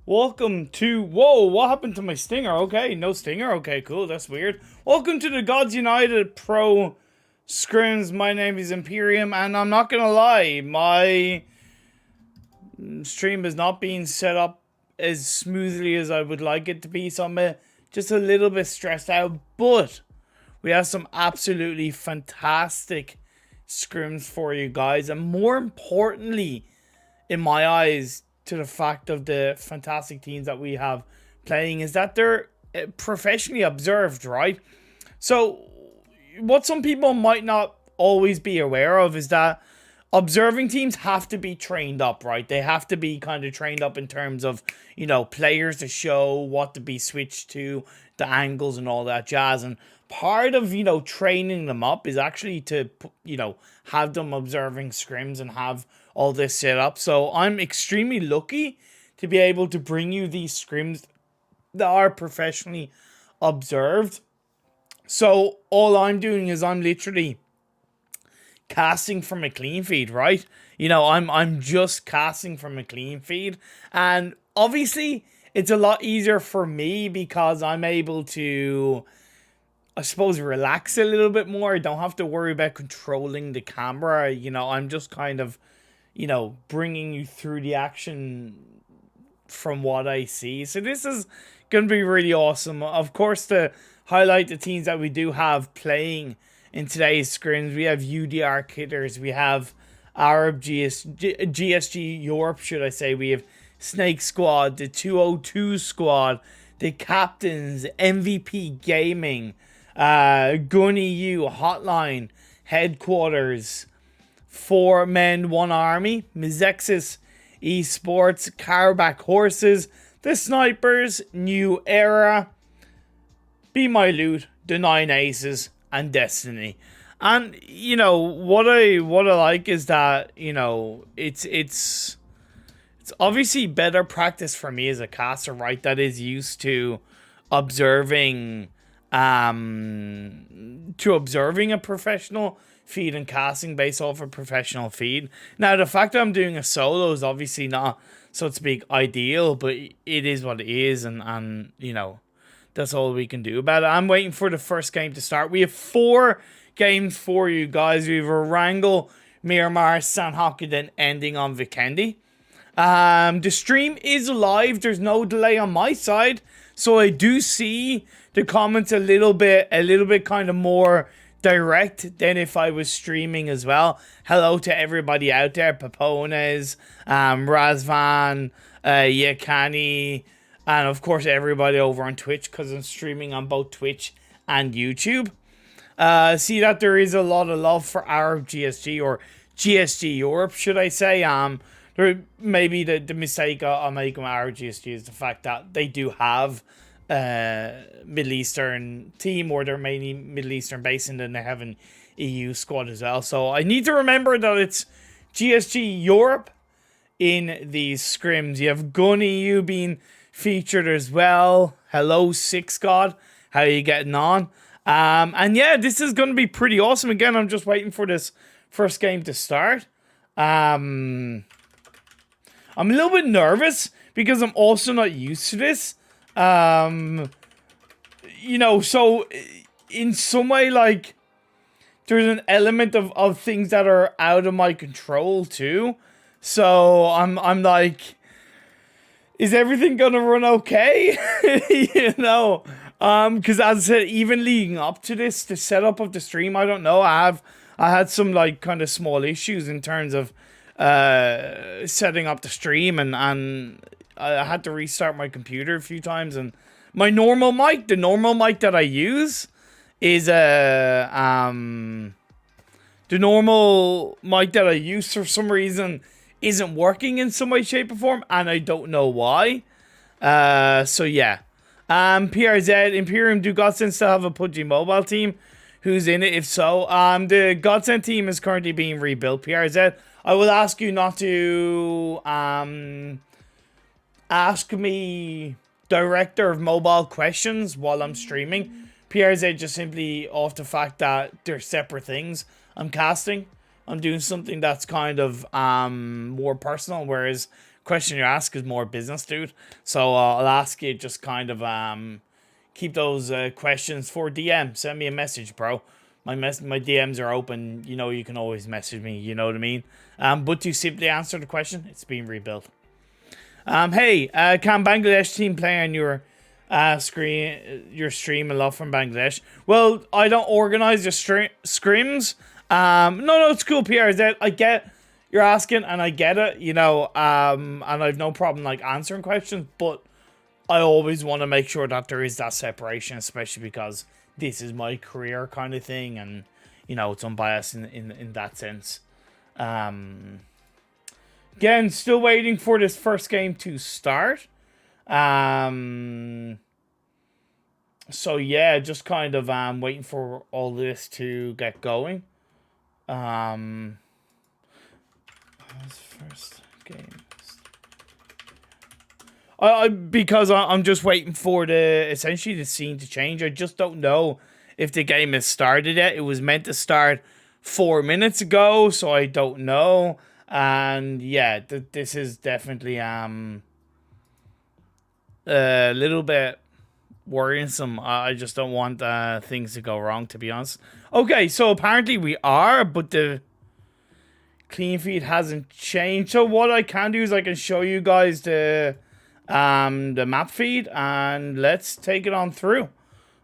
Welcome to... Whoa, what happened to my stinger? Okay, no stinger. Okay, cool. That's weird. Welcome to the GODS United Pro Scrims. My name is ImPERium, and I'm not gonna lie, my stream is not being set up as smoothly as I would like it to be, so I'm just a little bit stressed out, but we have some absolutely fantastic scrims for you guys, and more importantly, in my eyes, to the fact of the fantastic teams that we have playing, is that they're professionally observed, right? So what some people might not always be aware of is that observing teams have to be trained up, right? They have to be kind of trained up in terms of, you know, players to show, what to be switched to, the angles and all that jazz. And part of, you know, training them up is actually to, you know, have them observing scrims and have all this set up. So I'm extremely lucky to be able to bring you these scrims that are professionally observed. So all I'm doing is I'm literally casting from a clean feed, right? You know, I'm just casting from a clean feed, and obviously it's a lot easier for me because I'm able to, I suppose, relax a little bit more. I don't have to worry about controlling the camera. You know, I'm just kind of, you know, bringing you through the action from what I see. So this is going to be really awesome. Of course, to highlight the teams that we do have playing in today's scrims, we have UDR Kitters, we have Arab GSG Europe, should I say. We have Snake Squad, the 202 Squad, the Captains, MVP Gaming, Gunny U, Hotline, Headquarters, 4 Men, 1 Army, MEZEXIS, Esports, KARABAKH Horses, the Snipers, New Era, BeMyLoot, the 9 Aces, and Destiny. And you know what I like is that, you know, it's obviously better practice for me as a caster, right, that is used to observing a professional feed and casting based off a professional feed. Now, the fact that I'm doing a solo is obviously not, so to speak, ideal, but it is what it is, and you know, that's all we can do about it. I'm waiting for the first game to start. We have 4 games for you guys. We have Erangel, Miramar, Sanhok, and then ending on Vikendi. The stream is live. There's no delay on my side, so I do see the comments a little bit kind of more direct than if I was streaming as well. Hello to everybody out there, Papones, Razvan, Yakani, and of course everybody over on Twitch, because I'm streaming on both Twitch and YouTube. See that there is a lot of love for Arab GSG, or GSG Europe, should I say. Maybe the mistake I'm making with Arab GSG is the fact that they do have Middle Eastern team, or they're mainly Middle Eastern based, and then they have an EU squad as well. So I need to remember that it's GSG Europe in these scrims. You have Gunny U being featured as well. Hello, Six God. How are you getting on? And yeah, this is going to be pretty awesome. Again, I'm just waiting for this first game to start. I'm a little bit nervous because I'm also not used to this. You know, so in some way, like, there's an element of things that are out of my control too. So I'm like, is everything gonna run okay? You know, because as I said, even leading up to this, the setup of the stream, I don't know. I had some like kind of small issues in terms of setting up the stream, and I had to restart my computer a few times, and my normal mic, the normal mic that I use is the normal mic that I use for some reason isn't working in some way, shape, or form, and I don't know why. So yeah. PRZ, ImPERium, do Godsend still have a PUBG mobile team? Who's in it? If so, the Godsend team is currently being rebuilt. PRZ, I will ask you not to ask me director of mobile questions while I'm streaming. PRZ, just simply off the fact that they're separate things. I'm casting. I'm doing something that's kind of more personal, whereas question you ask is more business, dude. So I'll ask you just kind of keep those questions for DM. Send me a message, bro. My DMs are open. You know, you can always message me. You know what I mean? But to simply answer the question, it's being rebuilt. Hey, can Bangladesh team play on your stream? A lot from Bangladesh. Well, I don't organize the scrims. No, it's cool, PR. I get you're asking, and I get it. You know, and I've no problem like answering questions, but I always want to make sure that there is that separation, especially because this is my career kind of thing, and you know, it's unbiased in that sense. Again, still waiting for this first game to start. So yeah, just kind of waiting for all this to get going. First game. Because I'm just waiting for essentially the scene to change. I just don't know if the game has started yet. It was meant to start 4 minutes ago, so I don't know. And yeah, this is definitely a little bit worrisome. I just don't want things to go wrong, to be honest. Okay, so apparently we are, but the clean feed hasn't changed. So what I can do is I can show you guys the map feed, and let's take it on through.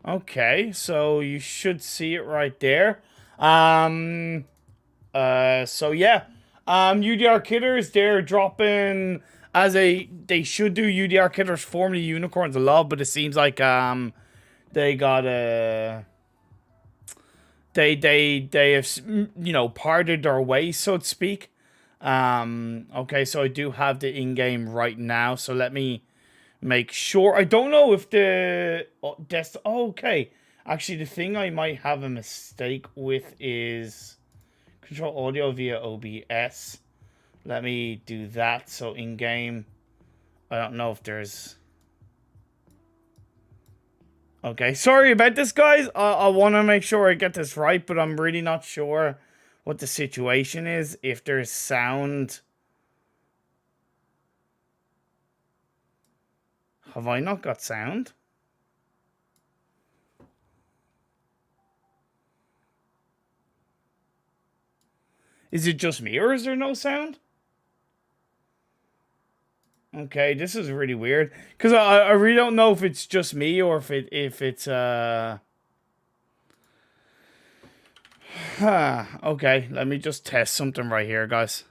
Okay, so you should see it right there. So yeah, UDR killers, they're dropping as they should do. UDR killers, formerly unicorns, a lot, but it seems like they got they have, you know, parted their ways, so to speak. Okay, so I do have the in-game right now, so let me make sure. I don't know if the okay, actually the thing I might have a mistake with is control audio via OBS. Let me do that. So in-game, I don't know if there's... Okay, sorry about this, guys. I want to make sure I get this right, but I'm really not sure what the situation is. If there's sound... Have I not got sound? Is it just me, or is there no sound? Okay, this is really weird, because I really don't know if it's just me or if it's okay, let me just test something right here, guys.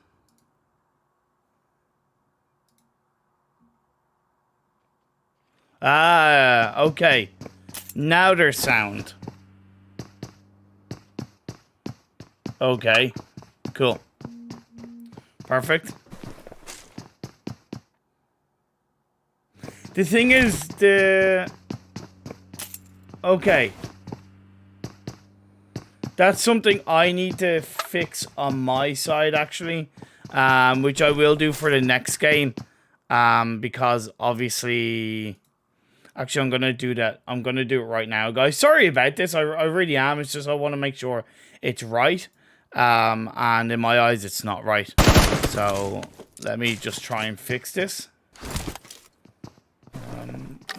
Okay. Now there's sound. Okay. Cool. Perfect. The thing is, okay. That's something I need to fix on my side, actually. Which I will do for the next game. Because obviously... Actually, I'm going to do that. I'm going to do it right now, guys. Sorry about this. I really am. It's just I want to make sure it's right. And in my eyes, it's not right. So, let me just try and fix this.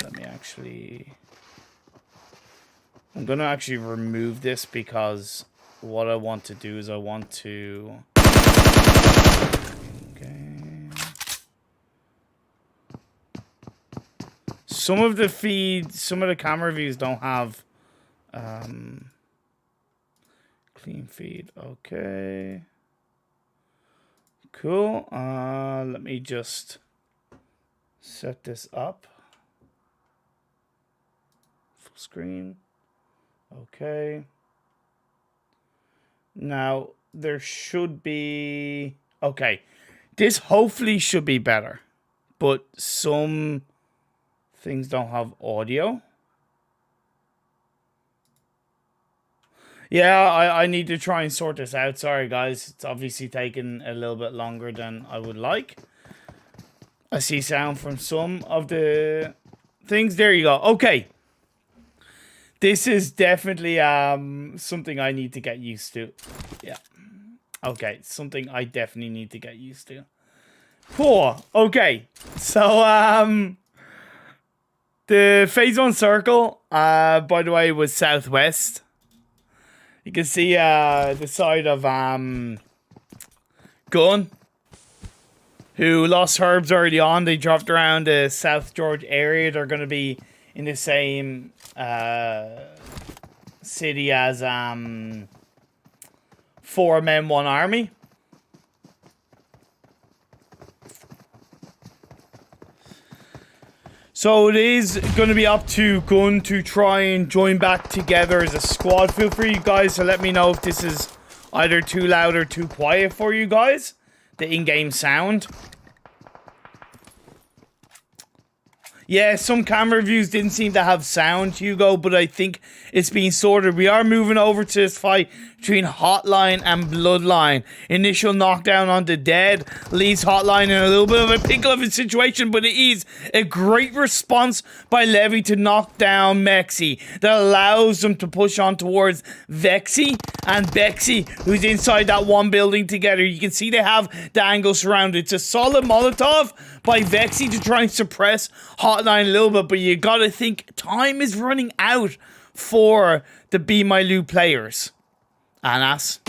Let me actually... I'm going to actually remove this because what I want to do is I want to... Okay. Some of the feeds, some of the camera views don't have clean feed. Okay. Cool. Let me just set this up. Full screen. Okay. Now, there should be... Okay. This hopefully should be better. But some things don't have audio. Yeah, I need to try and sort this out. Sorry, guys. It's obviously taking a little bit longer than I would like. I see sound from some of the things. There you go. Okay. This is definitely something I need to get used to. Yeah. Okay, something I definitely need to get used to. Cool. Okay. So, the phase 1 circle, by the way, was southwest. You can see, the side of, Gun, who lost Herbs early on. They dropped around the South George area. They're going to be in the same, city as, 4 men, 1 army. So it is going to be up to Gun to try and join back together as a squad. Feel free, you guys, to let me know if this is either too loud or too quiet for you guys. The in-game sound. Yeah, some camera views didn't seem to have sound, Hugo, but I think it's being sorted. We are moving over to this fight between Hotline and Bloodline. Initial knockdown on the Dead leaves Hotline in a little bit of a pickle of a situation, but it is a great response by Levy to knock down Mexi that allows them to push on towards Vexi and Bexi, who's inside that one building together. You can see they have the angle surrounded. It's a solid Molotov by Vexi to try and suppress Hotline a little bit, but you gotta think time is running out for the BeMyLoot players. Anas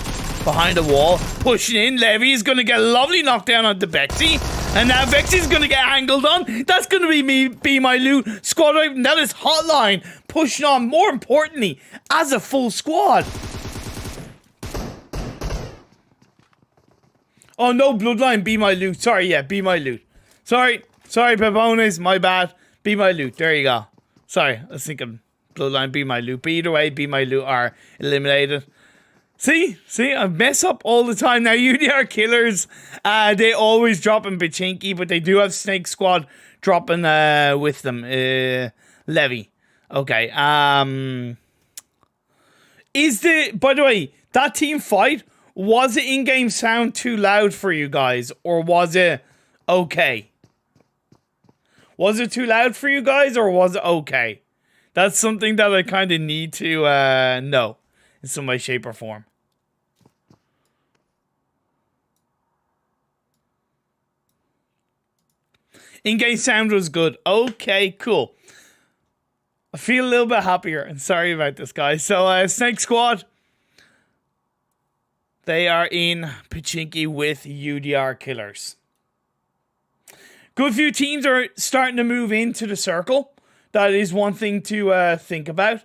behind the wall, pushing in. Levy is gonna get a lovely knockdown on the Bexi, and now Vexi's gonna get angled on. That's gonna be BeMyLoot squad wipe, and that is Hotline pushing on, more importantly, as a full squad. Oh no, Bloodline, BeMyLoot. Sorry, yeah, BeMyLoot. Sorry, Pepones, my bad. BeMyLoot, there you go. Sorry, I was thinking Bloodline, BeMyLoot. But either way, BeMyLoot are eliminated. See, I mess up all the time. Now, UDR killers, they always drop in Pachinki, but they do have Snake Squad dropping with them. Levy. Okay, by the way, that team fight, was it in-game sound too loud for you guys, or was it okay? Was it too loud for you guys, or was it okay? That's something that I kind of need to know in some way, shape, or form. In-game sound was good. Okay, cool. I feel a little bit happier, and sorry about this, guys. So, Snake Squad, they are in Pachinki with UDR killers. Good few teams are starting to move into the circle. That is one thing to think about.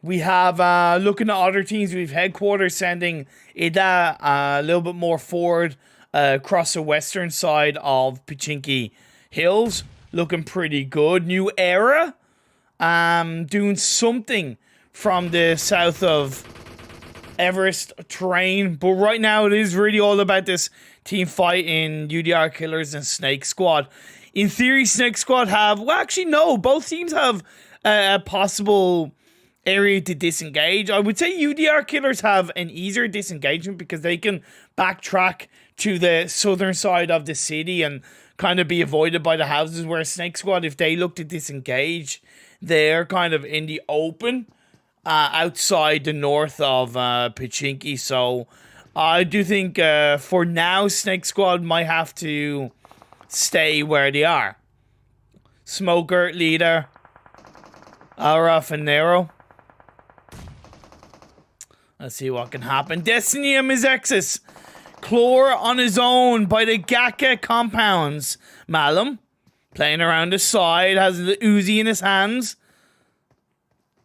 We have, looking at other teams, we have Headquarters sending Ida a little bit more forward across the western side of Pachinki Hills. Looking pretty good. New Era doing something from the south of Everest terrain. But right now it is really all about this team fight in UDR Killers and Snake Squad. In theory, Snake Squad have... Well, actually, no. Both teams have a possible area to disengage. I would say UDR Killers have an easier disengagement because they can backtrack to the southern side of the city and kind of be avoided by the houses, where Snake Squad, if they look to disengage, they're kind of in the open outside the north of Pachinki. So I do think for now, Snake Squad might have to stay where they are. Smoker, Leader, Araf, and Nero. Let's see what can happen. Destiny and MEZEXIS. Chlor on his own by the Gaka compounds. Malum playing around the side, has the Uzi in his hands.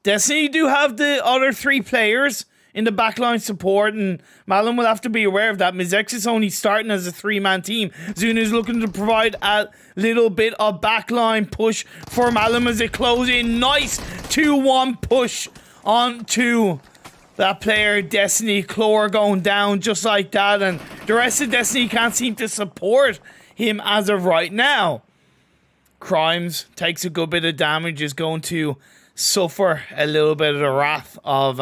Destiny do have the other 3 players in the backline support, and Malum will have to be aware of that. MEZEXIS only starting as a 3-man team. Zuna is looking to provide a little bit of backline push for Malum as they close in. Nice 2-1 push onto that player, Destiny. Chlor going down just like that, and the rest of Destiny can't seem to support him as of right now. Crimes takes a good bit of damage, is going to suffer a little bit of the wrath of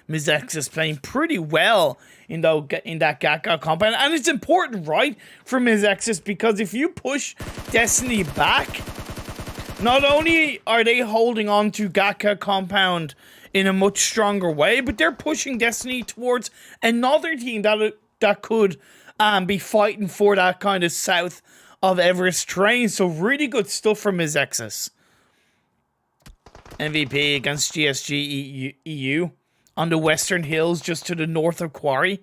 MEZEXIS playing pretty well in that Gaka compound. And it's important, right, for MEZEXIS, because if you push Destiny back, not only are they holding on to Gaka compound in a much stronger way, but they're pushing Destiny towards another team that could and be fighting for that kind of south of Everest terrain. So really good stuff from MEZEXIS. MVP against GSG EU on the Western Hills just to the north of Quarry.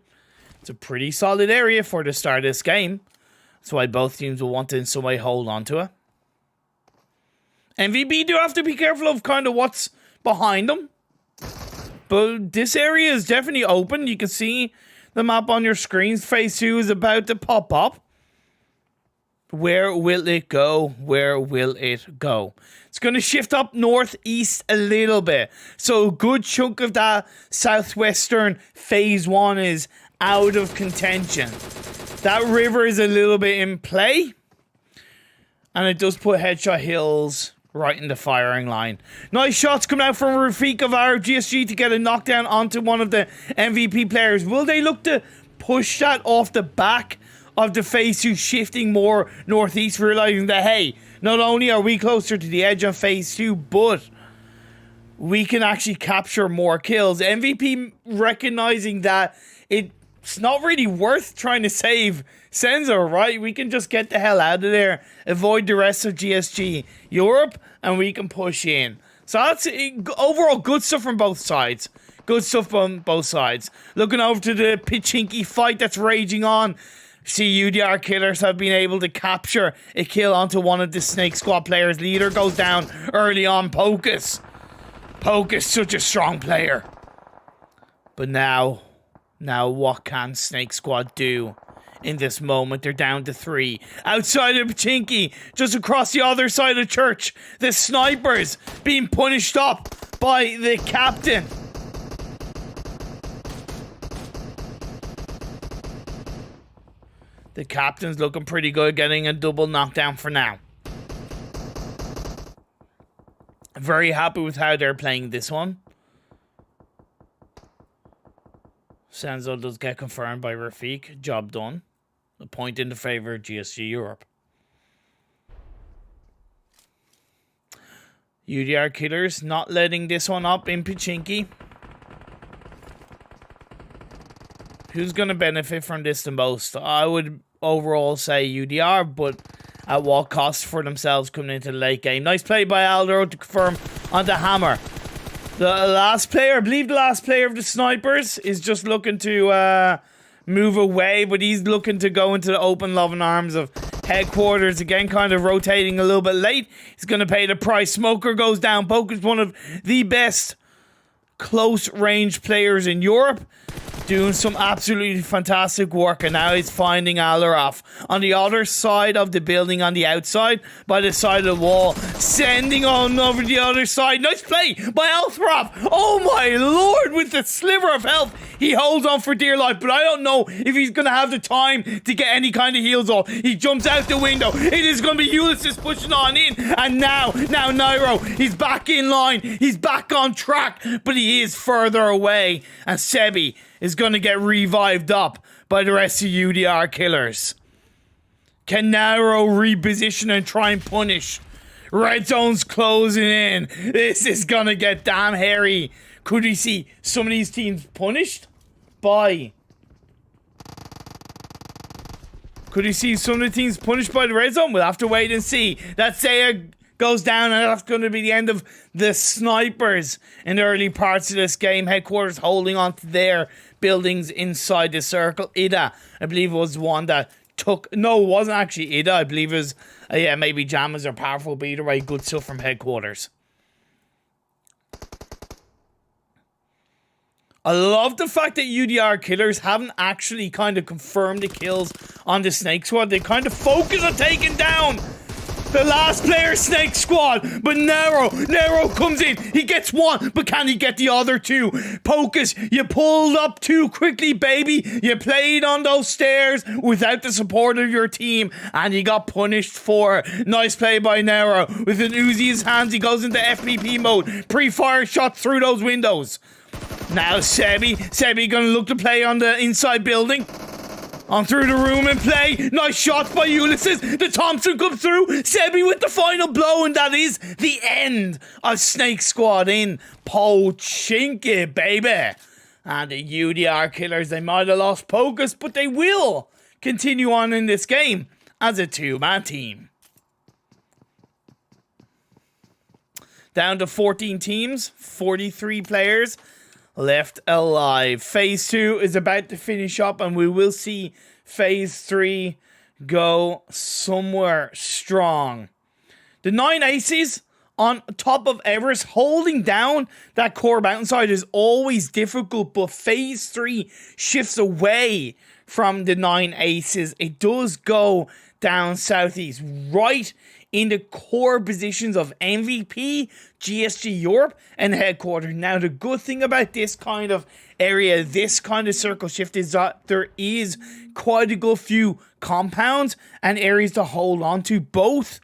It's a pretty solid area for the start of this game. That's why both teams will want to in some way hold on to it. MVP do have to be careful of kind of what's behind them. But this area is definitely open. You can see the map on your screens. Phase 2 is about to pop up. Where will it go? Where will it go? It's going to shift up northeast a little bit. So a good chunk of that southwestern phase 1 is out of contention. That river is a little bit in play. And it does put Headshot Hills right in the firing line. Nice shots coming out from Rafik of our GSG to get a knockdown onto one of the MVP players. Will they look to push that off the back of the phase 2, shifting more northeast, realizing that, hey, not only are we closer to the edge on phase 2, but we can actually capture more kills. MVP recognizing that it's not really worth trying to save Sensor, right? We can just get the hell out of there, avoid the rest of GSG Europe, and we can push in. So that's overall good stuff from both sides. Good stuff on both sides. Looking over to the Pachinki fight that's raging on. See, UDR killers have been able to capture a kill onto one of the Snake Squad players. Leader goes down early on. Pocus, such a strong player. But now what can Snake Squad do in this moment? They're down to 3. Outside of Pachinki, just across the other side of church, the snipers being punished up by the captain. The captain's looking pretty good, getting a double knockdown for now. Very happy with how they're playing this one. Senzo does get confirmed by Rafik. Job done. A point in the favour of GSG Europe. UDR killers not letting this one up in Pachinki. Who's going to benefit from this the most? I would overall say UDR, but at what cost for themselves coming into the late game. Nice play by Aldo to confirm on the hammer. The last player, I believe the last player of the snipers, is just looking to move away, but he's looking to go into the open loving arms of headquarters. Again, kind of rotating a little bit late. He's going to pay the price. Smoker goes down. Poker's one of the best close range players in Europe, doing some absolutely fantastic work, and now he's finding Alaraf on the other side of the building, on the outside by the side of the wall, sending on over the other side. Nice play by Althrop. Oh my lord, with the sliver of health he holds on for dear life, but I don't know if he's gonna have the time to get any kind of heals off. He jumps out the window. It is gonna be Ulysses pushing on in, and now Nairo, he's back in line, he's back on track, but he is further away, and Sebi is going to get revived up by the rest of UDR killers. Can Nairo reposition and try and punish? Red zone's closing in. This is going to get damn hairy. Could we see some of these teams punished by... Could we see some of the teams punished by the red zone? We'll have to wait and see. That Saya goes down, and that's going to be the end of the snipers in the early parts of this game. Headquarters holding on to their buildings inside the circle. Ida, I believe, was one that took... No, it wasn't actually Ida. I believe it was... yeah, maybe Jammers are powerful, but either way, good stuff from headquarters. I love the fact that UDR killers haven't actually kind of confirmed the kills on the Snake Squad. They kind of focus on taking down the last player Snake Squad, but Nero comes in. He gets one, but can he get the other two? Pocus, you pulled up too quickly, baby. You played on those stairs without the support of your team, and you got punished for it. Nice play by Nero. With an Uzi in his hands, he goes into FPP mode. Pre-fire shot through those windows. Now Sebi gonna look to play on the inside building. On through the room and play. Nice shot by Ulysses. The Thompson comes through. Sebi with the final blow, and that is the end of Snake Squad in Pachinki, baby. And the UDR killers, they might have lost focus, but they will continue on in this game as a two-man team. Down to 14 teams, 43 players left alive. Phase 2 is about to finish up, and we will see Phase 3 go somewhere strong. The 9 aces on top of Everest, holding down that core mountainside is always difficult, but Phase 3 shifts away from the 9 aces. It does go down southeast, right in the core positions of MVP, GSG Europe, and Headquarters. Now, the good thing about this kind of area, this kind of circle shift, is that there is quite a good few compounds and areas to hold on to, both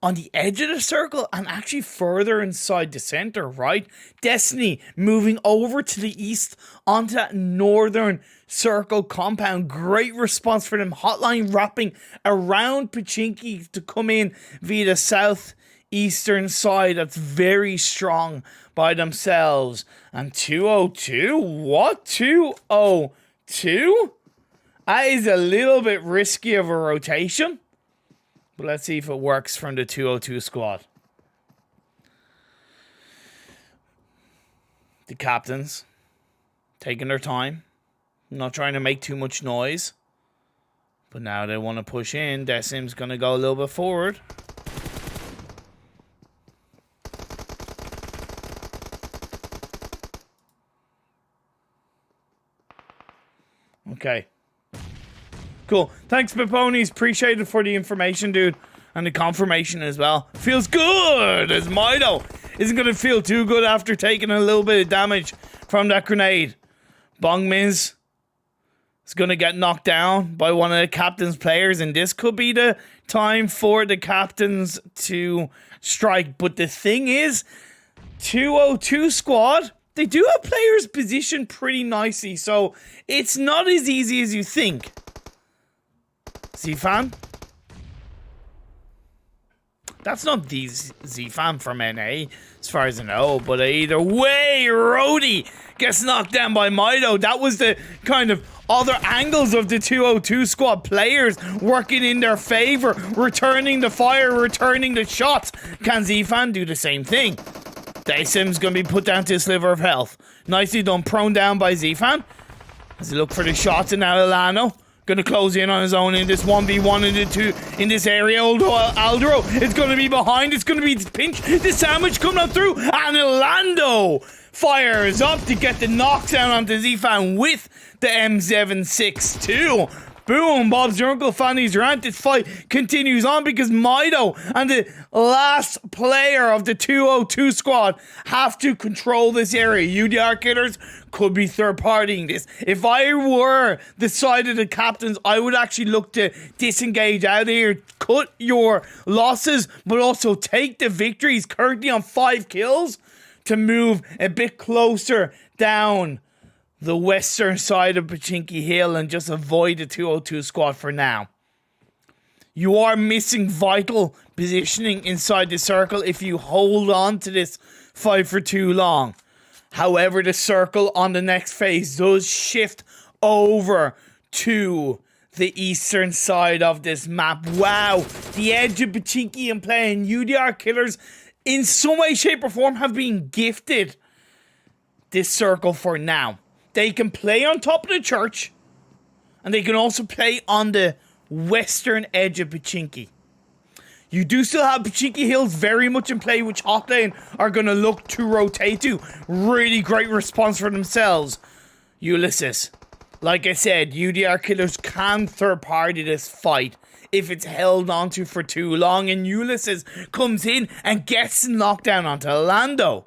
on the edge of the circle and actually further inside the center, right? Destiny moving over to the east onto that northern circle compound. Great response for them. Hotline wrapping around Pachinki to come in via the southeastern side. That's very strong by themselves. And 202? What? 202? That is a little bit risky of a rotation. But let's see if it works from the 202 squad. The captains taking their time, not trying to make too much noise. But now they want to push in. Decim's going to go a little bit forward. Okay. Cool. Thanks, Peponies. Appreciate it for the information, dude. And the confirmation as well. Feels good as Mido isn't going to feel too good after taking a little bit of damage from that grenade. Bong Miz is going to get knocked down by one of the captain's players. And this could be the time for the captains to strike. But the thing is, 202 squad, they do have players positioned pretty nicely. So it's not as easy as you think. Z-Fan? That's not the Z-Fan from NA, as far as I know. But either way, Rhodey gets knocked down by Mido. That was the kind of other angles of the 202 squad players working in their favor. Returning the fire, returning the shots. Can Z-Fan do the same thing? Daysim's going to be put down to a sliver of health. Nicely done, prone down by Z-Fan. As he look for the shots, and now Elano gonna close in on his own in this 1v1 in this area. Although Aldro is gonna be behind, it's gonna be the pinch, the sandwich coming up through, and Orlando fires up to get the knockdown onto Z-Fan with the M762. Boom, Bob's your uncle Fanny's rant. This fight continues on because Mido and the last player of the 202 squad have to control this area. UDR killers could be third-partying this. If I were the side of the captains, I would actually look to disengage out of here, cut your losses, but also take the victories. Currently on 5 kills to move a bit closer down the western side of Pachinki Hill and just avoid the 202 squad for now. You are missing vital positioning inside the circle if you hold on to this fight for too long. However, the circle on the next phase does shift over to the eastern side of this map. Wow, the edge of Pachinki and playing UDR killers in some way, shape or form have been gifted this circle for now. They can play on top of the church, and they can also play on the western edge of Pachinki. You do still have Pachinki Hills very much in play, which Hotlane are going to look to rotate to. Really great response for themselves. Ulysses. Like I said, UDR killers can third party this fight if it's held onto for too long, and Ulysses comes in and gets knocked down onto Lando.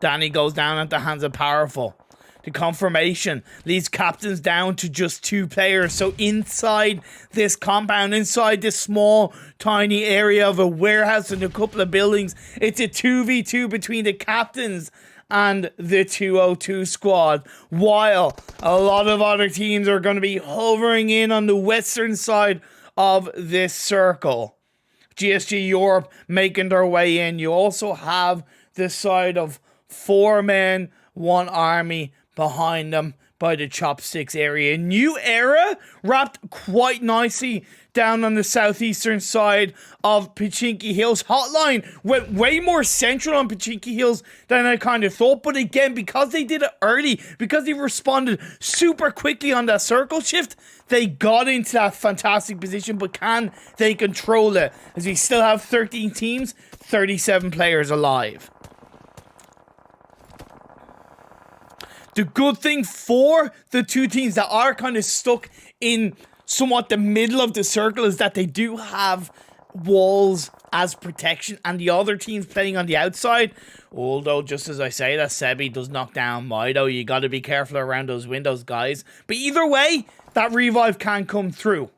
Danny goes down at the hands of Powerful. The confirmation leaves captains down to just 2 players. So inside this compound, inside this small, tiny area of a warehouse and a couple of buildings, it's a 2v2 between the captains and the 202 squad. While a lot of other teams are going to be hovering in on the western side of this circle. GSG Europe making their way in. You also have this side of 4 men, 1 army behind them by the chopsticks area. New Era wrapped quite nicely down on the southeastern side of Pachinki Hills. Hotline went way more central on Pachinki Hills than I kind of thought, but again, because they did it early, because they responded super quickly on that circle shift, they got into that fantastic position. But can they control it? As we still have 13 teams, 37 players alive. The good thing for the two teams that are kind of stuck in somewhat the middle of the circle is that they do have walls as protection, and the other teams playing on the outside, although just as I say that, Sebi does knock down Mido. You got to be careful around those windows, guys. But either way, that revive can come through.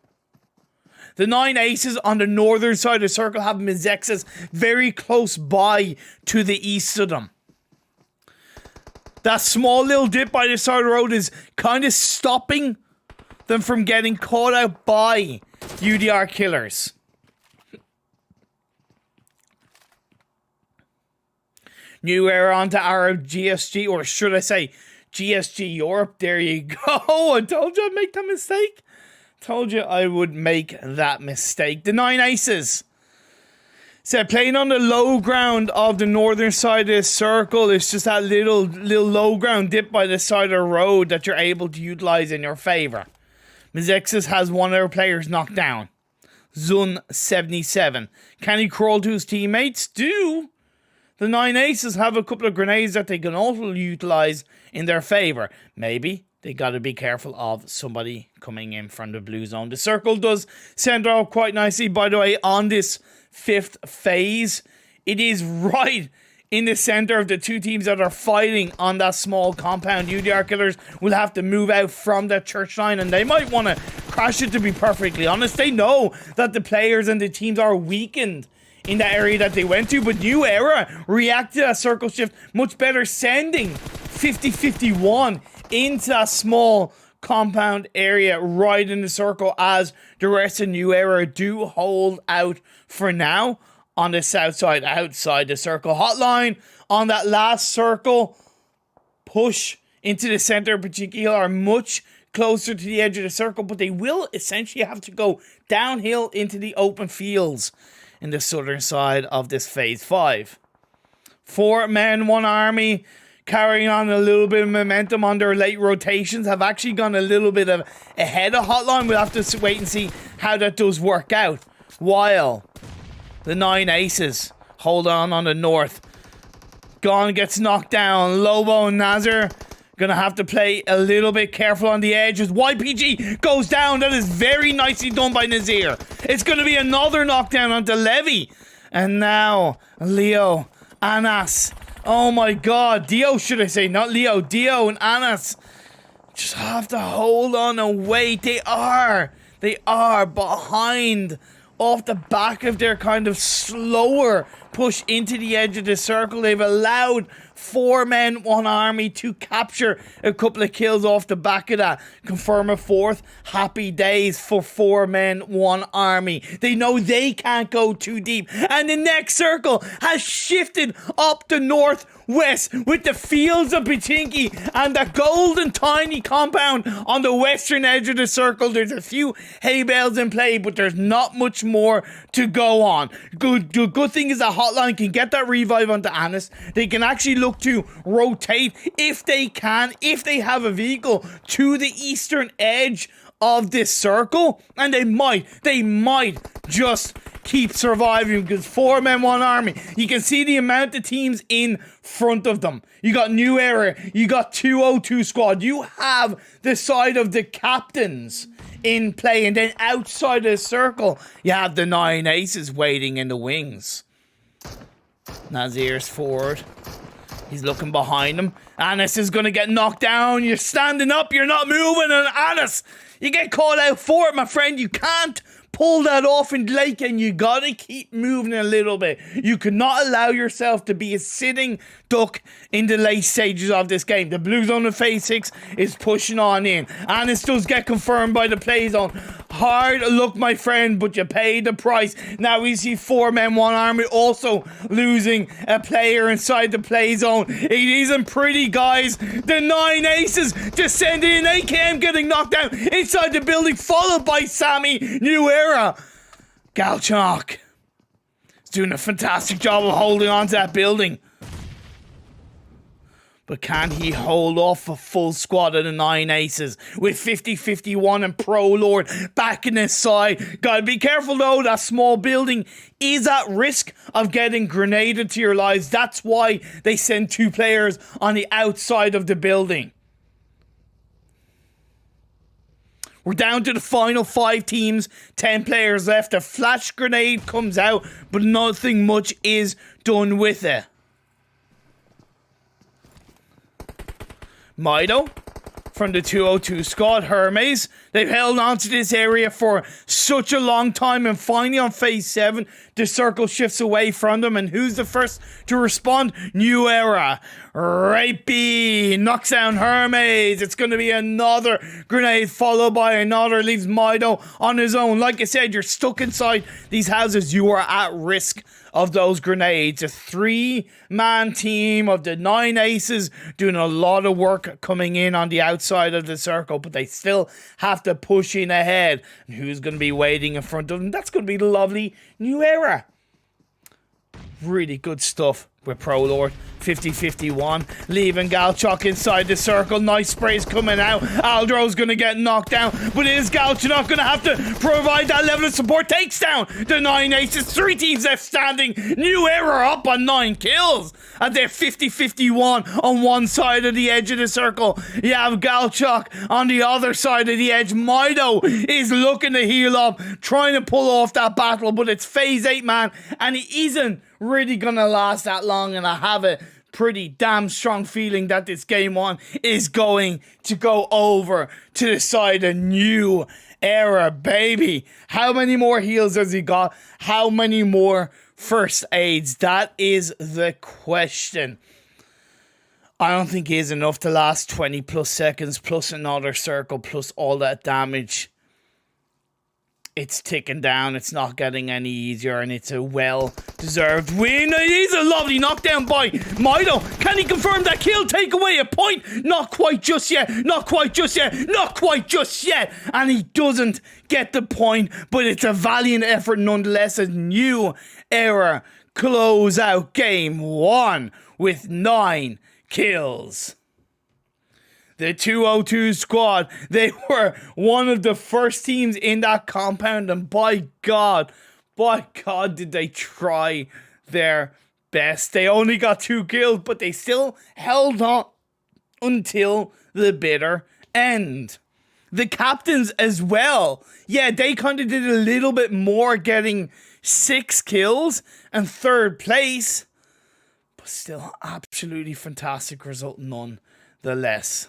The 9 Aces on the northern side of the circle have MEZEXIS very close by to the east of them. That small little dip by the side of the road is kind of stopping them from getting caught out by UDR killers. New Era onto our GSG, or should I say GSG Europe. There you go. I told you I'd make that mistake. Told you I would make that mistake. The 9 Aces. So playing on the low ground of the northern side of this circle, it's just that little low ground dip by the side of the road that you're able to utilize in your favor. MEZEXIS has one of their players knocked down. Zun 77. Can he crawl to his teammates? Do. The 9 Aces have a couple of grenades that they can also utilize in their favor. Maybe they got to be careful of somebody coming in from the blue zone. The circle does center out quite nicely, by the way, on this 5th phase. It is right in the center of the two teams that are fighting on that small compound. UDR killers will have to move out from that church line, and they might want to crash it, to be perfectly honest. They know that the players and the teams are weakened in that area that they went to, but New Era reacted to that circle shift much better, sending 50-51 into that small compound area right in the circle, as the rest of New Era do hold out for now on the south side outside the circle. Hotline on that last circle push into the center of Pachinki Hill are much closer to the edge of the circle, but they will essentially have to go downhill into the open fields in the southern side of this phase 5. 4 men, 1 army, carrying on a little bit of momentum on their late rotations, have actually gone a little bit ahead of Hotline. We'll have to wait and see how that does work out. While the 9 Aces hold on the north. Gon gets knocked down. Lobo and Nazar gonna have to play a little bit careful on the edges. YPG goes down. That is very nicely done by Nazir. It's gonna be another knockdown onto Levy. And now Leo, Anas. Oh my god. Dio, should I say, not Leo. Dio and Anas just have to hold on and wait. They are behind off the back of their kind of slower push into the edge of the circle. They've allowed 4 men, 1 army to capture a couple of kills off the back of that. Confirm a 4th. Happy days for 4 men, 1 army. They know they can't go too deep. And the next circle has shifted up the northwest with the fields of Pachinki and the golden tiny compound on the western edge of the circle. There's a few hay bales in play, but there's not much more to go on. The good thing is that Hotline can get that revive onto Anis. They can actually look to rotate if they can, if they have a vehicle, to the eastern edge of this circle, and they might just keep surviving, because 4 men, 1 army. You can see the amount of teams in front of them. You got New Era, you got 202 squad, you have the side of the captains in play, and then outside of the circle you have the 9 Aces waiting in the wings. Nazir's forward. He's looking behind him. Anis is going to get knocked down. You're standing up. You're not moving. And Anis, you get called out for it, my friend. You can't pull that off in Lake, and you got to keep moving a little bit. You cannot allow yourself to be a sitting duck in the late stages of this game. The blue zone of phase 6 is pushing on in. Anis does get confirmed by the play zone. Hard luck, my friend, but you paid the price. Now we see 4 men, 1 army, also losing a player inside the play zone. It isn't pretty, guys. The 9 aces descending in. AKM getting knocked down inside the building, followed by Sammy. New era. Galchok is doing a fantastic job of holding on to that building. But can he hold off a full squad of the 9 aces with 50-51 and Pro Lord back in his side? Gotta be careful though, that small building is at risk of getting grenaded to your lives. That's why they send 2 players on the outside of the building. We're down to the final 5 teams, 10 players left. A flash grenade comes out, but nothing much is done with it. Mido from the 202 squad, Hermes. They've held on to this area for such a long time, and finally on phase 7, the circle shifts away from them. And who's the first to respond? New era. Rapey knocks down Hermes. It's going to be another grenade followed by another. Leaves Mido on his own. Like I said, you're stuck inside these houses. You are at risk of those grenades. A 3-man team of the 9 aces doing a lot of work coming in on the outside of the circle, but they still have to push in ahead. And who's going to be waiting in front of them? That's going to be the lovely New Era. Really good stuff with Pro Lord. 50-51, leaving Galchok inside the circle. Nice sprays coming out. Aldro's going to get knocked down, but is Galchok going to have to provide that level of support? Takes down the 9 aces. 3 teams left standing. New Era up on 9 kills, and they're 50-51 on one side of the edge of the circle. You have Galchok on the other side of the edge. Mido is looking to heal up, trying to pull off that battle, but it's phase 8, man, and he isn't really gonna last that long, and I have a pretty damn strong feeling that this game 1 is going to go over to the side of New Era, baby. How many more heals has he got? How many more first aids? That is the question. I don't think he is enough to last 20 plus seconds, plus another circle, plus all that damage. It's ticking down, it's not getting any easier, and it's a well-deserved win. It is a lovely knockdown by Mido. Can he confirm that kill? Take away a point? Not quite just yet, not quite just yet, not quite just yet. And he doesn't get the point, but it's a valiant effort nonetheless. A New Era close out game 1 with 9 kills. The 202 squad, they were one of the first teams in that compound, and by God, did they try their best. They only got 2 kills, but they still held on until the bitter end. The captains as well, yeah, they kind of did a little bit more, getting 6 kills and 3rd place, but still absolutely fantastic result nonetheless.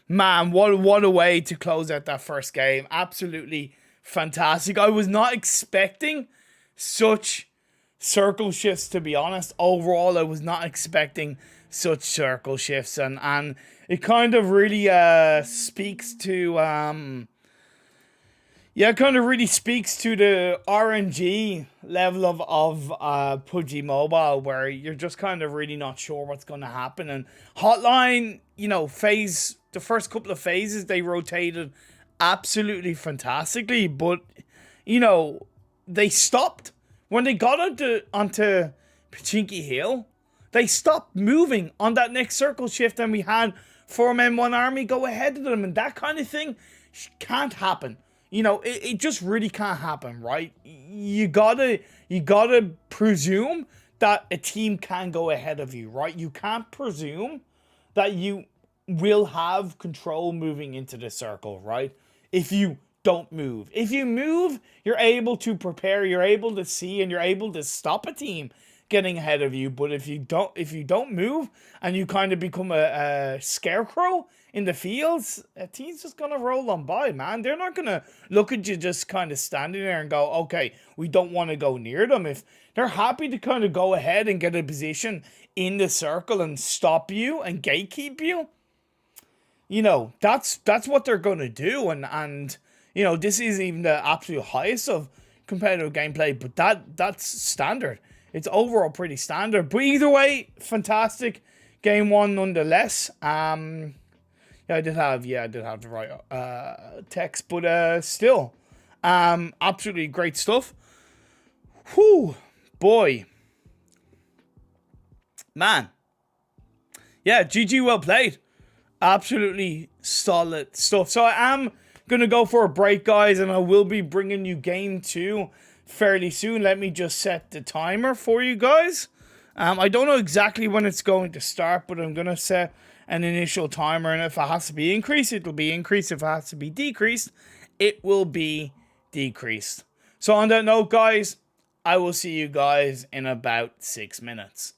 Man, what a way to close out that first game. Absolutely fantastic. I was not expecting such circle shifts, to be honest. Overall, I was not expecting such circle shifts. And it kind of really speaks to... Yeah, it kind of really speaks to the RNG level of PUBG Mobile, where you're just kind of really not sure what's going to happen. And Hotline, you know, the first couple of phases, they rotated absolutely fantastically, but, you know, they stopped. When they got onto Pachinki Hill, they stopped moving on that next circle shift, and we had 4 men, 1 army go ahead of them, and that kind of thing can't happen. You know, it just really can't happen, right? You gotta presume that a team can go ahead of you, right? You can't presume that you will have control moving into the circle, right? If you don't move. If you move, you're able to prepare, you're able to see, and you're able to stop a team getting ahead of you. But if you don't move and you kind of become a scarecrow in the fields, a team's just gonna roll on by, man. They're not gonna look at you just kind of standing there and go, okay, we don't want to go near them. If they're happy to kind of go ahead and get a position in the circle and stop you and gatekeep you, you know, that's what they're gonna do. And You know, this isn't even the absolute highest of competitive gameplay, but that's standard. It's overall pretty standard. But either way, fantastic game one nonetheless. Yeah, I did have the right text, but still, absolutely great stuff. Whew, boy, man, yeah, GG, well played. Absolutely solid stuff. So I am gonna go for a break, guys, and I will be bringing you game 2 fairly soon. Let me just set the timer for you guys. I don't know exactly when it's going to start, but I'm gonna set an initial timer, and if it has to be increased, it will be increased. If it has to be decreased, it will be decreased. So on that note, guys, I will see you guys in about 6 minutes.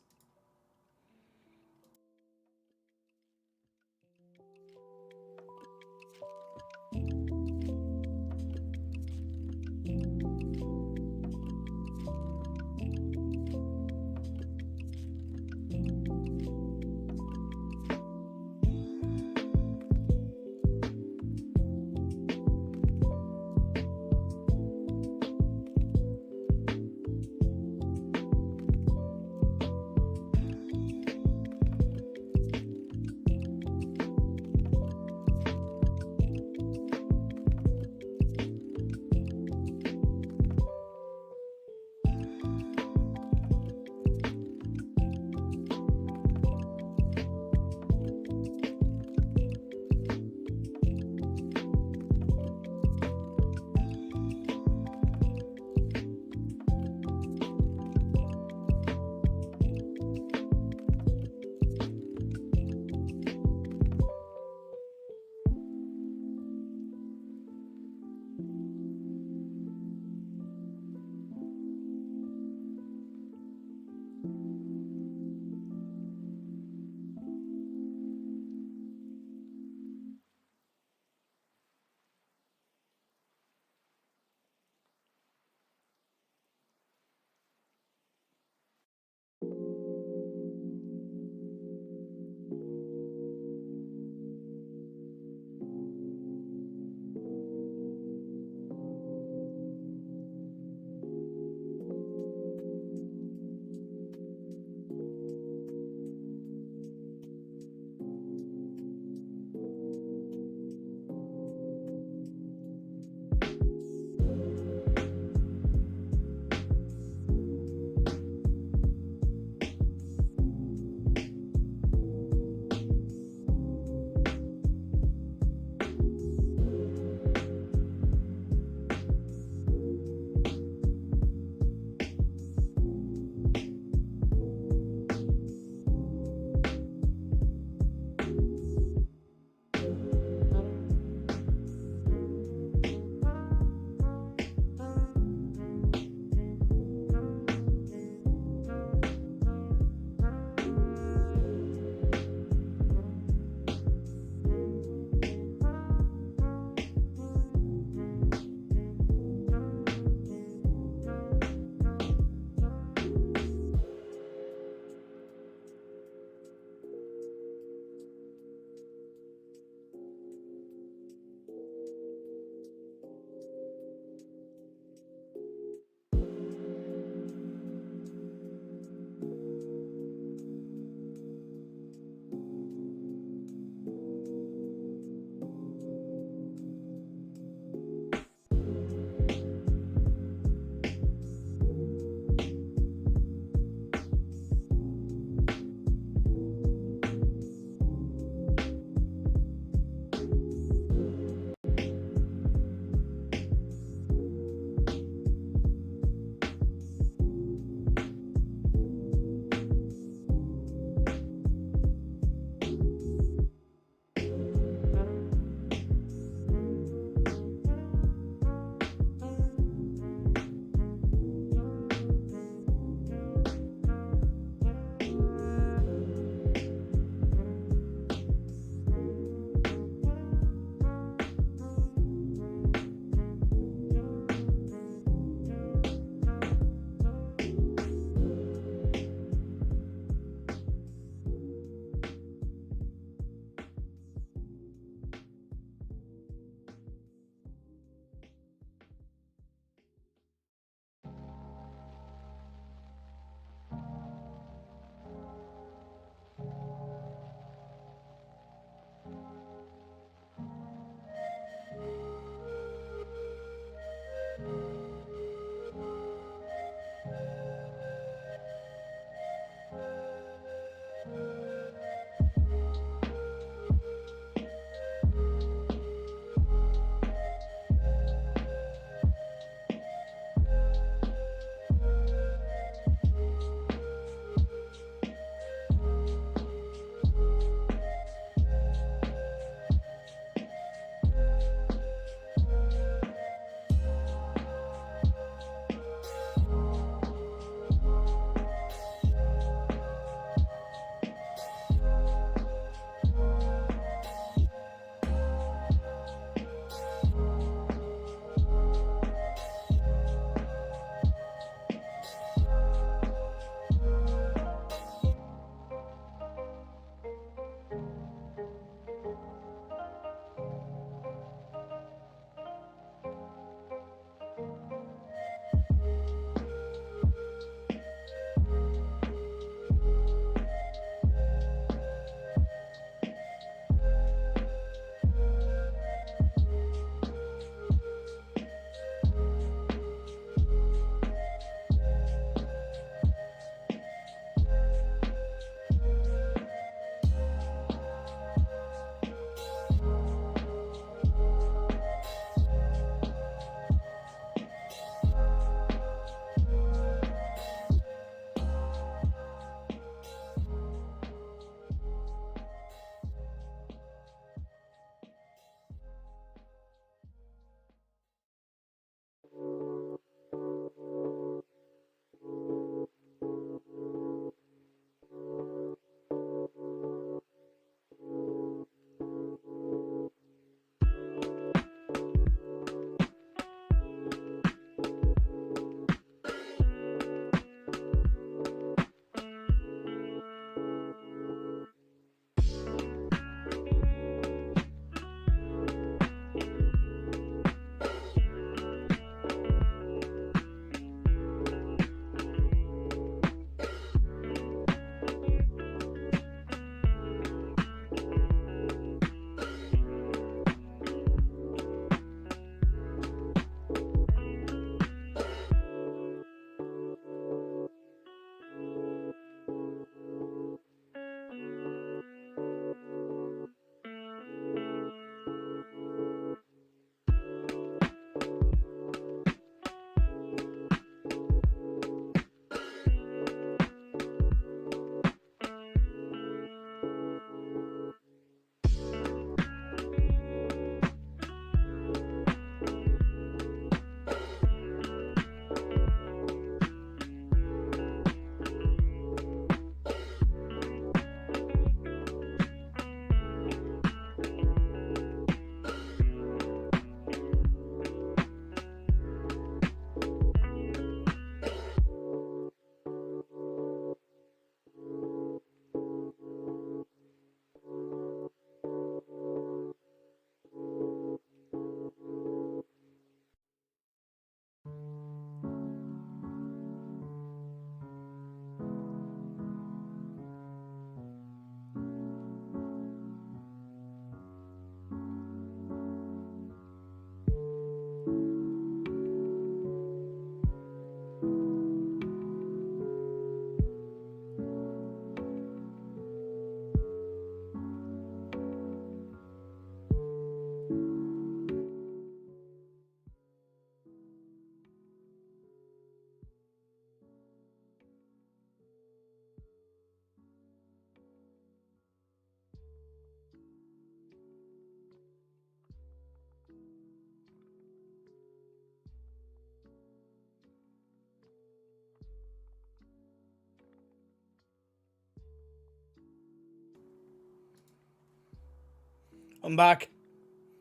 I'm back.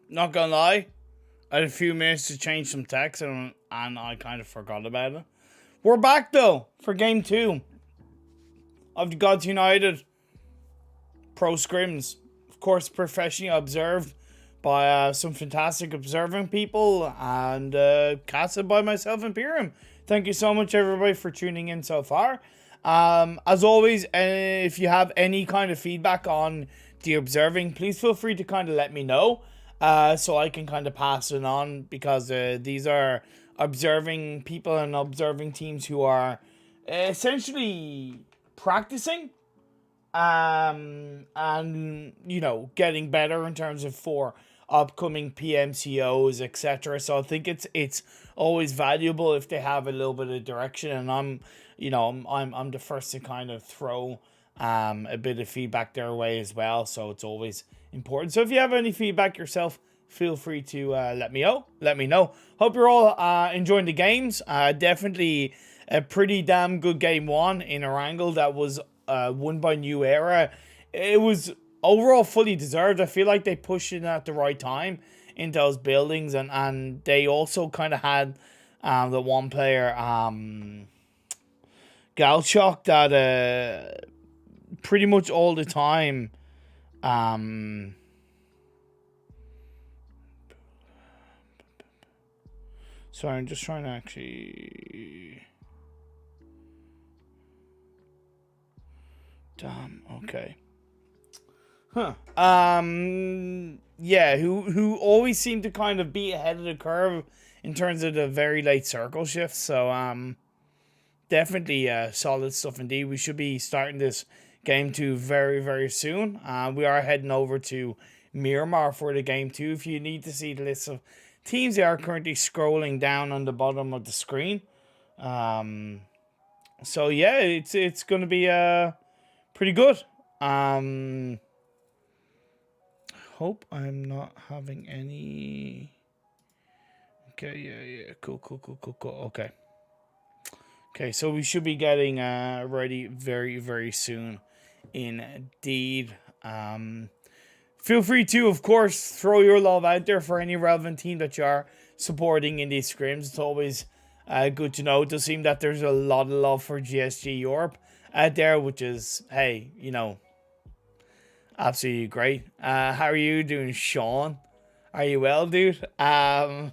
Not gonna lie, I had a few minutes to change some text and I kind of forgot about it. We're back though for game 2 of the GODS United Pro Scrims. Of course, professionally observed by some fantastic observing people and casted by myself and ImPERium. Thank you so much, everybody, for tuning in so far. As always, if you have any kind of feedback on the observing, please feel free to kind of let me know so I can kind of pass it on, because these are observing people and observing teams who are essentially practicing and, you know, getting better in terms of for upcoming PMCOs, etc. So I think it's always valuable if they have a little bit of direction, and I'm the first to kind of throw a bit of feedback their way as well. So it's always important. So if you have any feedback yourself, feel free to let me know. Hope you're all enjoying the games. Definitely a pretty damn good game 1 in Erangel that was won by New Era. It was overall fully deserved. I feel like they pushed it at the right time in those buildings, and they also kind of had the one player Galchok that pretty much all the time sorry, I'm just trying to actually damn, okay. Yeah, who always seem to kind of be ahead of the curve in terms of the very late circle shifts. So definitely solid stuff indeed. We should be starting this game 2 very, very soon. We are heading over to Miramar for the game 2. If you need to see the list of teams, they are currently scrolling down on the bottom of the screen. So yeah, it's going to be pretty good. Hope I'm not having any. Okay, yeah, cool. Okay, so we should be getting ready very, very soon indeed. Feel free to, of course, throw your love out there for any relevant team that you are supporting in these scrims. It's always good to know. It does seem that there's a lot of love for GSG Europe out there, which is, hey, you know, absolutely great. How are you doing, Sean? Are you well, dude? Hope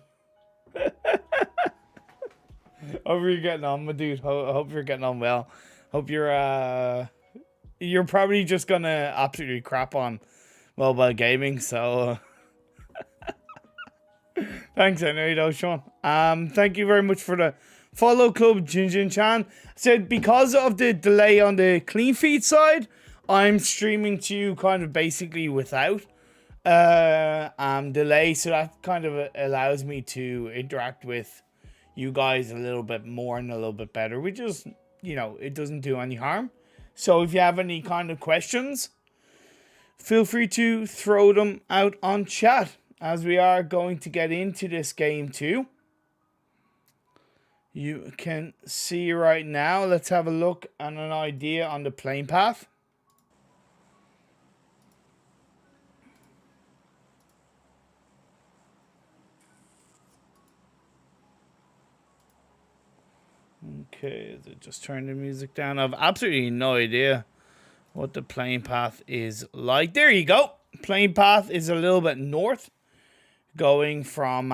you're getting on, my dude. Hope you're getting on well. Hope you're probably just gonna absolutely crap on mobile gaming, so thanks anyway though, Sean. Thank you very much for the follow, Club Jinjin Chan. Said because of the delay on the clean feed side, I'm streaming to you kind of basically without delay, so that kind of allows me to interact with you guys a little bit more and a little bit better, which is, you know, it doesn't do any harm. So if you have any kind of questions, feel free to throw them out on chat, as we are going to get into this game 2. You can see right now. Let's have a look and an idea on the playing path. Okay, just turn the music down. I've absolutely no idea what the playing path is like. There you go. Playing path is a little bit north, going from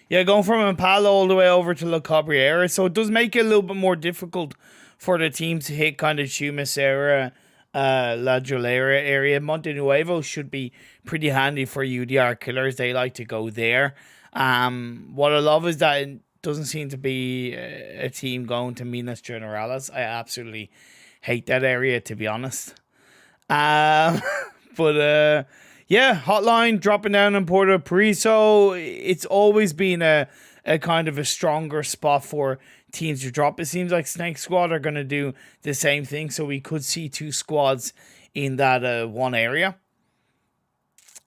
going from Impala all the way over to La Cabriera. So it does make it a little bit more difficult for the team to hit kind of Chumacera, La Jolera area. Monte Nuevo should be pretty handy for UDR killers. They like to go there. What I love is that it doesn't seem to be a team going to Minas Generalis. I absolutely hate that area, to be honest. But yeah, hotline dropping down in Puerto Paraiso. It's always been a kind of a stronger spot for teams to drop. It seems like Snake Squad are going to do the same thing, so we could see 2 squads in that one area.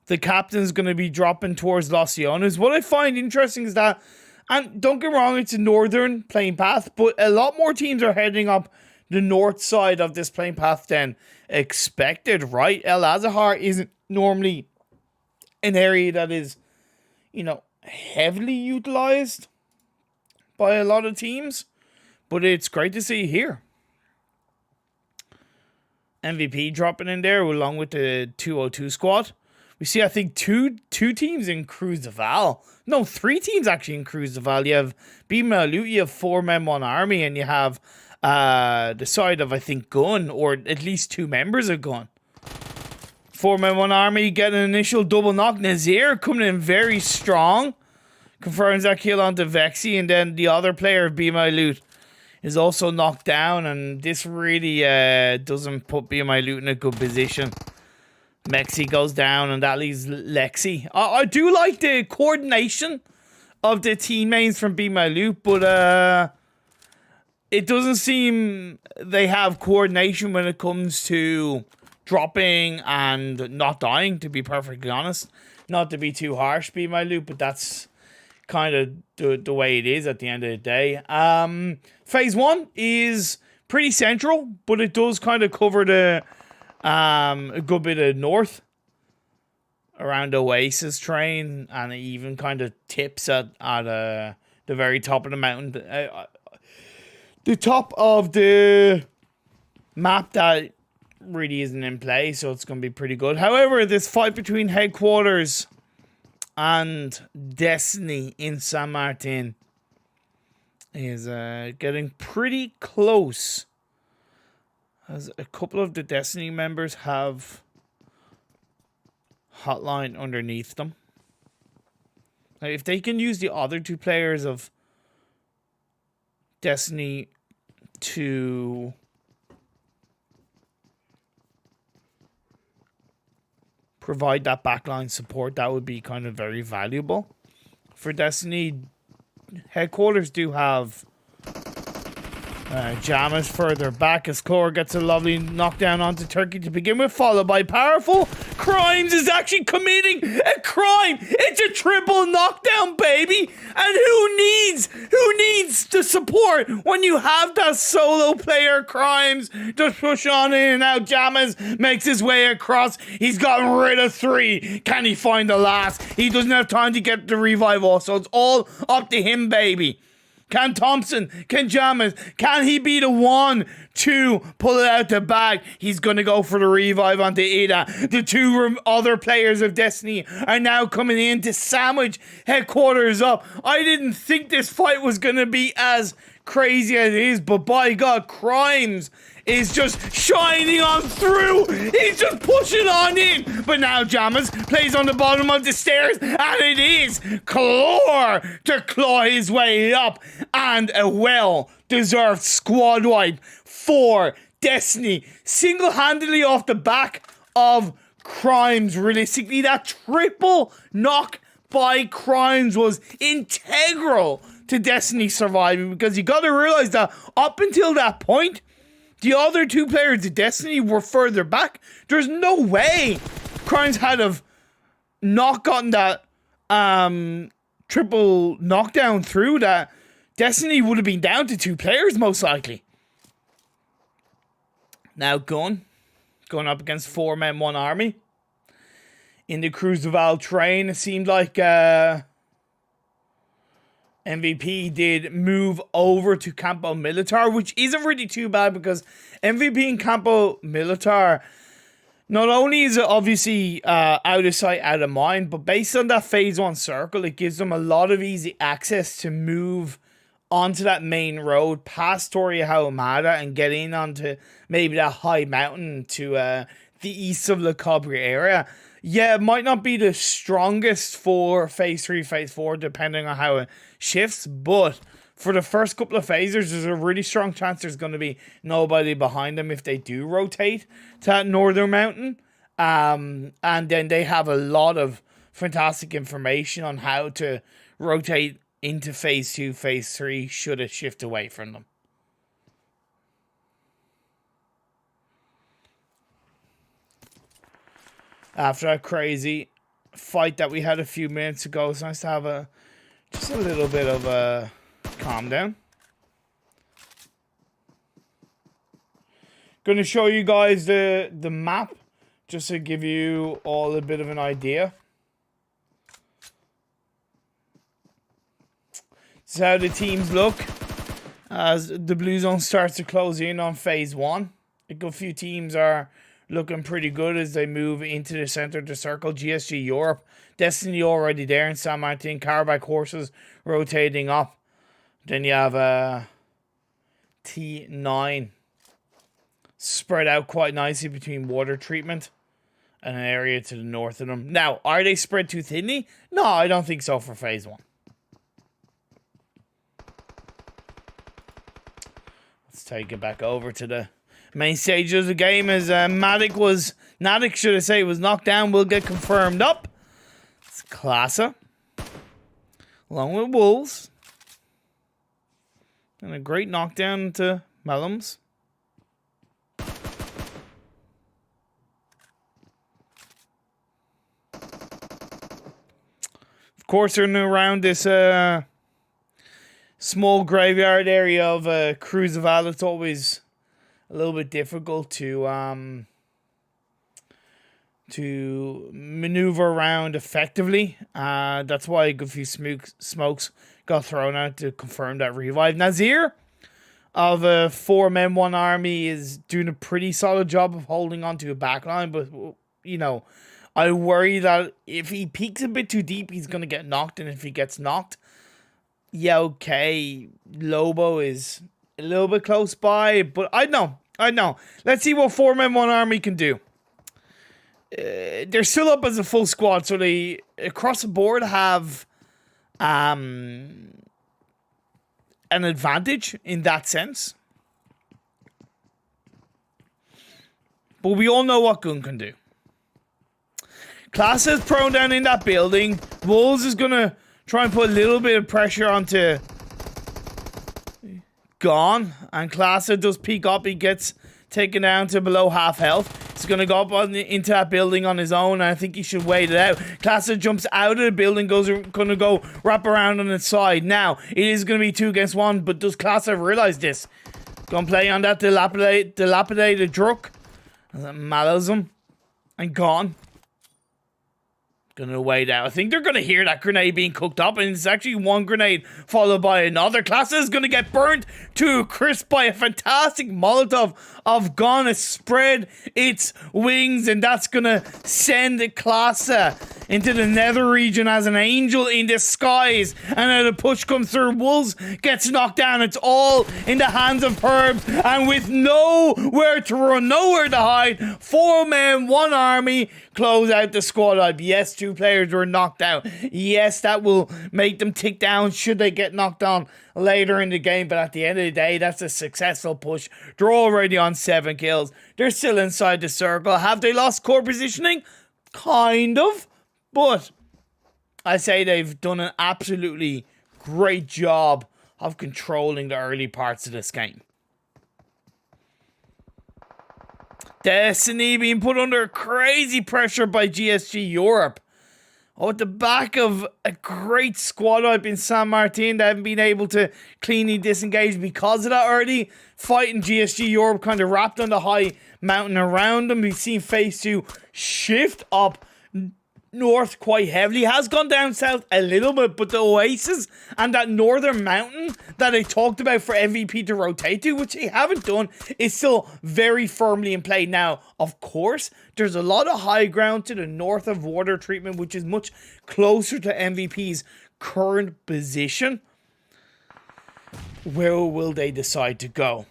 The captain's going to be dropping towards Los Leones. What I find interesting is that, and don't get me wrong, it's a northern playing path, but a lot more teams are heading up the north side of this playing path than expected, right? El Azahar isn't normally an area that is, you know, heavily utilized by a lot of teams, but it's great to see here. MVP dropping in there along with the 202 squad. We see, I think, two teams in Cruz de Val. No, 3 teams actually in Cruz de Val. You have BeMyLoot, you have 4 men, 1 army, and you have the side of, I think, Gun, or at least 2 members of Gun. 4 men, 1 army, get an initial double knock. Nazir coming in very strong. Confirms that kill onto Vexy, and then the other player of BeMyLoot is also knocked down, and this really doesn't put BeMyLoot in a good position. Mexi goes down, and that leaves Lexi. I do like the coordination of the teammates from BeMyLoot, but it doesn't seem they have coordination when it comes to dropping and not dying, to be perfectly honest. Not to be too harsh, BeMyLoot, but that's kind of the way it is at the end of the day. Phase 1 is pretty central, but it does kind of cover the a good bit of north around Oasis train, and it even kind of tips at the very top of the mountain, the top of the map that really isn't in play, so it's going to be pretty good. However, this fight between Headquarters and Destiny in San Martin is getting pretty close, as a couple of the Destiny members have hotline underneath them. Now, if they can use the other 2 players of Destiny to provide that backline support, that would be kind of very valuable for Destiny. Headquarters do have Jamas further back as Core gets a lovely knockdown onto Turkey to begin with, followed by Powerful. Crimes is actually committing a crime. It's a triple knockdown, baby. And who needs the support when you have that solo player? Crimes just push on in and out. Jamas makes his way across. He's gotten rid of 3. Can he find the last? He doesn't have time to get the revive also. It's all up to him, baby. Can Thompson, can Jamas, can he be the one to pull it out the bag? He's going to go for the revive onto Ida. The 2 other players of Destiny are now coming in to sandwich Headquarters up. I didn't think this fight was going to be as crazy as it is, but by God, Crimes is just shining on through. He's just pushing on in. But now Jamas plays on the bottom of the stairs, and it is Claw to claw his way up. And a well-deserved squad wipe for Destiny. Single-handedly off the back of Crimes. Realistically, that triple knock by Crimes was integral to Destiny surviving, because you gotta realize that up until that point, the other 2 players of Destiny were further back. There's no way Crimes had have not gotten that triple knockdown through. That Destiny would have been down to 2 players most likely. Now going up against 4 men, 1 army. In the Cruz de Val train, it seemed like MVP did move over to Campo Militar, which isn't really too bad, because MVP and Campo Militar, not only is it obviously out of sight, out of mind, but based on that phase 1 circle, it gives them a lot of easy access to move onto that main road past Torrevieja Humada and get in onto maybe that high mountain to the east of La Cobra area. Yeah, it might not be the strongest for phase 3, phase 4, depending on how it shifts, but for the first couple of phases, there's a really strong chance there's going to be nobody behind them if they do rotate to that northern mountain. And then they have a lot of fantastic information on how to rotate into phase 2, phase 3, should it shift away from them. After that crazy fight that we had a few minutes ago, it's nice to have just a little bit of a calm down. Gonna show you guys the map just to give you all a bit of an idea. This is how the teams look as the blue zone starts to close in on phase 1. A good few teams are looking pretty good as they move into the center of the circle. GSG Europe, Destiny already there in San Martin, KARABAKH horses rotating up. Then you have T9 spread out quite nicely between water treatment and an area to the north of them. Now, are they spread too thinly? No, I don't think so for phase 1. Let's take it back over to the main stage of the game as Nadik should I say, was knocked down, will get confirmed up. It's Klasa, along with Wolves. And a great knockdown to Mellums. Of course, they're around this small graveyard area of Cruzeval. It's always a little bit difficult to maneuver around effectively. That's why a good few smokes got thrown out to confirm that revive. Nazir of a 4-man 1 army is doing a pretty solid job of holding on to a backline, but you know, I worry that if he peeks a bit too deep, he's going to get knocked, and if he gets knocked, yeah, okay, Lobo is a little bit close by, but I know. Let's see what 4-man 1 army can do. They're still up as a full squad, so they, across the board, have an advantage in that sense. But we all know what Gun can do. Class is prone down in that building. Wolves is going to try and put a little bit of pressure onto Gone. And Klasa does peek up. He gets taken down to below half health. He's going to go up into that building on his own. And I think he should wait it out. Klasa jumps out of the building. Going to go wrap around on its side. Now, it is going to be 2 against 1. But does Klasa realize this? Going to play on that dilapidated Druk. Mallows him. And Gone. Gonna wait out. I think they're gonna hear that grenade being cooked up, and it's actually one grenade followed by another. Klasa is gonna get burned to a crisp by a fantastic Molotov of Gone. It spread its wings, and that's gonna send Klasa into the nether region as an angel in disguise. And then the push comes through. Wolves gets knocked down. It's all in the hands of Herbs, and with nowhere to run, nowhere to hide, 4-man 1 army close out the squad. Yes, 2 players were knocked out. Yes, that will make them tick down should they get knocked on later in the game. But at the end of the day, that's a successful push. They're already on 7 kills. They're still inside the circle. Have they lost core positioning? Kind of. But I say they've done an absolutely great job of controlling the early parts of this game. Destiny being put under crazy pressure by GSG Europe. Oh, at the back of a great squad up in San Martin, they haven't been able to cleanly disengage because of that early fight. In GSG Europe kind of wrapped on the high mountain around them. We've seen phase 2 shift up north quite heavily. Has gone down south a little bit, but the oasis and that northern mountain that I talked about for MVP to rotate to, which they haven't done, is still very firmly in play. Now, of course, there's a lot of high ground to the north of water treatment, which is much closer to MVP's current position. Where will they decide to go?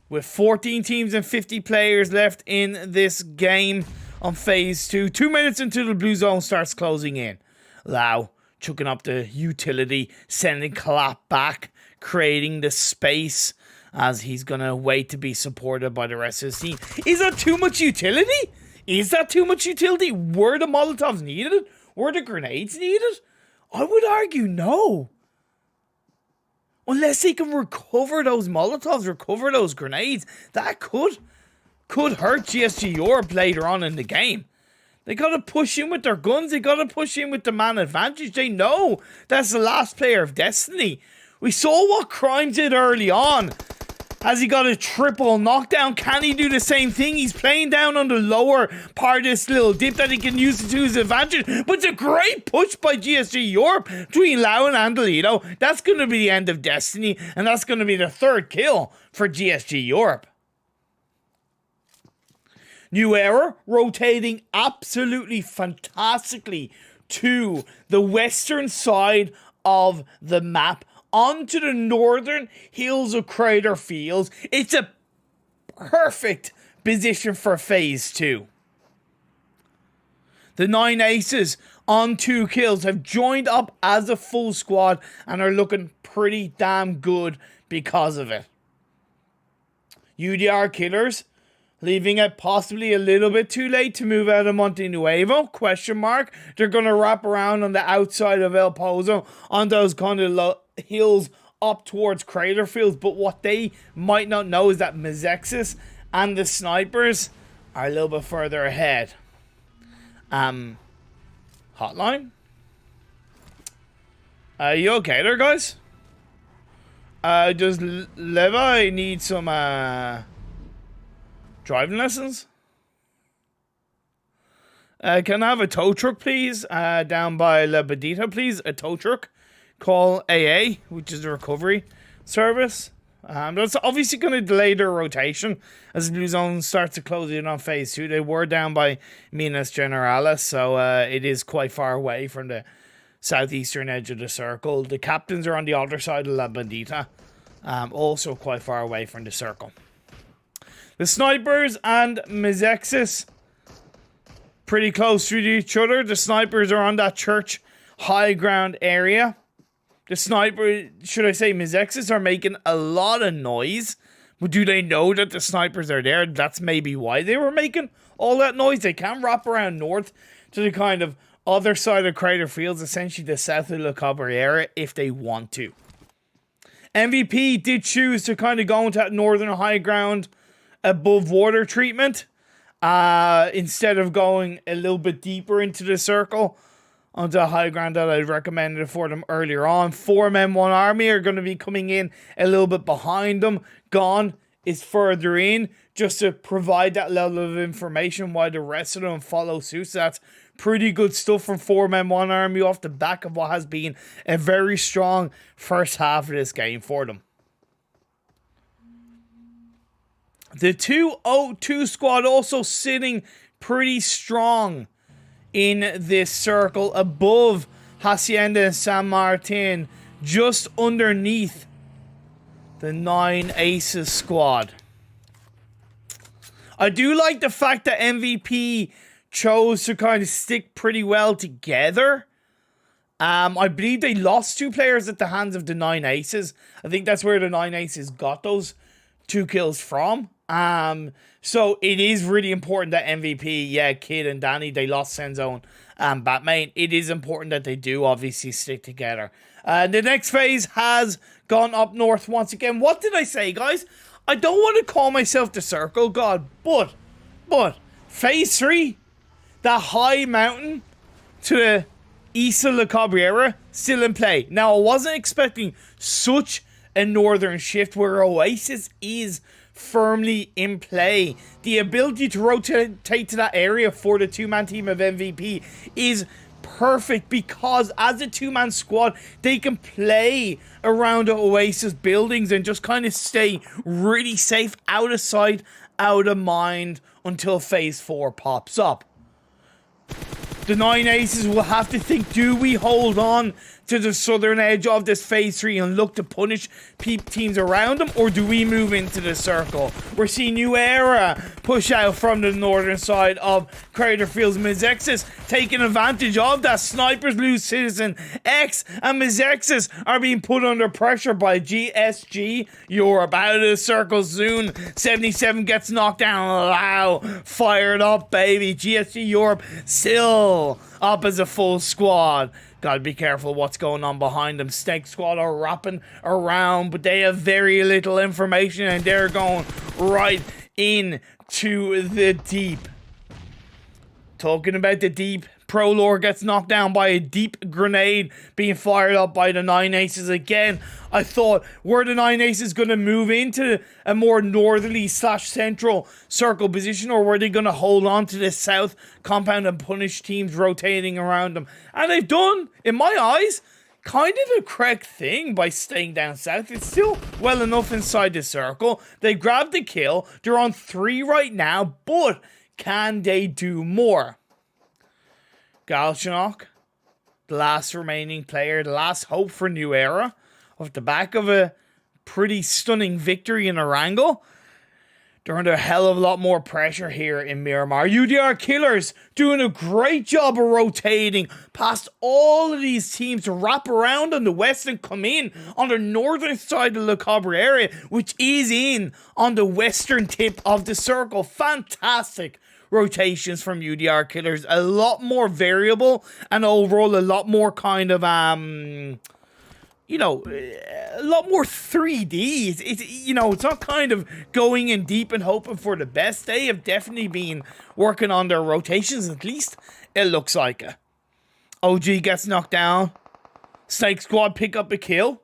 With 14 teams and 50 players left in this game on phase 2, 2 minutes into the blue zone starts closing in. Lau chucking up the utility, sending Clap back, creating the space as he's gonna wait to be supported by the rest of his team. Is that too much utility? Is that too much utility? Were the Molotovs needed? Were the grenades needed? I would argue no. Unless he can recover those Molotovs, recover those grenades, that could hurt GSG Europe later on in the game. They got to push in with their guns. They got to push in with the man advantage. They know that's the last player of Destiny. We saw what Crimes did early on. Has he got a triple knockdown? Can he do the same thing? He's playing down on the lower part of this little dip that he can use to his advantage. But it's a great push by GSG Europe between Lau and Angelito. That's going to be the end of Destiny. And that's going to be the third kill for GSG Europe. New Era rotating absolutely fantastically to the western side of the map, onto the northern hills of Crater Fields. It's a perfect position for Phase 2. The 9 Aces on 2 kills have joined up as a full squad and are looking pretty damn good because of it. UDR Killers leaving it possibly a little bit too late to move out of Monte Nuevo, question mark. They're going to wrap around on the outside of El Pozo on those kind of hills up towards Crater Fields. But what they might not know is that MEZEXIS and the snipers are a little bit further ahead. Hotline? Are you okay there, guys? Does Levi need some, driving lessons? Can I have a tow truck, please? Down by La Badita, please. A tow truck. Call AA, which is the recovery service. That's obviously going to delay their rotation as the Blue Zone starts to close in on Phase 2. They were down by Minas Generalis, so it is quite far away from the southeastern edge of the circle. The captains are on the other side of La Bandita, also quite far away from the circle. The snipers and MEZEXIS pretty close to each other. The snipers are on that church high ground area. The sniper, should I say MEZEXIS, are making a lot of noise. But do they know that the snipers are there? That's maybe why they were making all that noise. They can wrap around north to the kind of other side of Crater Fields, essentially the south of La Cabrera, if they want to. MVP did choose to kind of go into that northern high ground above water treatment, instead of going a little bit deeper into the circle onto the high ground that I'd recommended for them earlier on. 4 men, 1 army are going to be coming in a little bit behind them. Gone is further in just to provide that level of information while the rest of them follow suit. So that's pretty good stuff from 4 men, 1 army off the back of what has been a very strong first half of this game for them. The 202 squad also sitting pretty strong in this circle above Hacienda and San Martin, just underneath the 9 Aces squad. I do like the fact that MVP chose to kind of stick pretty well together. I believe they lost 2 players at the hands of the 9 Aces. I think that's where the 9 Aces got those 2 kills from. So it is really important that MVP, Kid and Danny, they lost Senzone and Batman. It is important that they do obviously stick together. The next phase has gone up north once again. What did I say, guys? I don't want to call myself the Circle God, but phase 3, that high mountain to the east of La Cabrera, still in play. Now, I wasn't expecting such a northern shift where Oasis is firmly in play. The ability to rotate to that area for the 2-man team of MVP is perfect because as a 2-man squad, they can play around the Oasis buildings and just kind of stay really safe, out of sight, out of mind until phase 4 pops up. The 9 Aces will have to think, do we hold on to the southern edge of this phase 3 and look to punish teams around them, or do we move into the circle? We're seeing New Era push out from the northern side of Crater Fields. MEZEXIS taking advantage of that. Snipers lose Citizen X, and MEZEXIS are being put under pressure by GSG Europe. Out of the circle soon. 77 gets knocked down. Wow, fired up, baby. GSG Europe still up as a full squad. Gotta be careful what's going on behind them. Snake Squad are wrapping around, but they have very little information and they're going right into the deep. Talking about the deep, Prolor gets knocked down by a deep grenade being fired up by the 9 Aces again. I thought, were the 9 Aces going to move into a more northerly / central circle position, or were they going to hold on to the south compound and punish teams rotating around them? And they've done, in my eyes, kind of the correct thing by staying down south. It's still well enough inside the circle. They grabbed the kill. They're on 3 right now, but can they do more? Sanhok, the last remaining player, the last hope for New Era, off the back of a pretty stunning victory in Erangel. They're under a hell of a lot more pressure here in Miramar. UDR Killers doing a great job of rotating past all of these teams to wrap around on the west and come in on the northern side of the Le Cabre area, which is in on the western tip of the circle. Fantastic rotations from UDR Killers. A lot more variable and overall a lot more kind of, you know, a lot more 3D. It's you know, it's not kind of going in deep and hoping for the best. They have definitely been working on their rotations, at least it looks like it. OG gets knocked down. Snake Squad pick up a kill.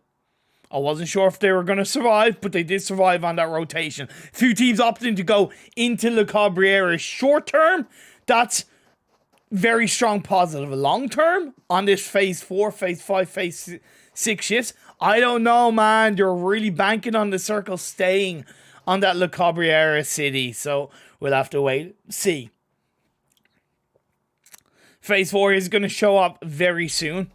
I wasn't sure if they were going to survive, but they did survive on that rotation. Few teams opting to go into Le Cabre area. Short term, that's very strong positive. Long term, on this phase 4, phase 5, phase 6 shifts, I don't know, man. They're really banking on the circle staying on that Le Cabre area city, so we'll have to wait and see. Phase 4 is going to show up very soon.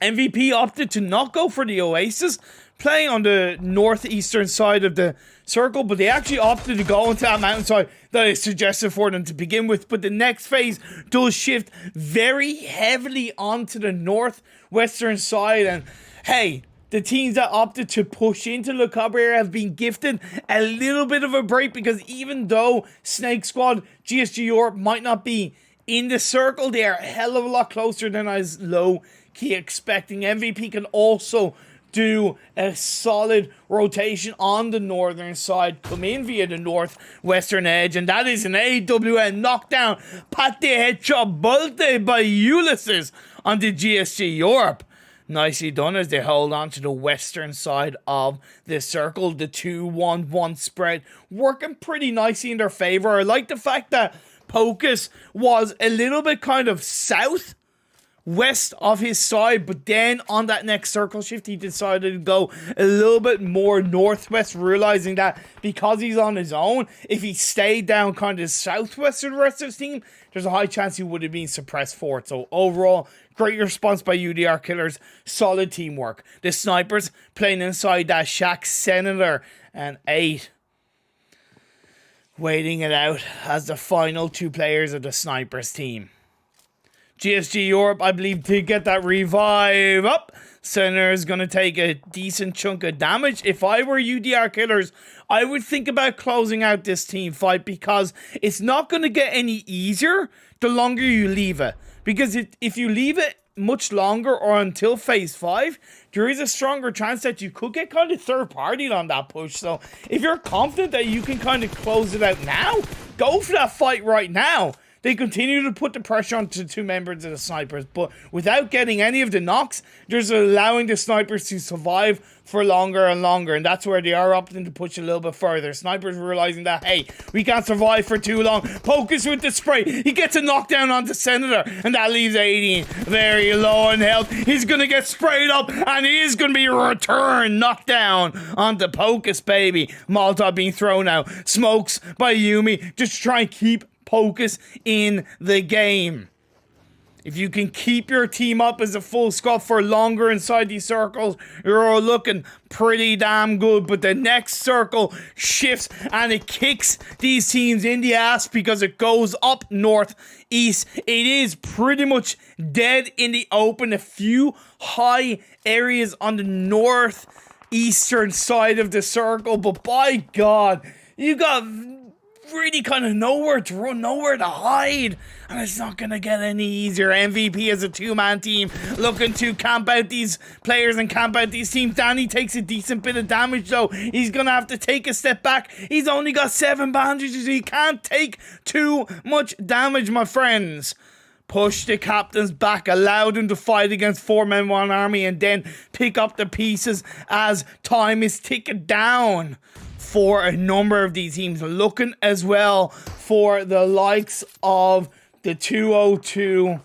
MVP opted to not go for the Oasis, playing on the northeastern side of the circle, but they actually opted to go into that mountainside that I suggested for them to begin with. But the next phase does shift very heavily onto the northwestern side, and hey, the teams that opted to push into Le Cabre area have been gifted a little bit of a break, because even though Snake Squad, GSG Europe might not be in the circle, they are a hell of a lot closer than I was low-key expecting. MVP can also do a solid rotation on the northern side, come in via the northwestern edge, and that is an AWN knockdown, pate headshot bolte by Ulysses on the GSG Europe. Nicely done as they hold on to the western side of the circle. The 2-1-1 spread working pretty nicely in their favor. I like the fact that Pocus was a little bit kind of south west of his side, but then on that next circle shift he decided to go a little bit more northwest, realizing that because he's on his own, if he stayed down kind of southwest of the rest of his team, there's a high chance he would have been suppressed for it. So overall, great response by UDR Killers, solid teamwork. The snipers playing inside that shack, Senator and 8 waiting it out as the final 2 players of the snipers team. GSG Europe, I believe, did get that revive up. Senator is going to take a decent chunk of damage. If I were UDR Killers, I would think about closing out this team fight, because it's not going to get any easier the longer you leave it. Because if you leave it much longer or until phase 5, there is a stronger chance that you could get kind of third-partied on that push. So if you're confident that you can kind of close it out now, go for that fight right now. They continue to put the pressure onto 2 members of the snipers, but without getting any of the knocks, just allowing the snipers to survive for longer and longer, and that's where they are opting to push a little bit further. Snipers realizing that, hey, we can't survive for too long. Pocus with the spray. He gets a knockdown onto Senator, and that leaves 18 very low in health. He's going to get sprayed up, and he is going to be a return knockdown onto Pocus, baby. Molotov being thrown out. Smokes by Yumi, just to try and keep Pocus in the game. If you can keep your team up as a full squad for longer inside these circles, you're looking pretty damn good. But the next circle shifts and it kicks these teams in the ass because it goes up northeast. It is pretty much dead in the open. A few high areas on the northeastern side of the circle, but by God, you got really kind of nowhere to run, nowhere to hide. And it's not going to get any easier. MVP as a two-man team looking to camp out these players and camp out these teams. Danny takes a decent bit of damage though. He's going to have to take a step back. He's only got 7 bandages. He can't take too much damage, my friends. Push the captains back, allow them to fight against 4-man 1 army, and then pick up the pieces as time is ticking down for a number of these teams. Looking as well for the likes of the 202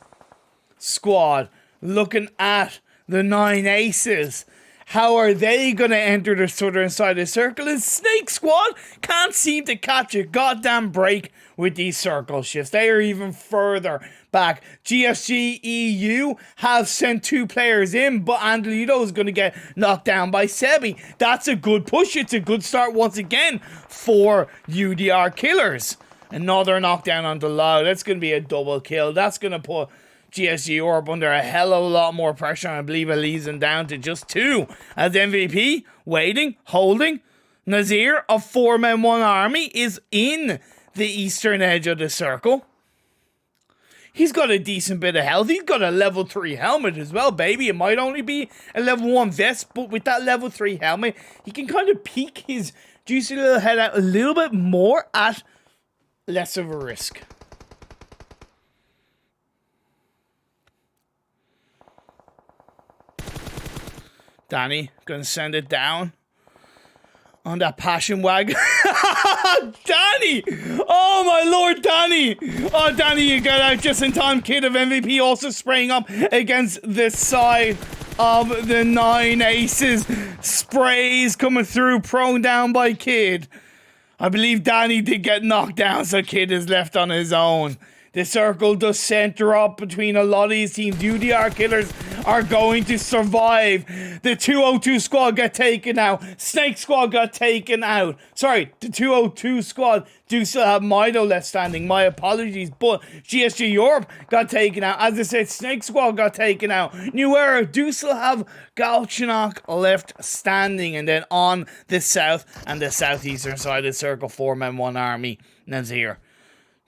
squad. Looking at the 9 Aces. How are they going to enter the southern side of the circle? And Snake Squad can't seem to catch a goddamn break with these circle shifts. They are even further back. GSG EU have sent 2 players in, but Angelito is going to get knocked down by Sebi. That's a good push. It's a good start once again for UDR Killers. Another knockdown onto Loud. That's going to be a double kill. That's going to put GSG Europe under a hell of a lot more pressure. I believe it leads them down to just 2. As MVP, waiting, holding. Nazir of 4-man 1 army is in the eastern edge of the circle. He's got a decent bit of health. He's got a level 3 helmet as well, baby. It might only be a level 1 vest, but with that level 3 helmet, he can kind of peek his juicy little head out a little bit more at less of a risk. Danny, gonna send it down on that passion wagon. Danny! Oh my lord, Danny! Oh, Danny, you got out just in time. Kid of MVP also spraying up against the side of the 9 Aces. Sprays coming through, prone down by Kid. I believe Danny did get knocked down, so Kid is left on his own. The circle does center up between a lot of these teams. UDR Killers are going to survive. The 202 squad got taken out. Snake squad got taken out. Sorry, the 202 squad do still have Mido left standing. My apologies. But GSG Europe got taken out. As I said, Snake squad got taken out. New Era do still have Galchinok left standing. And then on the south and the southeastern side of the circle, 4-man 1 army. Nazir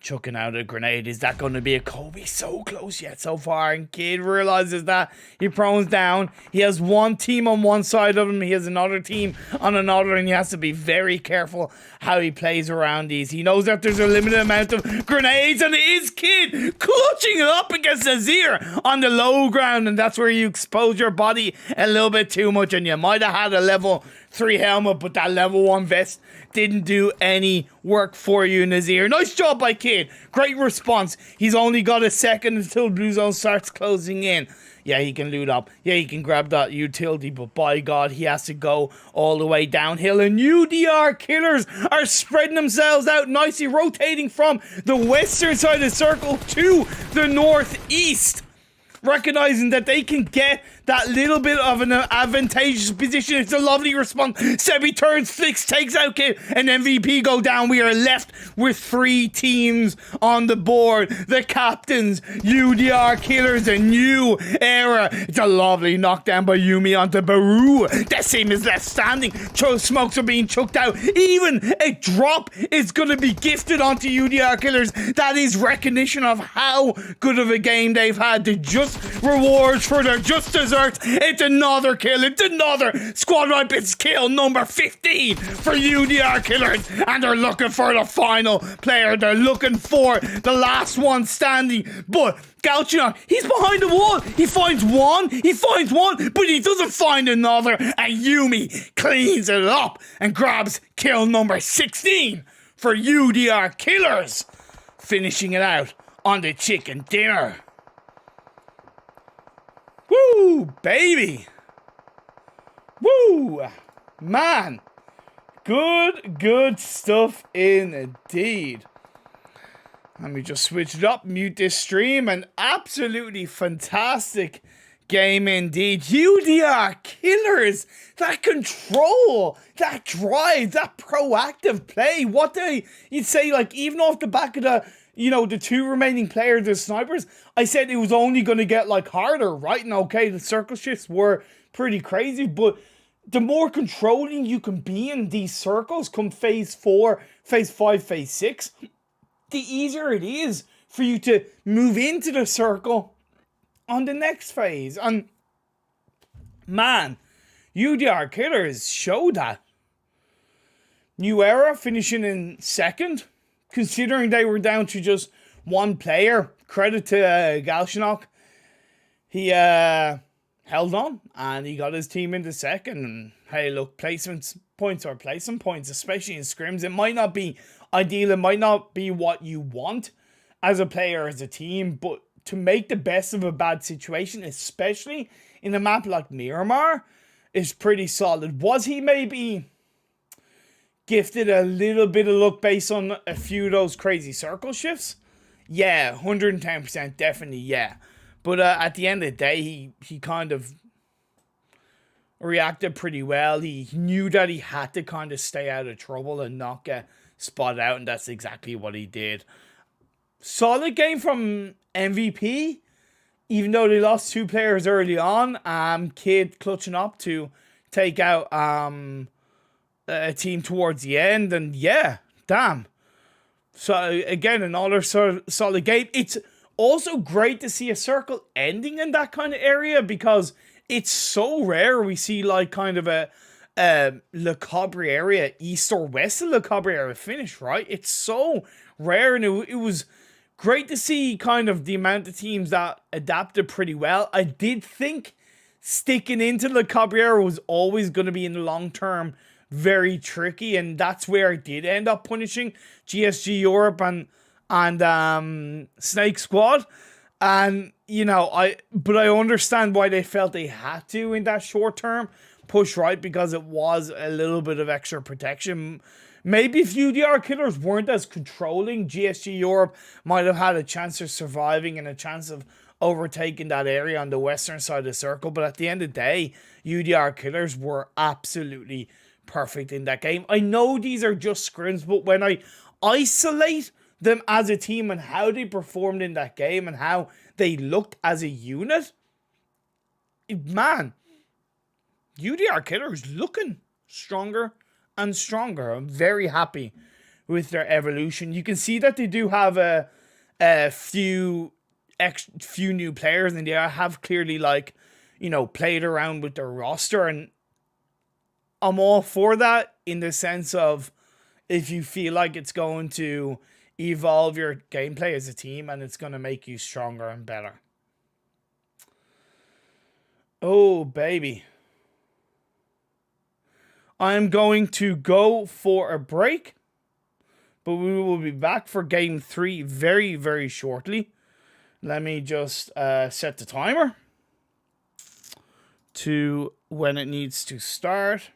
chucking out a grenade. Is that going to be a Kobe? So close yet so far. And Kid realizes that. He prones down. He has one team on one side of him. He has another team on another. And he has to be very careful how he plays around these. He knows that there's a limited amount of grenades. And it is Kid clutching it up against Nazir on the low ground. And that's where you expose your body a little bit too much. And you might have had a level 3 helmet, but that level 1 vest didn't do any work for you, Nazir. Nice job by Kid. Great response. He's only got a second until Blue Zone starts closing in. Yeah, he can loot up. Yeah, he can grab that utility, but by God, he has to go all the way downhill. And UDR Killers are spreading themselves out nicely, rotating from the western side of the circle to the northeast. Recognizing that they can get that little bit of an advantageous position. It's a lovely response. Sebi turns, flicks, takes out Kid, and MVP go down. We are left with 3 teams on the board. The captains, UDR Killers, a new era. It's a lovely knockdown by Yumi onto Baru. That same is left standing. Smokes are being chucked out. Even a drop is going to be gifted onto UDR Killers. That is recognition of how good of a game they've had. The just rewards for their just desserts. It's another kill. It's another squad wipe. It's kill number 15 for UDR Killers. And they're looking for the final player. They're looking for the last one standing. But Galchinok, he's behind the wall. He finds one, but he doesn't find another. And Yumi cleans it up and grabs kill number 16 for UDR Killers. Finishing it out on the chicken dinner. Woo, baby. Woo, man. Good stuff indeed. Let me just switch it up, mute this stream. An absolutely fantastic game indeed. UDR Killers, that control, that drive, that proactive play. What you'd say, like, even off the back of the, you know, the 2 remaining players, the snipers, I said it was only going to get, like, harder, right? And okay, the circle shifts were pretty crazy, but the more controlling you can be in these circles come phase 4, phase 5, phase 6, the easier it is for you to move into the circle on the next phase. And man, UDR Killers show that. New Era finishing in second, considering they were down to just one player. Credit to Galshanok. He held on and he got his team into second. And hey, look, placement points are placement points, especially in scrims. It might not be ideal, it might not be what you want as a player, as a team, but to make the best of a bad situation, especially in a map like Miramar, is pretty solid. Was he maybe gifted a little bit of luck based on a few of those crazy circle shifts? Yeah, 110%, definitely, yeah. But at the end of the day, he kind of reacted pretty well. He knew that he had to kind of stay out of trouble and not get spotted out, and that's exactly what he did. Solid game from MVP, even though they lost 2 players early on. Kid clutching up to take out a team towards the end, and yeah, damn. So again, another solid game. It's also great to see a circle ending in that kind of area, because it's so rare we see like kind of a Le Cobre area, east or west of Le Cobre area finish, right? It's so rare, and it was great to see kind of the amount of teams that adapted pretty well. I did think sticking into Le Cobre area was always going to be in the long term very tricky, and that's where I did end up punishing GSG Europe and Snake Squad. And you know, I understand why they felt they had to in that short term push, right? Because it was a little bit of extra protection. Maybe if UDR Killers weren't as controlling, GSG Europe might have had a chance of surviving and a chance of overtaking that area on the western side of the circle. But at the end of the day, UDR Killers were absolutely perfect in that game. I know these are just scrims, but when I isolate them as a team and how they performed in that game and how they looked as a unit, man, UDR Killers looking stronger and stronger. I'm very happy with their evolution. You can see that they do have a few new players, and they have clearly, like, you know, played around with their roster, and I'm all for that in the sense of if you feel like it's going to evolve your gameplay as a team and it's going to make you stronger and better. Oh, baby. I'm going to go for a break, but we will be back for game 3 very, very shortly. Let me just set the timer to when it needs to start.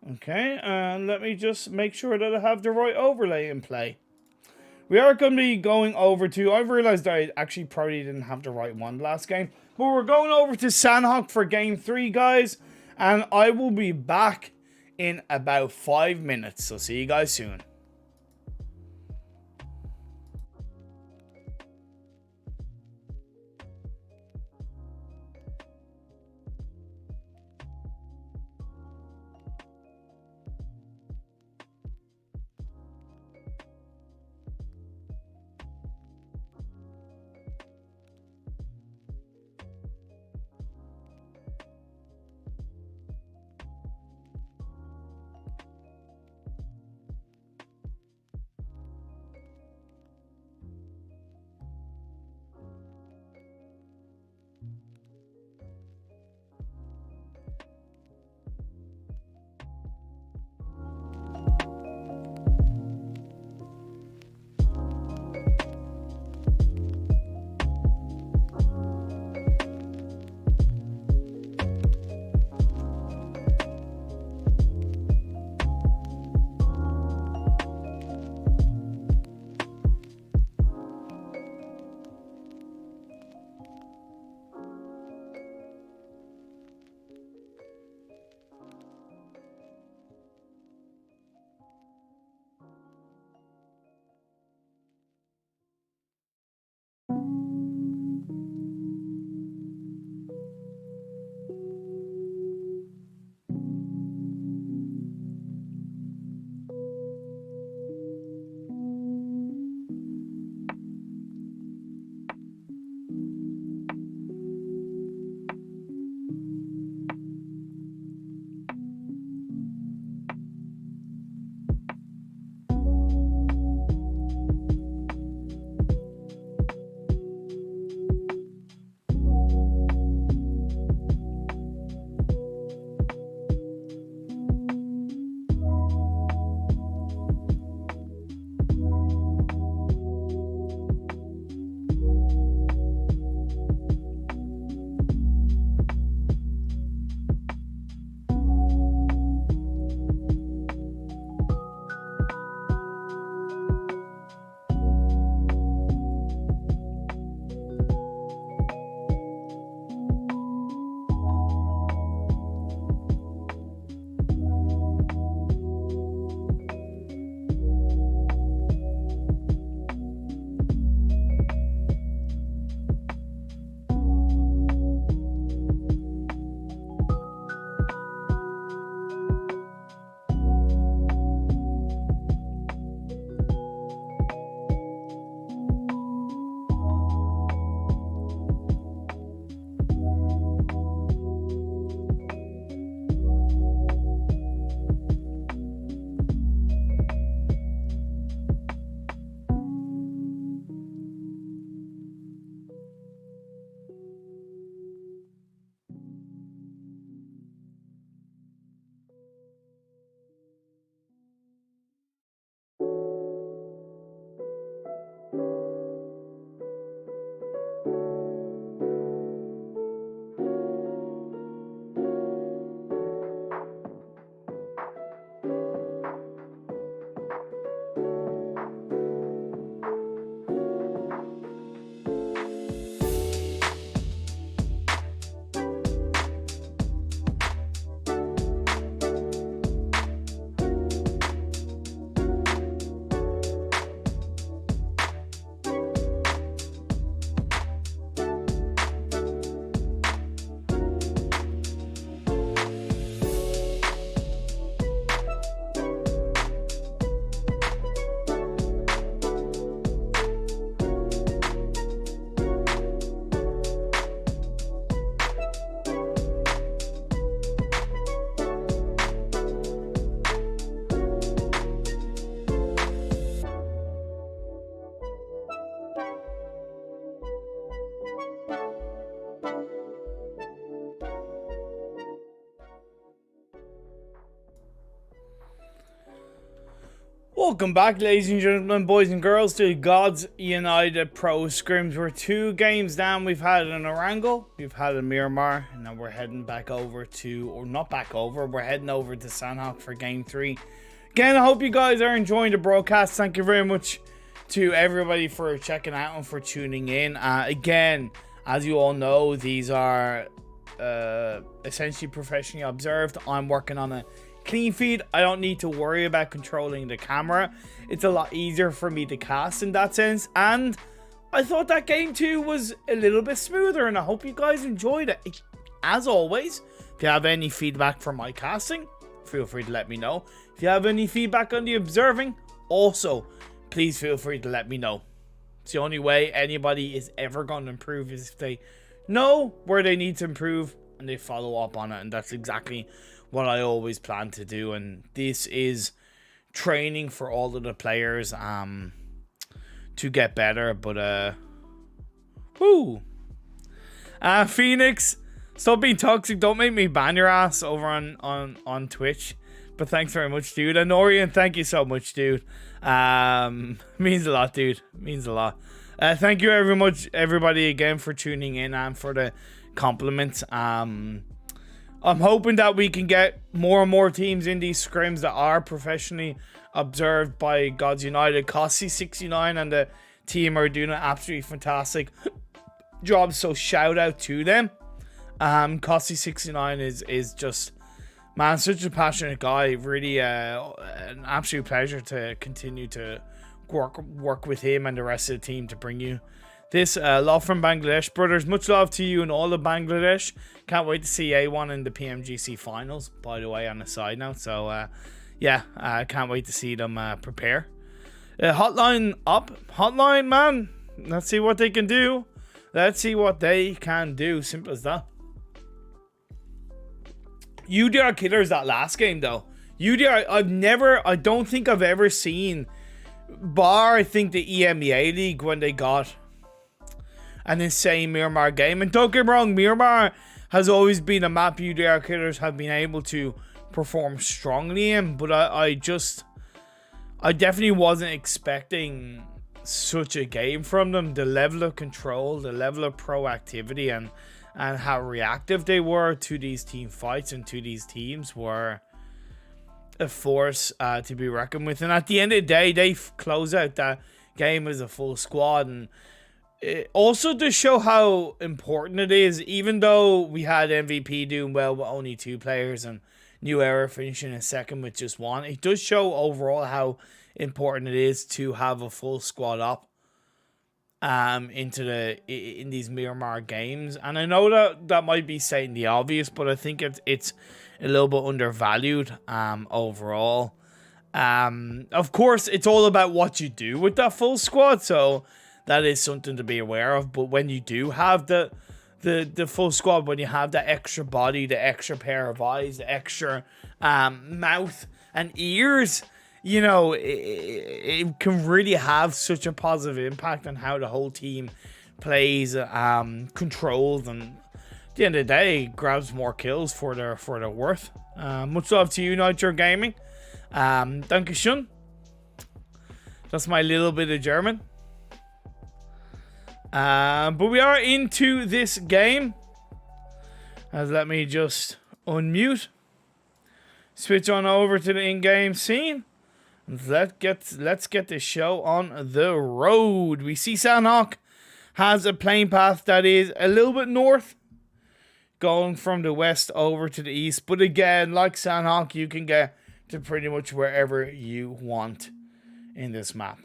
Okay, and let me just make sure that I have the right overlay in play. We are going to be going over to, I've realized I actually probably didn't have the right one last game, but we're going over to Sanhok for game 3, guys, and I will be back in about 5 minutes, so see you guys soon. Welcome back, ladies and gentlemen, boys and girls, to GODS United Pro Scrims. We're 2 games down. We've had an Erangel, we've had a Miramar, and now we're heading back over to, or not back over, we're heading over to Sanhok for game 3. Again, I hope you guys are enjoying the broadcast. Thank you very much to everybody for checking out and for tuning in. Again, as you all know, these are essentially professionally observed. I'm working on a clean feed. I don't need to worry about controlling the camera. It's a lot easier for me to cast in that sense, and I thought that game 2 was a little bit smoother, and I hope you guys enjoyed it. As always, if you have any feedback for my casting, feel free to let me know. If you have any feedback on the observing, also please feel free to let me know. It's the only way anybody is ever going to improve, is if they know where they need to improve and they follow up on it, and that's exactly what I always plan to do. And this is training for all of the players to get better. But Phoenix, stop being toxic. Don't make me ban your ass over on Twitch. But thanks very much, dude. And Orion, thank you so much, dude. Means a lot, dude. Means a lot. Thank you very much, everybody, again, for tuning in and for the compliments. I'm hoping that we can get more and more teams in these scrims that are professionally observed by GODS United. Costy69 and the team are doing an absolutely fantastic job, so shout out to them. Costy69 is just, man, such a passionate guy. Really an absolute pleasure to continue to work with him and the rest of the team to bring you this. Love from Bangladesh, brothers. Much love to you and all of Bangladesh. Can't wait to see A1 in the PMGC finals, by the way, on a side note. So yeah, I can't wait to see them prepare. Hotline up. Hotline, man. Let's see what they can do. Let's see what they can do. Simple as that. UDR killers that last game, though. UDR, I don't think I've ever seen, bar I think the EMEA League, when they got an insane Miramar game. And don't get me wrong, Miramar has always been a map UDR killers have been able to perform strongly in, but I definitely wasn't expecting such a game from them. The level of control, the level of proactivity, and how reactive they were to these team fights and to these teams were a force to be reckoned with. And at the end of the day, they close out that game as a full squad. And it also to show how important it is, even though we had MVP doing well with only 2 players and New Era finishing in second with just 1, it does show overall how important it is to have a full squad up in these Miramar games. And I know that might be stating the obvious, but I think it's a little bit undervalued overall. Of course, it's all about what you do with that full squad, so that is something to be aware of. But when you do have the full squad, when you have that extra body, the extra pair of eyes, the extra mouth and ears, you know, it can really have such a positive impact on how the whole team plays, controls, and at the end of the day, grabs more kills for their worth. Much love to you, Nitro Gaming. Dankeschön. That's my little bit of German. But we are into this game. Let me just unmute. Switch on over to the in-game scene. Let's get this show on the road. We see Sanhok has a plane path that is a little bit north, going from the west over to the east. But again, like Sanhok, you can get to pretty much wherever you want in this map.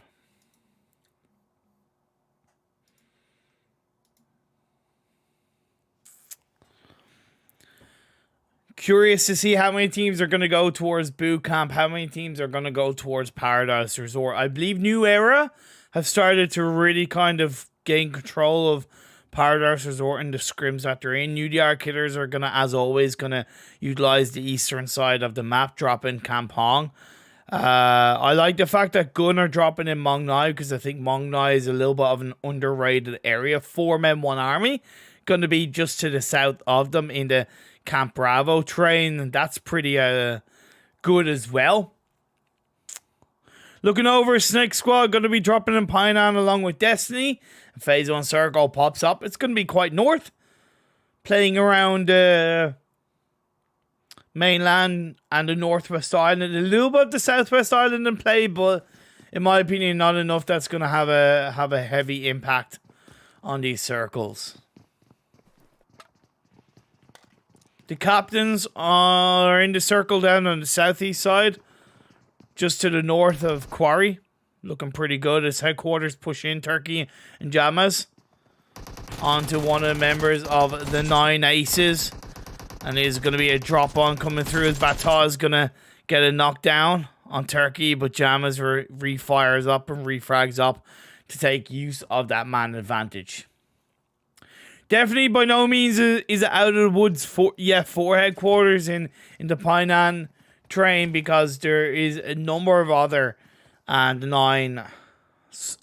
Curious to see how many teams are going to go towards boot camp, how many teams are going to go towards Paradise Resort. I believe New Era have started to really kind of gain control of Paradise Resort and the scrims that they're in. UDR killers are going to, as always, going to utilize the eastern side of the map, dropping Kampong. I like the fact that Gun are dropping in Mong Nai, because I think Mong Nai is a little bit of an underrated area. 4 men, 1 army. Going to be just to the south of them in the Camp Bravo train. That's pretty good as well. Looking over, Snake Squad going to be dropping in Painan along with Destiny. Phase 1 circle pops up. It's going to be quite north. Playing around mainland and the Northwest Island. A little bit of the Southwest Island in play, but in my opinion, not enough that's going to have a heavy impact on these circles. The captains are in the circle down on the southeast side, just to the north of Quarry. Looking pretty good as headquarters push in Turkey and Jammaz onto one of the members of the 9 Aces. And there's going to be a drop on coming through as Bata is going to get a knockdown on Turkey, but Jammaz refires up and refrags up to take use of that man advantage. Definitely by no means is it out of the woods for headquarters in the Painan train, because there is a number of other 9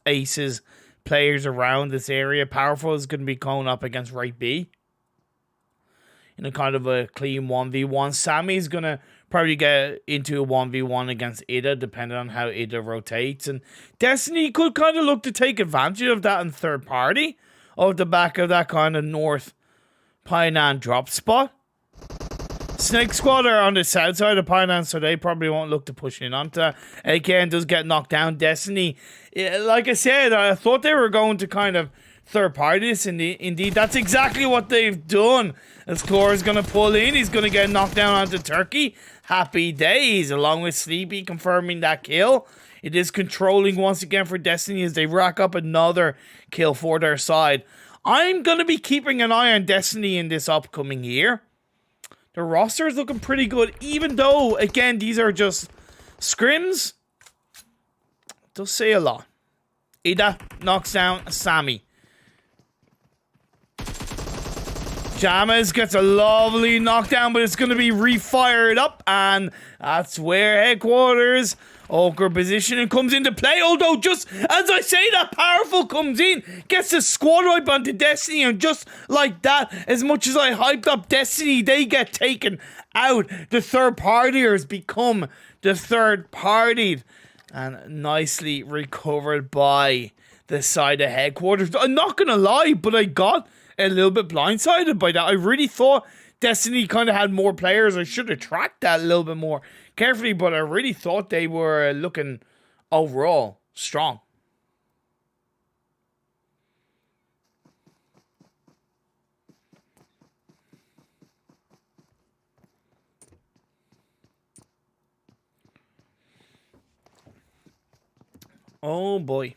Aces players around this area. Powerful is going to be going up against Right B in a kind of a clean 1v1. Sammy's going to probably get into a 1v1 against Ida, depending on how Ida rotates. And Destiny could kind of look to take advantage of that in third party, off the back of that kind of north Painan drop spot. Snake Squad are on the south side of Painan, so they probably won't look to push in onto that. AKN does get knocked down. Destiny, like I said, I thought they were going to kind of third party this. Indeed, that's exactly what they've done. As Core is going to pull in, he's going to get knocked down onto Turkey. Happy days, along with Sleepy confirming that kill. It is controlling once again for Destiny as they rack up another kill for their side. I'm going to be keeping an eye on Destiny in this upcoming year. The roster is looking pretty good, even though, again, these are just scrims. It does say a lot. Ida knocks down Sammy. Jammaz gets a lovely knockdown, but it's going to be refired up, and that's where headquarters awkward position and comes into play. Although, just as I say, that Powerful comes in, gets the squad wipe onto Destiny, and just like that, as much as I hyped up Destiny, they get taken out. The third partiers become the third partied, and nicely recovered by the side of headquarters. I'm not gonna lie, but I got a little bit blindsided by that. I really thought Destiny kind of had more players. I should have tracked that a little bit more carefully, but I really thought they were looking overall strong. Oh boy.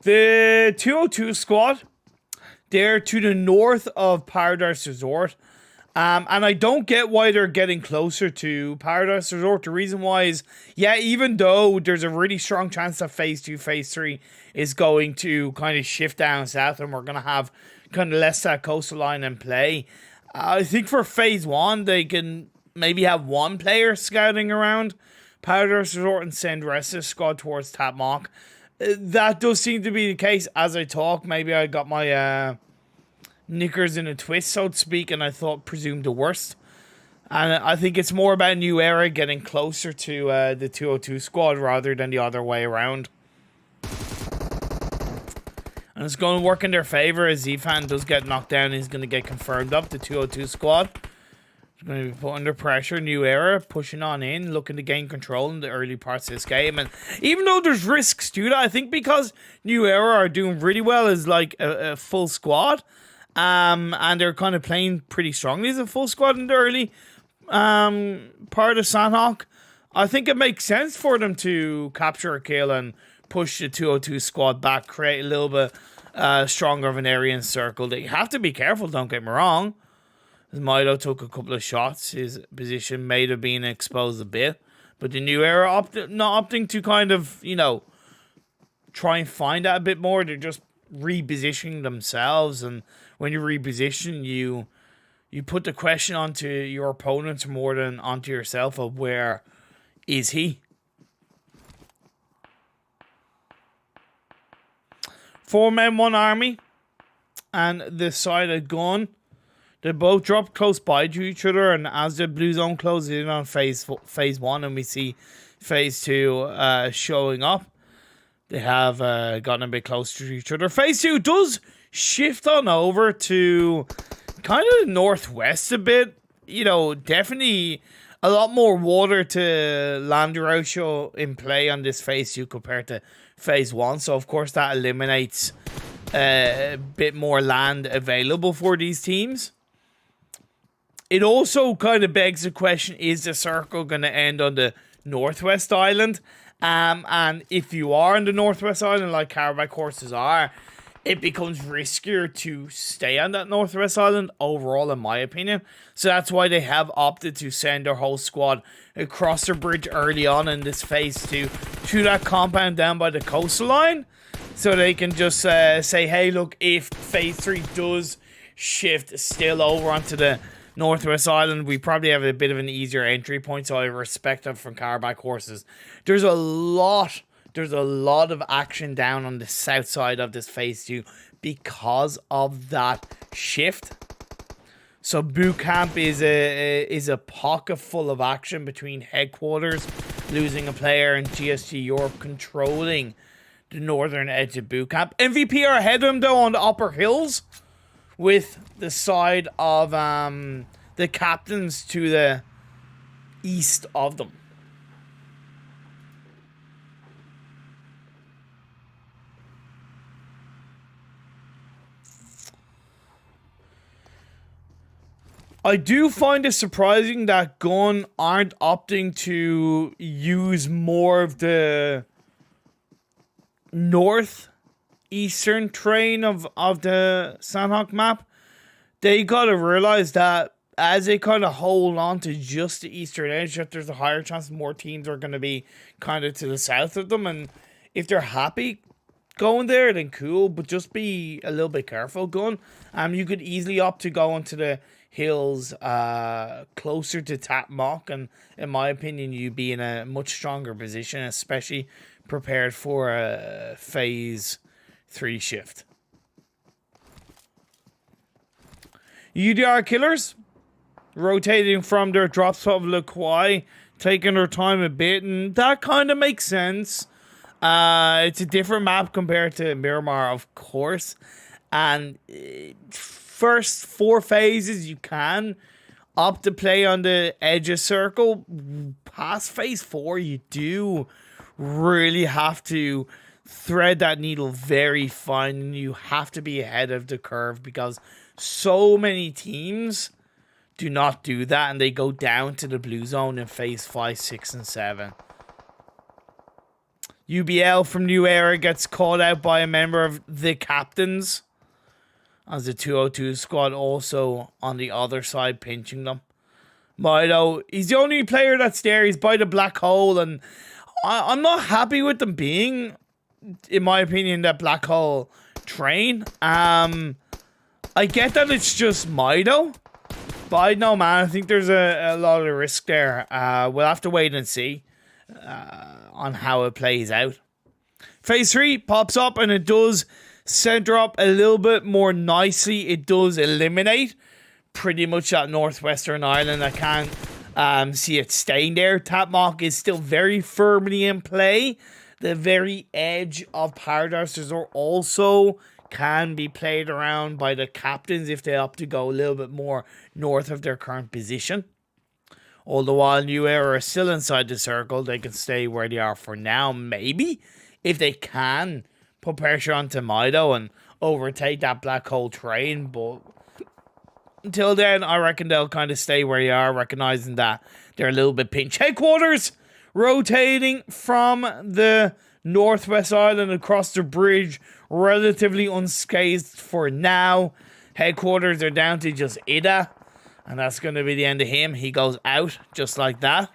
The 202 squad, they're to the north of Paradise Resort. And I don't get why they're getting closer to Paradise Resort. The reason why is, yeah, even though there's a really strong chance that Phase 2, Phase 3 is going to kind of shift down south and we're going to have kind of less that coastal line in play. I think for Phase 1, they can maybe have one player scouting around Paradise Resort and send the rest of the squad towards Tapmock. That does seem to be the case as I talk. Maybe I got my knickers in a twist, so to speak, and I presumed the worst. And I think it's more about New Era getting closer to the 202 squad rather than the other way around. And And it's going to work in their favor as Z-Fan does get knocked down. He's going to get confirmed up. The 202 squad is going to be put under pressure. New Era pushing on in, looking to gain control in the early parts of this game. And even though there's risks to that, I think because New Era are doing really well as like a full squad, and they're kind of playing pretty strongly as a full squad in the early part of Sanhok, I think it makes sense for them to capture a kill and push the 202 squad back, create a little bit stronger of an area and circle. They have to be careful, don't get me wrong. As Milo took a couple of shots, his position may have been exposed a bit. But the New Era not opting to kind of, you know, try and find that a bit more. They're just repositioning themselves. And when you reposition, you put the question onto your opponents more than onto yourself of where is he. 4 men, 1 army, and this side of gun. They both drop close by to each other, and as the blue zone closes in on phase 1, and we see phase 2 showing up, they have gotten a bit closer to each other. Phase 2 does shift on over to kind of the northwest a bit. You know, definitely a lot more water to land ratio in play on this phase 2 compared to phase 1. So, of course, that eliminates a bit more land available for these teams. It also kind of begs the question, is the circle going to end on the Northwest Island? And if you are on the Northwest Island, like KARABAKH horses are, it becomes riskier to stay on that Northwest Island overall, in my opinion. So that's why they have opted to send their whole squad across the bridge early on in this phase 2 to that compound down by the coastline. So they can just say, hey, look, if phase 3 does shift still over onto the Northwest Island, we probably have a bit of an easier entry point. So I respect that from KARABAKH horses. There's a lot of action down on the south side of this phase 2 because of that shift. So boot camp is a pocket full of action between headquarters losing a player and GSG Europe controlling the northern edge of boot camp. MVP are ahead of them though on the upper hills, with the side of the captains to the east of them. I do find it surprising that Gun aren't opting to use more of the northeastern terrain of the Sanhok map. They gotta realize that as they kind of hold on to just the eastern edge, that there's a higher chance more teams are going to be kind of to the south of them. And if they're happy going there, then cool, but just be a little bit careful going. You could easily opt to go into the hills closer to Tapmock, and in my opinion, you'd be in a much stronger position, especially prepared for a phase 3 shift. UDR killers rotating from their drops of Laquai, taking their time a bit, and that kind of makes sense. It's a different map compared to Miramar, of course, and first 4 phases you can opt to play on the edge of circle. Past phase 4 you do really have to thread that needle very fine, and you have to be ahead of the curve because so many teams do not do that, and they go down to the blue zone in phase 5, 6, and 7. UBL from New Era gets called out by a member of the captains, as the 202 squad also on the other side pinching them. Milo, he's the only player that's there. He's by the black hole, and I'm not happy with them being, in my opinion, that black hole train. I get that it's just Milo, but I know, man, I think there's a lot of risk there. We'll have to wait and see on how it plays out. Phase 3 pops up, and it does center up a little bit more nicely. It does eliminate pretty much that northwestern island. I can't see it staying there. Tapmock is still very firmly in play. The very edge of Paradise Resort also can be played around by the captains if they opt to go a little bit more north of their current position. All the while New Era are still inside the circle, they can stay where they are for now, maybe, if they can put pressure onto Mido and overtake that black hole train. But until then, I reckon they'll kind of stay where they are, recognizing that they're a little bit pinched. Headquarters rotating from the northwest island across the bridge, relatively unscathed for now. Headquarters are down to just Ida, and that's going to be the end of him. He goes out just like that.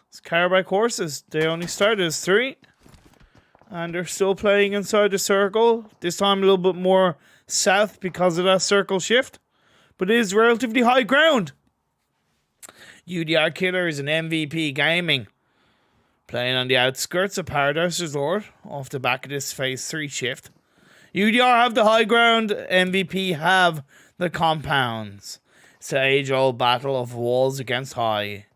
It's KARABAKH horses. They only started as 3. And they're still playing inside the circle. This time a little bit more south because of that circle shift. But it is relatively high ground. UDR Killers and MVP Gaming playing on the outskirts of Paradise Resort off the back of this phase 3 shift. UDR have the high ground, MVP have the compounds. It's an age-old battle of walls against height.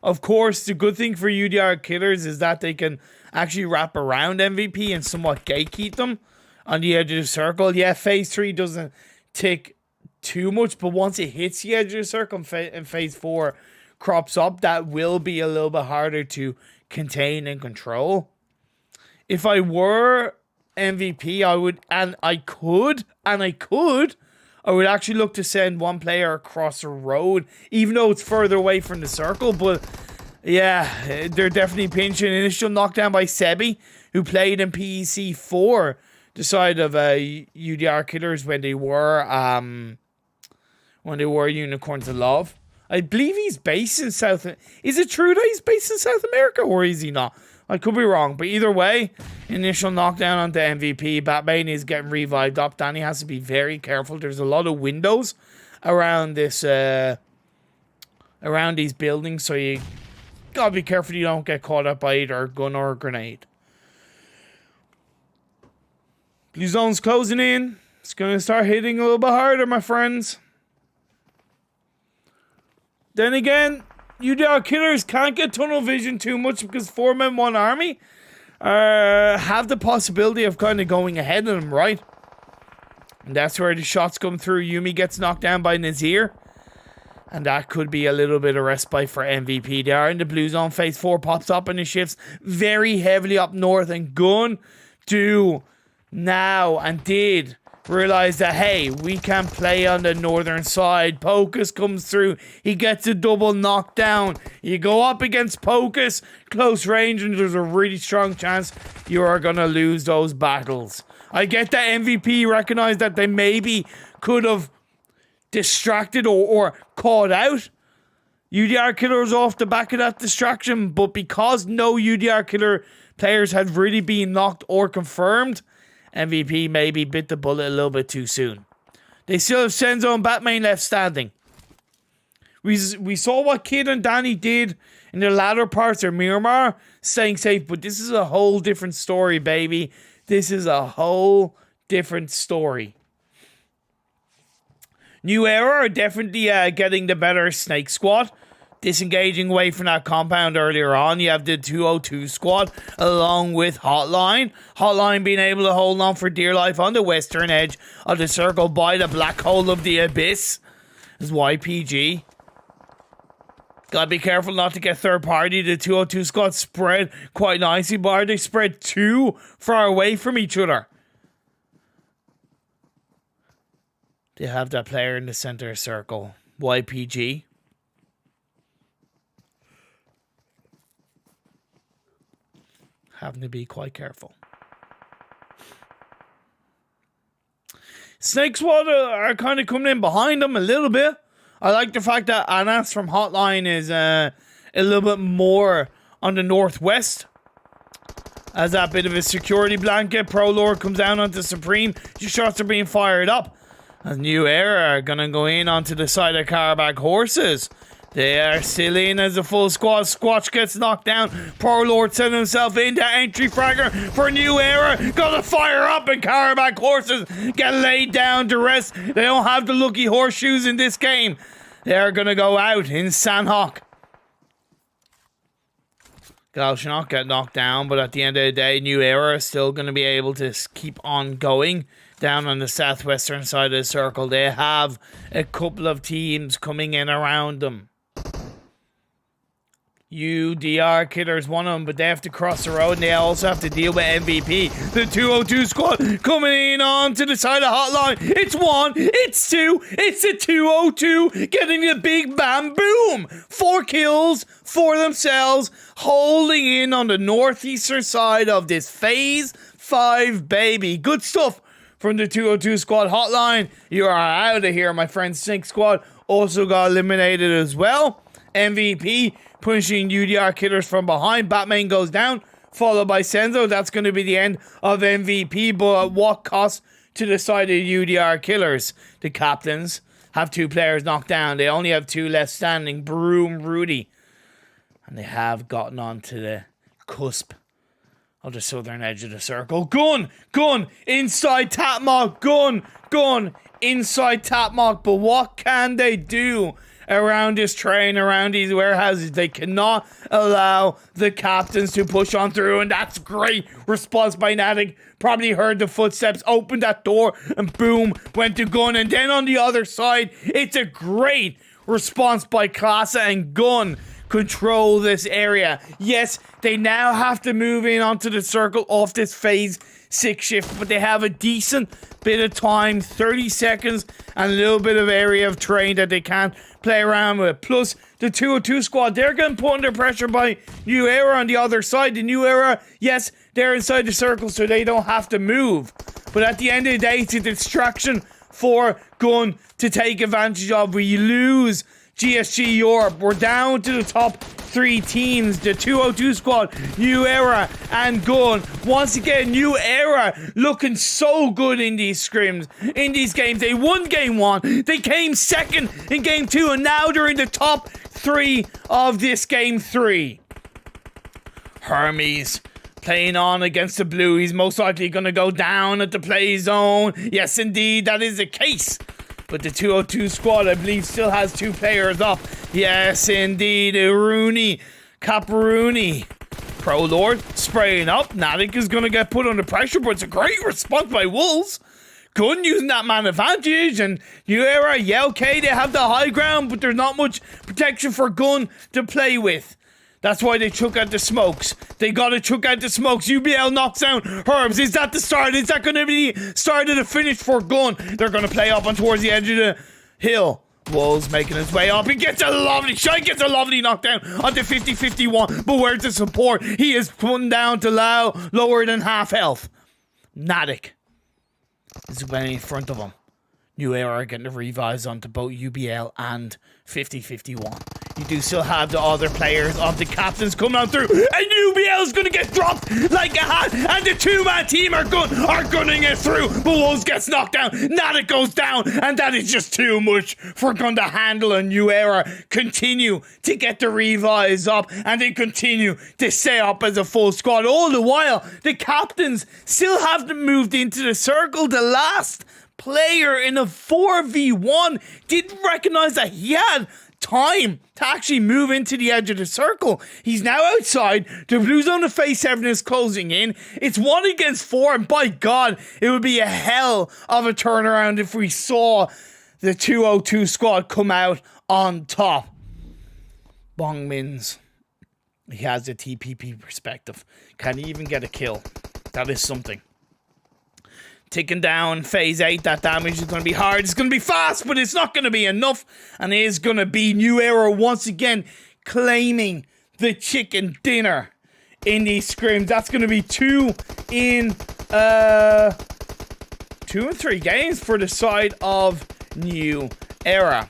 Of course, the good thing for UDR Killers is that they can actually wrap around MVP and somewhat gatekeep them on the edge of the circle. Yeah, phase 3 doesn't tick too much, but once it hits the edge of the circle and phase 4 crops up, that will be a little bit harder to contain and control. If I were MVP, I would actually look to send one player across the road, even though it's further away from the circle. But yeah, they're definitely pinching. Initial knockdown by Sebi, who played in PEC 4, the side of UDR Killers when they were Unicorns of Love. I believe he's based in South. Is it true that he's based in South America, or is he not? I could be wrong, but either way, initial knockdown onto MVP. Batman is getting revived up. Danny has to be very careful. There's a lot of windows around this, around these buildings, so you gotta be careful you don't get caught up by either a gun or a grenade. Blue zone's closing in. It's gonna start hitting a little bit harder, my friends. Then again, UDR Killers can't get tunnel vision too much because 4 men, 1 army have the possibility of kind of going ahead of them, right? And that's where the shots come through. Yumi gets knocked down by Nazir. And that could be a little bit of respite for MVP. They are in the blue zone. Phase 4 pops up and it shifts very heavily up north. And Gun do now and did realize that, hey, we can play on the northern side. Pocus comes through. He gets a double knockdown. You go up against Pocus, close range, and there's a really strong chance you are going to lose those battles. I get that MVP recognized that they maybe could have distracted or caught out UDR Killers off the back of that distraction, but because no UDR Killer players had really been knocked or confirmed, MVP maybe bit the bullet a little bit too soon. They still have Senzo and Batman left standing. We saw what Kid and Danny did in the latter parts of Miramar, staying safe, but this is a whole different story, baby. This is a whole different story. New Era are definitely getting the better Snake squad. Disengaging away from that compound earlier on. You have the 202 squad along with Hotline. Hotline being able to hold on for dear life on the western edge of the circle by the black hole of the abyss. This is YPG. Gotta be careful not to get third party. The 202 squad spread quite nicely, but are they spread too far away from each other? They have that player in the center circle. YPG. Having to be quite careful. Snake Squad are kind of coming in behind them a little bit. I like the fact that Anas from Hotline is a little bit more on the northwest. As that bit of a security blanket. Pro Lord comes down onto Supreme. Your shots are being fired up. As New Era are going to go in onto the side of KARABAKH horses. They are still in as a full squad. Squatch gets knocked down. Pro Lord sent himself into entry fragger for New Era. Gonna fire up and KARABAKH horses get laid down to rest. They don't have the lucky horseshoes in this game. They are gonna go out in Sanhok. Gal should not get knocked down, but at the end of the day, New Era is still going to be able to keep on going down on the southwestern side of the circle. They have a couple of teams coming in around them. UDR Killer's one of them, but they have to cross the road and they also have to deal with MVP. The 202 squad coming in on to the side of hotline. It's one, it's two, it's a 202 getting the big bam boom. 4 kills for themselves, holding in on the northeastern side of this phase 5, baby. Good stuff from the 202 squad hotline. You are out of here, my friend. Sync squad also got eliminated as well. MVP pushing UDR Killers from behind. Batman goes down, followed by Senzo. That's going to be the end of MVP, but at what cost to the side of UDR Killers? The captains have 2 players knocked down. They only have 2 left standing, Broom, Rudy. And they have gotten onto the cusp of the southern edge of the circle. Gun, inside Tapmock, gun, inside Tapmock. But what can they do around this train, around these warehouses? They cannot allow the captains to push on through, and that's great response by Natic. Probably heard the footsteps, opened that door, and boom, went to Gun. And then on the other side, it's a great response by Klasa, and Gun control this area. Yes, they now have to move in onto the circle off this phase 6 shift, but they have a decent bit of time, 30 seconds, and a little bit of area of terrain that they can play around with. Plus, the 202 squad, they're getting put under pressure by New Era on the other side. The New Era, yes, they're inside the circle, so they don't have to move. But at the end of the day, it's a distraction for Gun to take advantage of. We lose GSG Europe. We're down to the top 3 teams, the 202 squad, New Era, and Gun. Once again, New Era looking so good in these scrims, in these games. They won game 1, they came second in game 2, and now they're in the top 3 of this game 3. Hermes playing on against the blue. He's most likely going to go down at the play zone. Yes, indeed, that is the case. But the 202 squad, I believe, still has 2 players up. Yes, indeed. Rooney, Caparuni. Pro Lord spraying up. Natic is going to get put under pressure, but it's a great response by Wolves. Gun using that man advantage. And New Era, yeah, okay, they have the high ground, but there's not much protection for Gun to play with. That's why they took out the smokes. They gotta chuck out the smokes. UBL knocks down Herbs. Is that the start? Is that gonna be the start of the finish for Gun? They're gonna play up on towards the edge of the hill. Wolves making his way up. He gets a lovely shot. He gets a lovely knockdown onto 50-51. But where's the support? He is putting down to lower than half health. Natic is right in front of him. New Era getting the revives onto both UBL and 50-51. You do still have the other players of the captains coming on through, and UBL is going to get dropped like a hat, and the 2-man team are gunning it through, but Wolves gets knocked down. Natic goes down, and that is just too much for Gun to handle. And New Era continue to get the revives up, and they continue to stay up as a full squad. All the while, the captains still haven't moved into the circle. The last player in a 4v1 didn't recognize that he had time to actually move into the edge of the circle. He's now outside. The blue zone of phase 7 is closing in. It's 1 against 4, and by God, it would be a hell of a turnaround if we saw the 202 squad come out on top. Bong Mins, he has a TPP perspective. Can he even get a kill? That is something. Ticking down phase 8, that damage is going to be hard. It's going to be fast, but it's not going to be enough. And it is going to be New Era once again claiming the chicken dinner in these scrims. That's going to be 2 in 3 games for the side of New Era.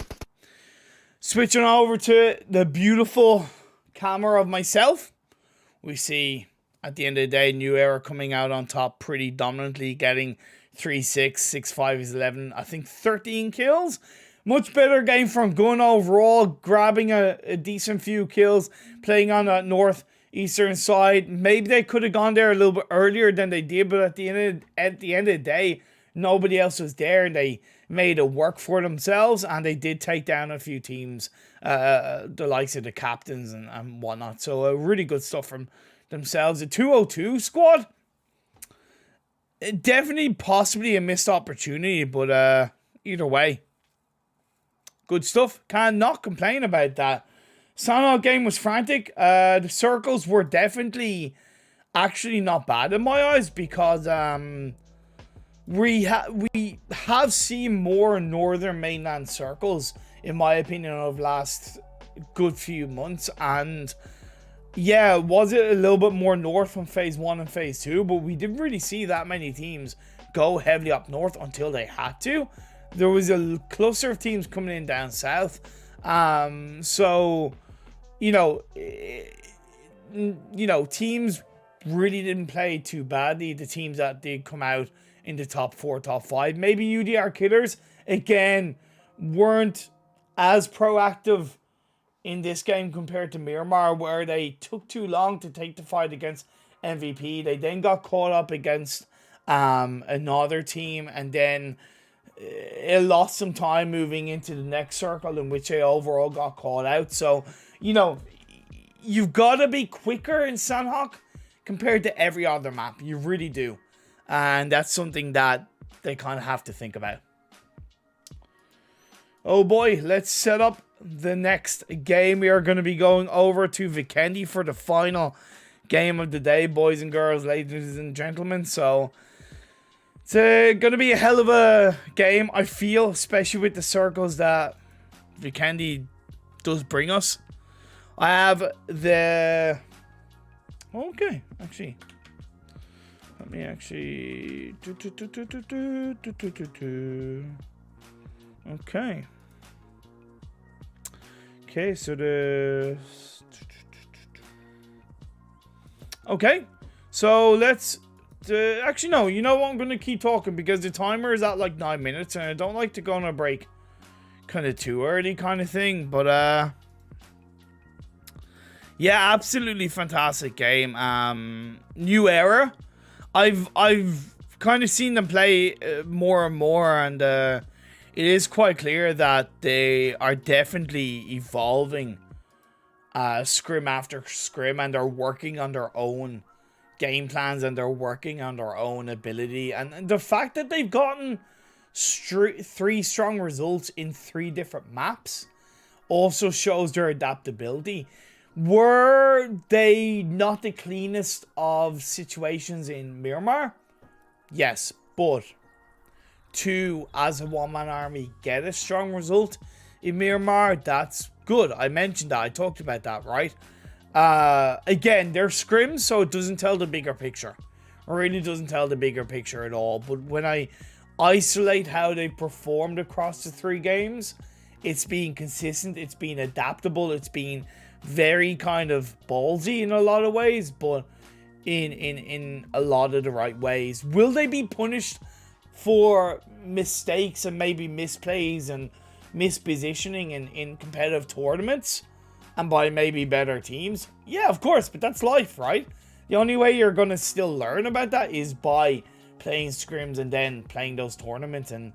Switching over to the beautiful camera of myself, we see at the end of the day, New Era coming out on top pretty dominantly, getting 3-6, 6-5 is 11, I think 13 kills. Much better game from Gun overall, grabbing a decent few kills, playing on that northeastern side. Maybe they could have gone there a little bit earlier than they did, but at the end of the day, nobody else was there. They made it work for themselves, and they did take down a few teams, the likes of the captains and whatnot. So really good stuff from themselves. The 202 squad, definitely possibly a missed opportunity, but either way, good stuff. Cannot complain about that. Sanhok game was frantic. The circles were definitely actually not bad in my eyes, because we have seen more northern mainland circles, in my opinion, over the last good few months. And yeah, was it a little bit more north from phase 1 and phase 2, but we didn't really see that many teams go heavily up north until they had to. There was a cluster of teams coming in down south. So teams really didn't play too badly. The teams that did come out in the top 4, top 5, maybe UDR Killers, again, weren't as proactive in this game compared to Miramar, where they took too long to take the fight against MVP. They then got caught up against another team, and then it lost some time moving into the next circle, in which they overall got caught out. So, you've got to be quicker in Sanhok compared to every other map. You really do. And that's something that they kind of have to think about. Oh boy, let's set up the next game. We are going to be going over to Vikendi for the final game of the day, boys and girls, ladies and gentlemen. So it's going to be a hell of a game, I feel, especially with the circles that Vikendi does bring us. I have the... Okay, actually. Let me actually... Okay. Okay, so the... Okay, so let's... actually, no, you know what? I'm going to keep talking because the timer is at like 9 minutes and I don't like to go on a break kind of too early kind of thing. But, yeah, absolutely fantastic game. New era. I've kind of seen them play more and more, and it is quite clear that they are definitely evolving scrim after scrim, and they're working on their own game plans, and they're working on their own ability. And the fact that they've gotten 3 strong results in 3 different maps also shows their adaptability. Were they not the cleanest of situations in Miramar? Yes, but to, as a one-man army, get a strong result in Miramar, that's good. I mentioned that. I talked about that, right? Again, they're scrims, so it doesn't tell the bigger picture. It really doesn't tell the bigger picture at all. But when I isolate how they performed across the 3 games, it's been consistent, it's been adaptable, it's been very kind of ballsy in a lot of ways, but in a lot of the right ways. Will they be punished for mistakes and maybe misplays and mispositioning in competitive tournaments and by maybe better teams? Yeah, of course, but that's life, right? The only way you're going to still learn about that is by playing scrims and then playing those tournaments and,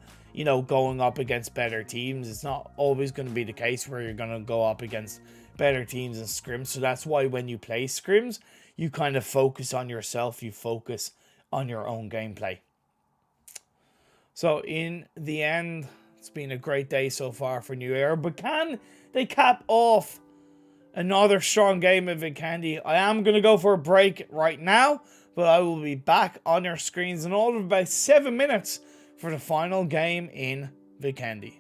going up against better teams. It's not always going to be the case where you're going to go up against better teams in scrims. So that's why when you play scrims, you kind of focus on yourself. You focus on your own gameplay. So in the end, it's been a great day so far for New Era. But can they cap off another strong game of Vikendi? I am going to go for a break right now, but I will be back on your screens in all of about 7 minutes for the final game in Vikendi.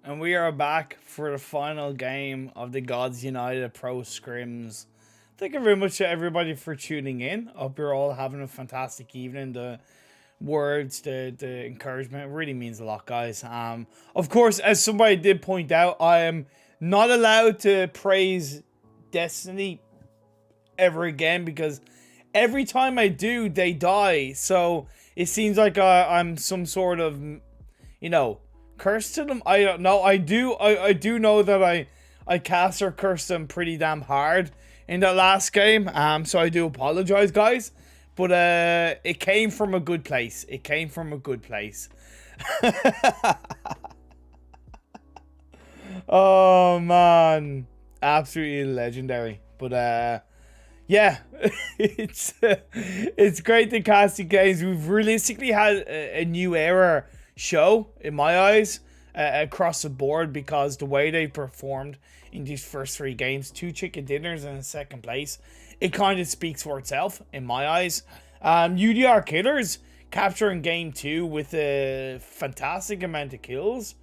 And we are back for the final game of the GODS United Pro Scrims. Thank you very much to everybody for tuning in. Hope you're all having a fantastic evening. The words, the encouragement really means a lot, guys. Of course, as somebody did point out, I am not allowed to praise Destiny ever again because every time I do, they die. So it seems like I'm some sort of, you know, curse to them. I don't know. I do know that I cast or cursed them pretty damn hard in that last game. So I do apologize, guys. But it came from a good place. It came from a good place. Oh man, absolutely legendary. But yeah, it's great to cast the games. We've realistically had a new era show in my eyes across the board because the way they performed in these first 3 games, 2 chicken dinners and 2nd place, it kind of speaks for itself in my eyes. UDR killers capturing game 2 with a fantastic amount of kills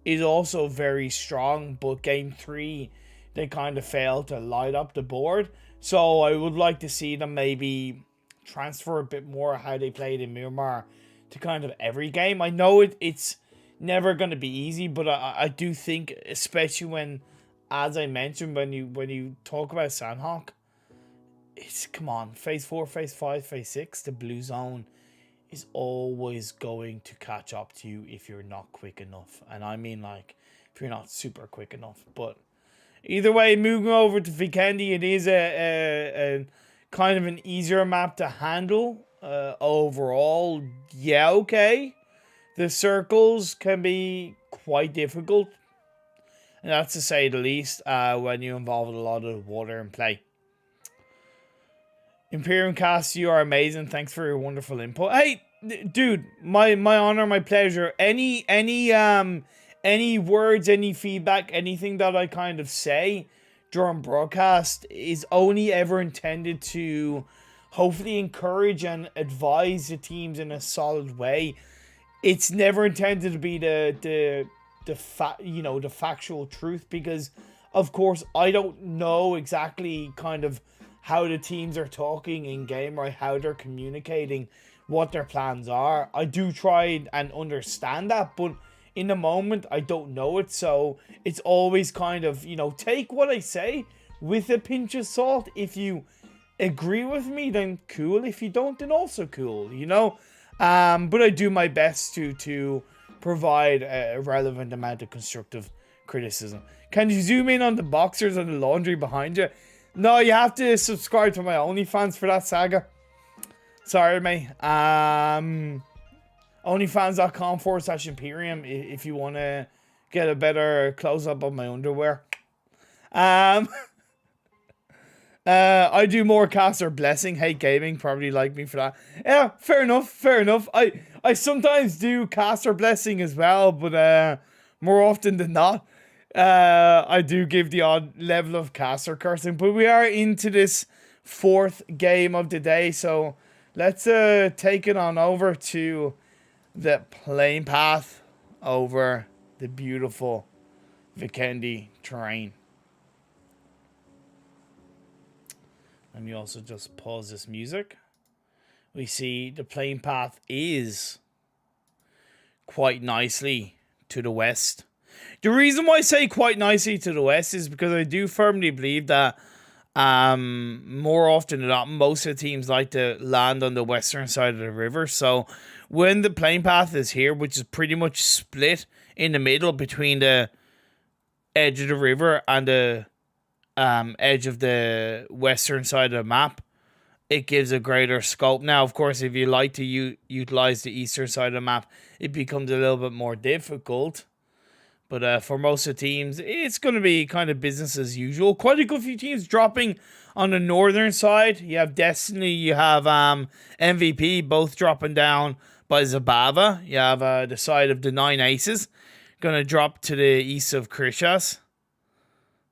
is also very strong, but game 3 they kind of failed to light up the board. So I would like to see them maybe transfer a bit more how they played in Miramar to kind of every game. I know it's never going to be easy, but I do think, especially when, as I mentioned, when you talk about Sanhok, it's, come on, phase 4, phase 5, phase 6, the blue zone is always going to catch up to you if you're not quick enough. And I mean, like, if you're not super quick enough. But either way, moving over to Vikendi, it is a kind of an easier map to handle. Overall, yeah, okay. The circles can be quite difficult, and that's to say the least, when you involve a lot of water in play. ImPERium cast, you are amazing. Thanks for your wonderful input. Hey, dude, my honor, my pleasure. Any words, any feedback, anything that I kind of say during broadcast is only ever intended to hopefully encourage and advise the teams in a solid way. It's never intended to be the factual truth, because of course I don't know exactly kind of how the teams are talking in game or how they're communicating what their plans are. I do try and understand that, but in the moment I don't know it, so it's always kind of, you know, take what I say with a pinch of salt. If you agree with me, then cool. If you don't, then also cool, you know. But I do my best to provide a relevant amount of constructive criticism. Can you zoom in on the boxers and the laundry behind you? No, you have to subscribe to my OnlyFans for that, Saga. Sorry, mate. OnlyFans.com/ImPERium if you want to get a better close-up of my underwear. I do more caster blessing. Hate gaming, probably like me for that. Yeah, fair enough, fair enough. I sometimes do caster blessing as well, but more often than not, I do give the odd level of caster cursing. But we are into this 4th game of the day, so let's take it on over to the plane path over the beautiful Vikendi terrain. Let me also just pause this music. We see the plane path is quite nicely to the west. The reason why I say quite nicely to the west is because I do firmly believe that more often than not, most of the teams like to land on the western side of the river. So when the plane path is here, which is pretty much split in the middle between the edge of the river and the edge of the western side of the map, it gives a greater scope. Now, of course, if you like to utilize the eastern side of the map, it becomes a little bit more difficult. But for most of the teams, it's going to be kind of business as usual. Quite a good few teams dropping on the northern side. You have Destiny, you have MVP, both dropping down by Zabava. You have the side of the 9 Aces, going to drop to the east of Krishas.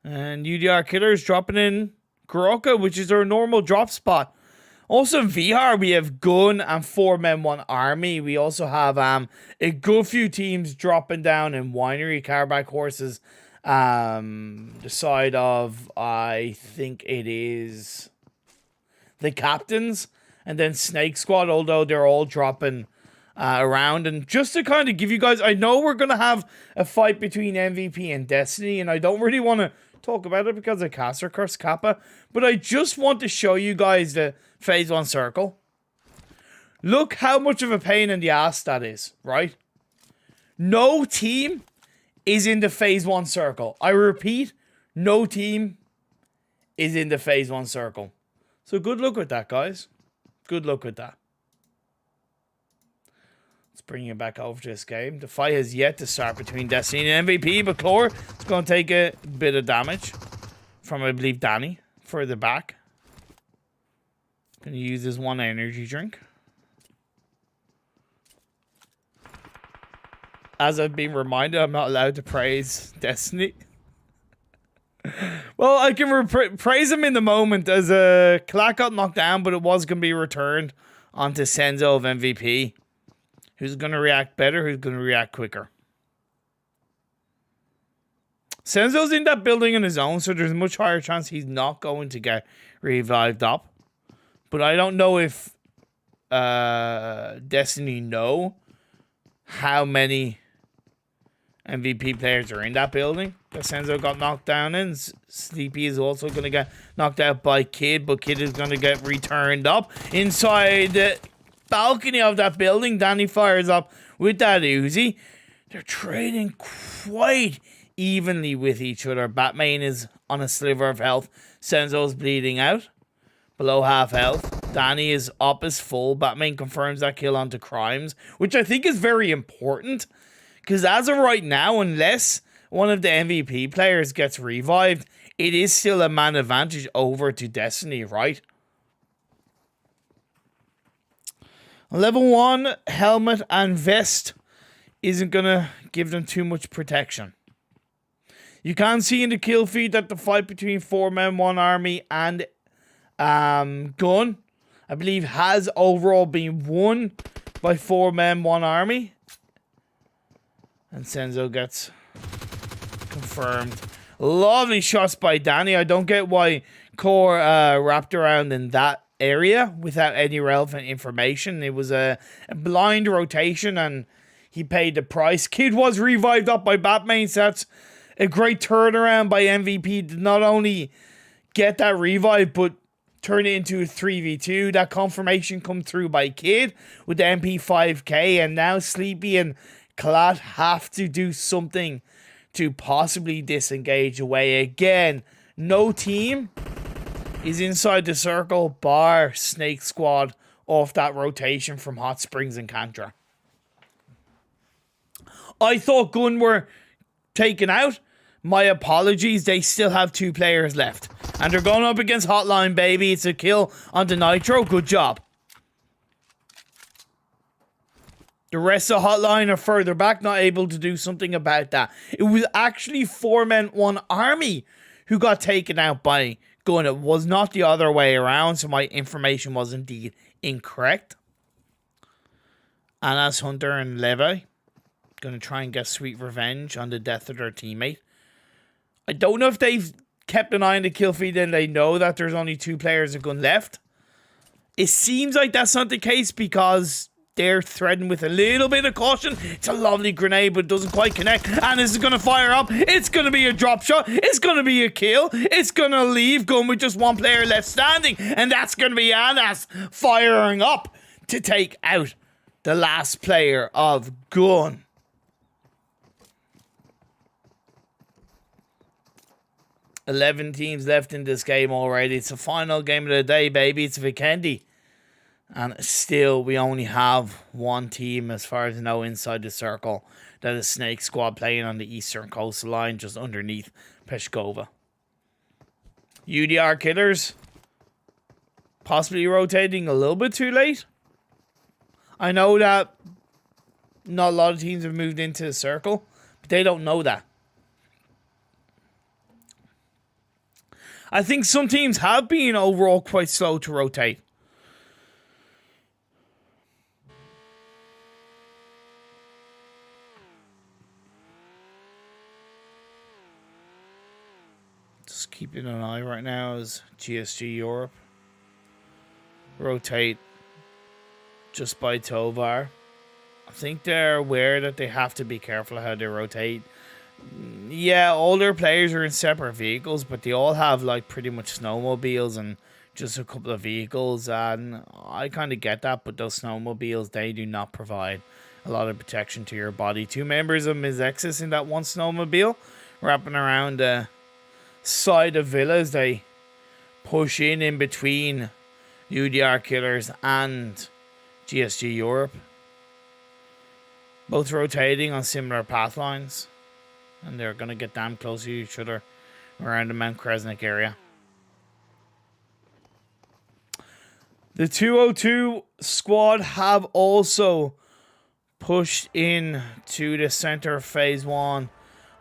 And UDR Killers dropping in Kuroka, which is their normal drop spot. Also in VR, we have Gun and 4Men 1 Army. We also have a good few teams dropping down in Winery, KARABAKH Horses. The side of, I think it is the Captains. And then Snake Squad, although they're all dropping around. And just to kind of give you guys, I know we're going to have a fight between MVP and Destiny. And I don't really want to talk about it because of Caster Curse Kappa. But I just want to show you guys the Phase 1 circle. Look how much of a pain in the ass that is, right? No team is in the Phase 1 circle. I repeat, no team is in the Phase 1 circle. So good luck with that, guys. Good luck with that. Let's bring you back over to this game. The fight has yet to start between Destiny and MVP, but Clore is going to take a bit of damage from, I believe, Danny further back. Going to use this one energy drink. As I've been reminded, I'm not allowed to praise Destiny. Well, I can praise him in the moment as a Clack got knocked down, but it was going to be returned onto Senzo of MVP. Who's going to react better? Who's going to react quicker? Senzo's in that building on his own, so there's a much higher chance he's not going to get revived up. But I don't know if Destiny know how many MVP players are in that building that Senzo got knocked down in. Sleepy is also going to get knocked out by Kid, but Kid is going to get returned up. Inside the balcony of that building, Danny fires up with that Uzi. They're trading quite evenly with each other. Batman is on a sliver of health. Senzo's bleeding out, below half health. Danny is up as full. Batman confirms that kill onto Crimes, which I think is very important. Because as of right now, unless one of the MVP players gets revived, it is still a man advantage over to Destiny, right? Level 1, helmet and vest isn't going to give them too much protection. You can see in the kill feed that the fight between 4Men 1 Army and Gun, I believe, has overall been won by 4Men 1 Army. And Senzo gets confirmed. Lovely shots by Danny. I don't get why Core wrapped around in that area without any relevant information. It was a blind rotation and he paid the price. Kid was revived up by Batman, so that's a great turnaround by MVP to not only get that revive, but turn it into a 3v2. That confirmation come through by Kid with the MP5K, and now Sleepy and Collat have to do something to possibly disengage away again. No team is inside the circle bar Snake Squad off that rotation from Hot Springs and Cantra. I thought Gun were taken out. My apologies, they still have 2 players left. And they're going up against Hotline, baby. It's a kill onto Nitro. Good job. The rest of Hotline are further back, not able to do something about that. It was actually 4Men 1 Army who got taken out by Gun. It was not the other way around, so my information was indeed incorrect. And as Hunter and Levi going to try and get sweet revenge on the death of their teammate. I don't know if they've kept an eye on the kill feed and they know that there's only 2 players of Gun left. It seems like that's not the case because they're threading with a little bit of caution. It's a lovely grenade, but it doesn't quite connect. And this is going to fire up. It's going to be a drop shot. It's going to be a kill. It's going to leave Gun with just 1 player left standing. And that's going to be Anas firing up to take out the last player of Gun. $11 teams left in this game already. It's the final game of the day, baby. It's Vikendi. And still, we only have 1 team, as far as I know, inside the circle. That is Snake Squad playing on the eastern coastal line, just underneath Peshkova. UDR Killers possibly rotating a little bit too late. I know that not a lot of teams have moved into the circle, but they don't know that. I think some teams have been overall quite slow to rotate. Just keeping an eye right now is GSG Europe. Rotate just by Tovar. I think they're aware that they have to be careful how they rotate. Yeah, all their players are in separate vehicles, but they all have like pretty much snowmobiles and just a couple of vehicles, and I kind of get that, but those snowmobiles, they do not provide a lot of protection to your body. 2 members of MEZEXIS in that one snowmobile, wrapping around the side of villas. They push in between UDR killers and GSG Europe, both rotating on similar path lines, and they're going to get damn close to each other around the Mount Kresnik area. The 202 squad have also pushed in to the center of phase 1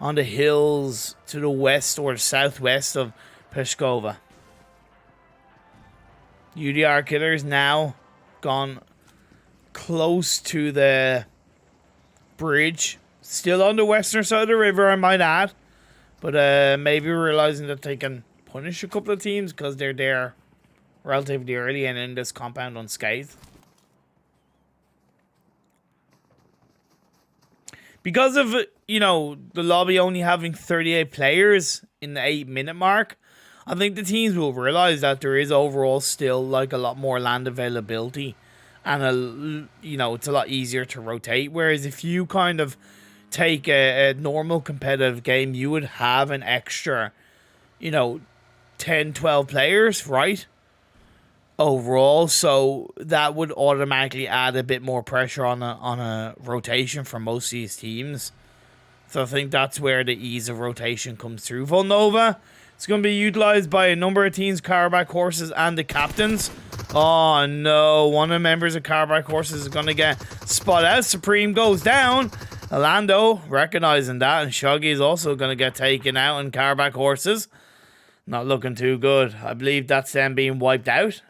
on the hills to the west or the southwest of Peshkova. UDR killers now gone close to the bridge. Still on the western side of the river, I might add. But maybe realizing that they can punish a couple of teams because they're there relatively early and in this compound unscathed. Because of, you know, the lobby only having 38 players in the 8-minute mark, I think the teams will realize that there is overall still like a lot more land availability, and you know, it's a lot easier to rotate. Whereas if you kind of take a normal competitive game, you would have an extra, you know, 10, 12 players, right? Overall, so that would automatically add a bit more pressure on a rotation for most of these teams. So I think that's where the ease of rotation comes through. Volnova, it's going to be utilized by a number of teams, KARABAKH horses and the captains. Oh no, one of the members of KARABAKH horses is going to get spot out. Supreme goes down. Orlando recognizing that, and Shoggy is also going to get taken out in KARABAKH horses. Not looking too good. I believe that's them being wiped out.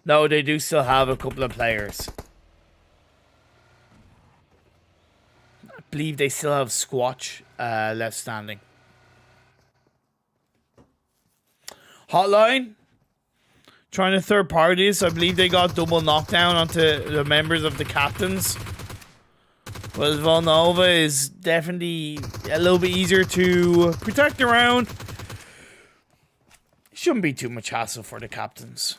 No, they do still have a couple of players. I believe they still have Squatch left standing. Hotline. Trying to third party this. I believe they got double knockdown onto the members of the captains. Well, Volnova is definitely a little bit easier to protect around. Shouldn't be too much hassle for the captains.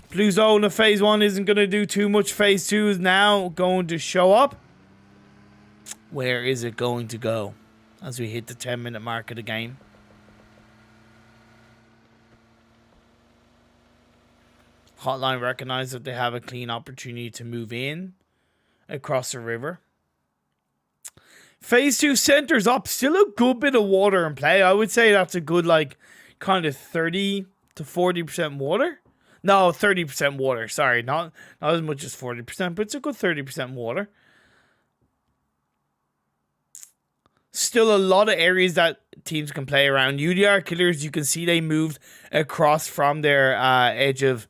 Blue zone of phase 1 isn't going to do too much. Phase 2 is now going to show up. Where is it going to go as we hit the 10-minute mark of the game? Hotline recognize that they have a clean opportunity to move in across the river. Phase 2 centers up. Still a good bit of water in play. I would say that's a good, like, kind of 30 to 40% water. No, 30% water. Sorry, not as much as 40%, but it's a good 30% water. Still a lot of areas that teams can play around. UDR killers, you can see they moved across from their edge of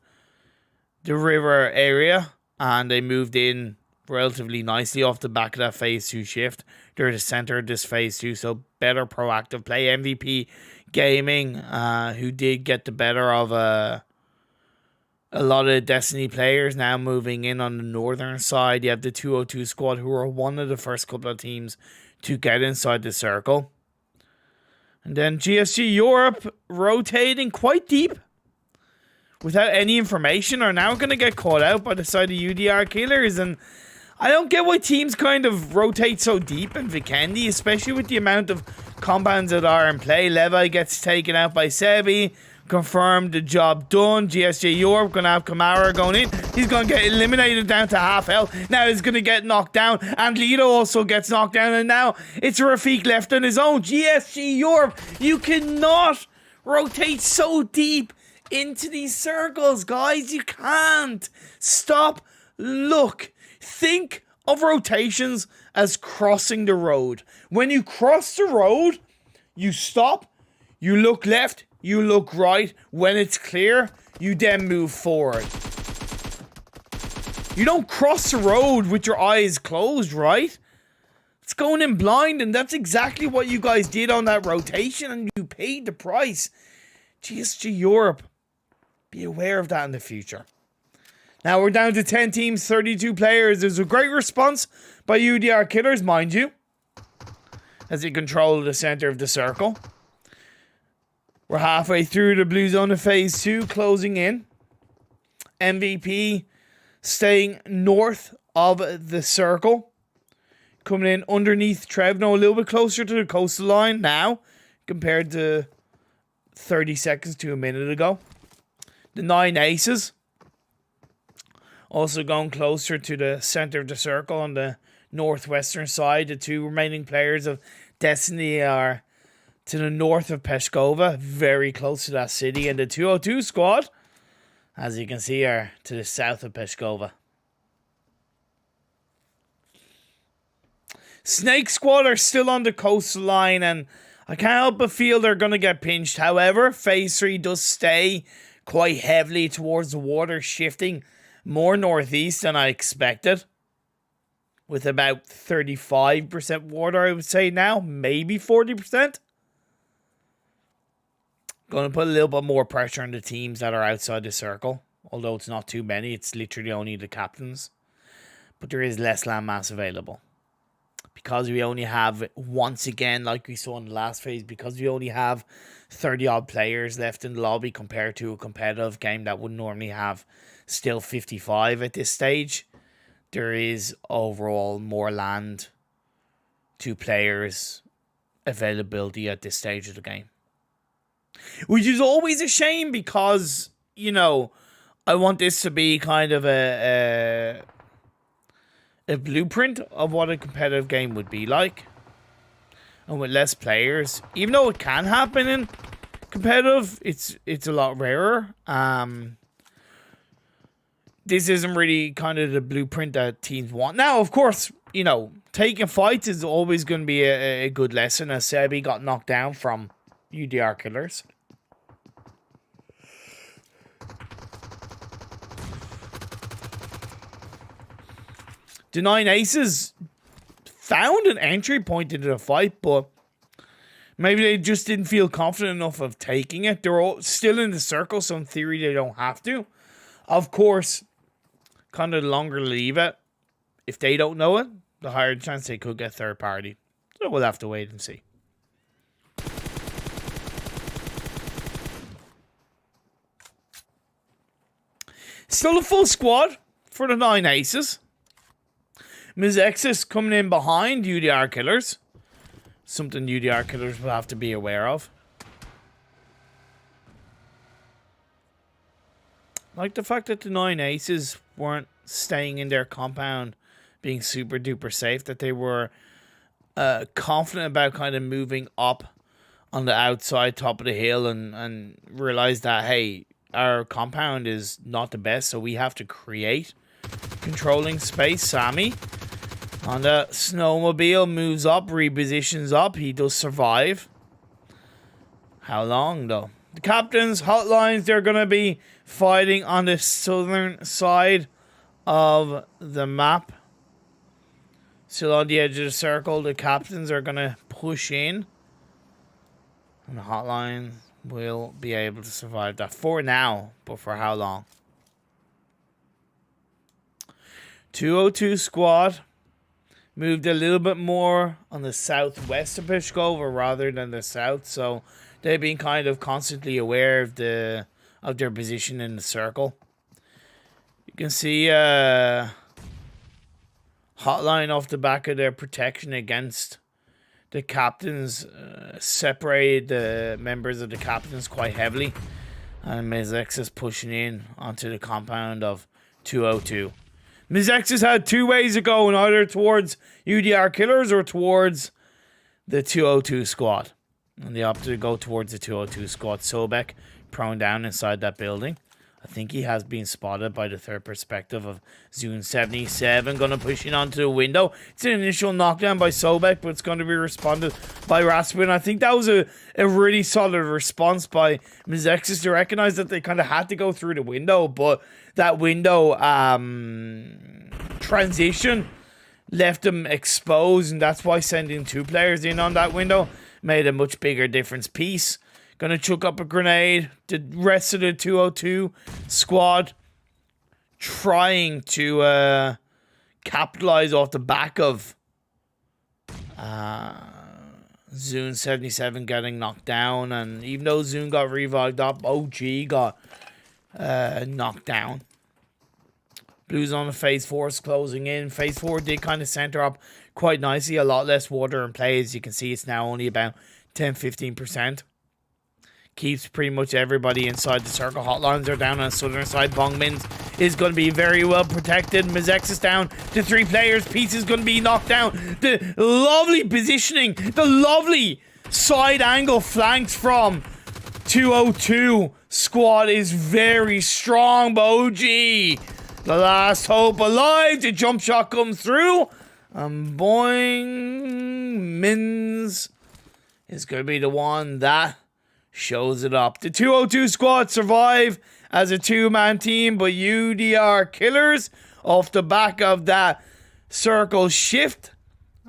the river area, and they moved in relatively nicely off the back of that phase 2 shift. They're the center of this phase 2, so better proactive play. MVP Gaming, who did get the better of a lot of Destiny players, now moving in on the northern side. You have the 202 squad, who are one of the first couple of teams to get inside the circle. And then GSG Europe rotating quite deep without any information, are now going to get caught out by the side of UDR killers. And I don't get why teams kind of rotate so deep in Vikendi, especially with the amount of compounds that are in play. Levi gets taken out by Sebi. Confirmed, the job done. GSG Europe going to have Kamara going in. He's going to get eliminated down to half health. Now he's going to get knocked down. And Lido also gets knocked down. And now it's Rafik left on his own. GSG Europe, you cannot rotate so deep into these circles, guys. You can't. Stop. Look. Think of rotations as crossing the road. When you cross the road, you stop. You look left. You look right. When it's clear, you then move forward. You don't cross the road with your eyes closed, right? It's It's going in blind, and that's exactly what you guys did on that rotation, and you paid the price. GSG Europe, be aware of that in the future. Now we're down to 10 teams, 32 players. There's a great response by UDR Killers, mind you, as they control the center of the circle. We're halfway through the blue zone of phase 2, closing in. MVP staying north of the circle. Coming in underneath Trevno, a little bit closer to the coastal line now, compared to 30 seconds to a minute ago. The 9 Aces also going closer to the center of the circle on the northwestern side. The 2 remaining players of Destiny are to the north of Peskova, very close to that city. And the 202 squad, as you can see, are to the south of Peskova. Snake Squad are still on the coastal line, and I can't help but feel they're going to get pinched. However, Phase 3 does stay quite heavily towards the water, shifting more northeast than I expected. With about 35% water, I would say now. Maybe 40%. Going to put a little bit more pressure on the teams that are outside the circle. Although it's not too many. It's literally only the captains. But there is less landmass available. Because we only have, once again, like we saw in the last phase, because we only have 30-odd players left in the lobby compared to a competitive game that would normally have still 55 at this stage, there is overall more land to players availability at this stage of the game. Which is always a shame because, you know, I want this to be kind of a blueprint of what a competitive game would be like. And with less players, even though it can happen in competitive, it's a lot rarer. This isn't really kind of the blueprint that teams want. Now, of course, you know, taking fights is always going to be a good lesson, as Sebi got knocked down from UDR Killers. The 9 Aces found an entry point into the fight, but maybe they just didn't feel confident enough of taking it. They're all still in the circle, so in theory they don't have to. Of course, kind of the longer leave it, if they don't know it, the higher chance they could get third party. So we'll have to wait and see. Still a full squad for the 9 Aces. MEZEXIS coming in behind UDR Killers. Something UDR Killers will have to be aware of. Like the fact that the 9 Aces weren't staying in their compound, being super duper safe, that they were confident about kind of moving up on the outside top of the hill and realized that, hey, our compound is not the best, so we have to create controlling space. Sammy on the snowmobile moves up, repositions up. He does survive. How long though? The captains, hotlines, they're going to be fighting on the southern side of the map. Still on the edge of the circle, the captains are going to push in. And the hotline will be able to survive that for now, but for how long? 202 squad moved a little bit more on the southwest of Peskova rather than the south, so they've been kind of constantly aware of their position in the circle. You can see hotline off the back of their protection against the captains, separated the members of the captains quite heavily, and MEZEXIS pushing in onto the compound of 202. MEZEXIS had two ways of going, either towards UDR Killers or towards the 202 squad. And they opted to go towards the 202 squad. Sobek prone down inside that building. I think he has been spotted by the third perspective of Zune 77. Going to push in onto the window. It's an initial knockdown by Sobek, but it's going to be responded by Raspin. I think that was a really solid response by MEZEXIS to recognize that they kind of had to go through the window, but that window transition left them exposed, and that's why sending 2 players in on that window made a much bigger difference. Peace gonna chuck up a grenade. The rest of the 202 squad trying to capitalize off the back of Zune 77 getting knocked down, and even though Zune got revived up, OG got knocked down. Blues on the phase 4 is closing in. Phase 4 did kind of center up quite nicely. A lot less water in play. As you can see, it's now only about 10-15%. Keeps pretty much everybody inside the circle. Hotlines are down on the southern side. Bongmins is going to be very well protected. MEZEXIS down to 3 players. Peace is going to be knocked down. The lovely positioning. The lovely side angle flanks from 202 squad is very strong. But OG, the last hope alive. The jump shot comes through. And boing. Mins is going to be the one that shows it up. The 202 squad survive as a 2-man team, but UDR killers, off the back of that circle shift,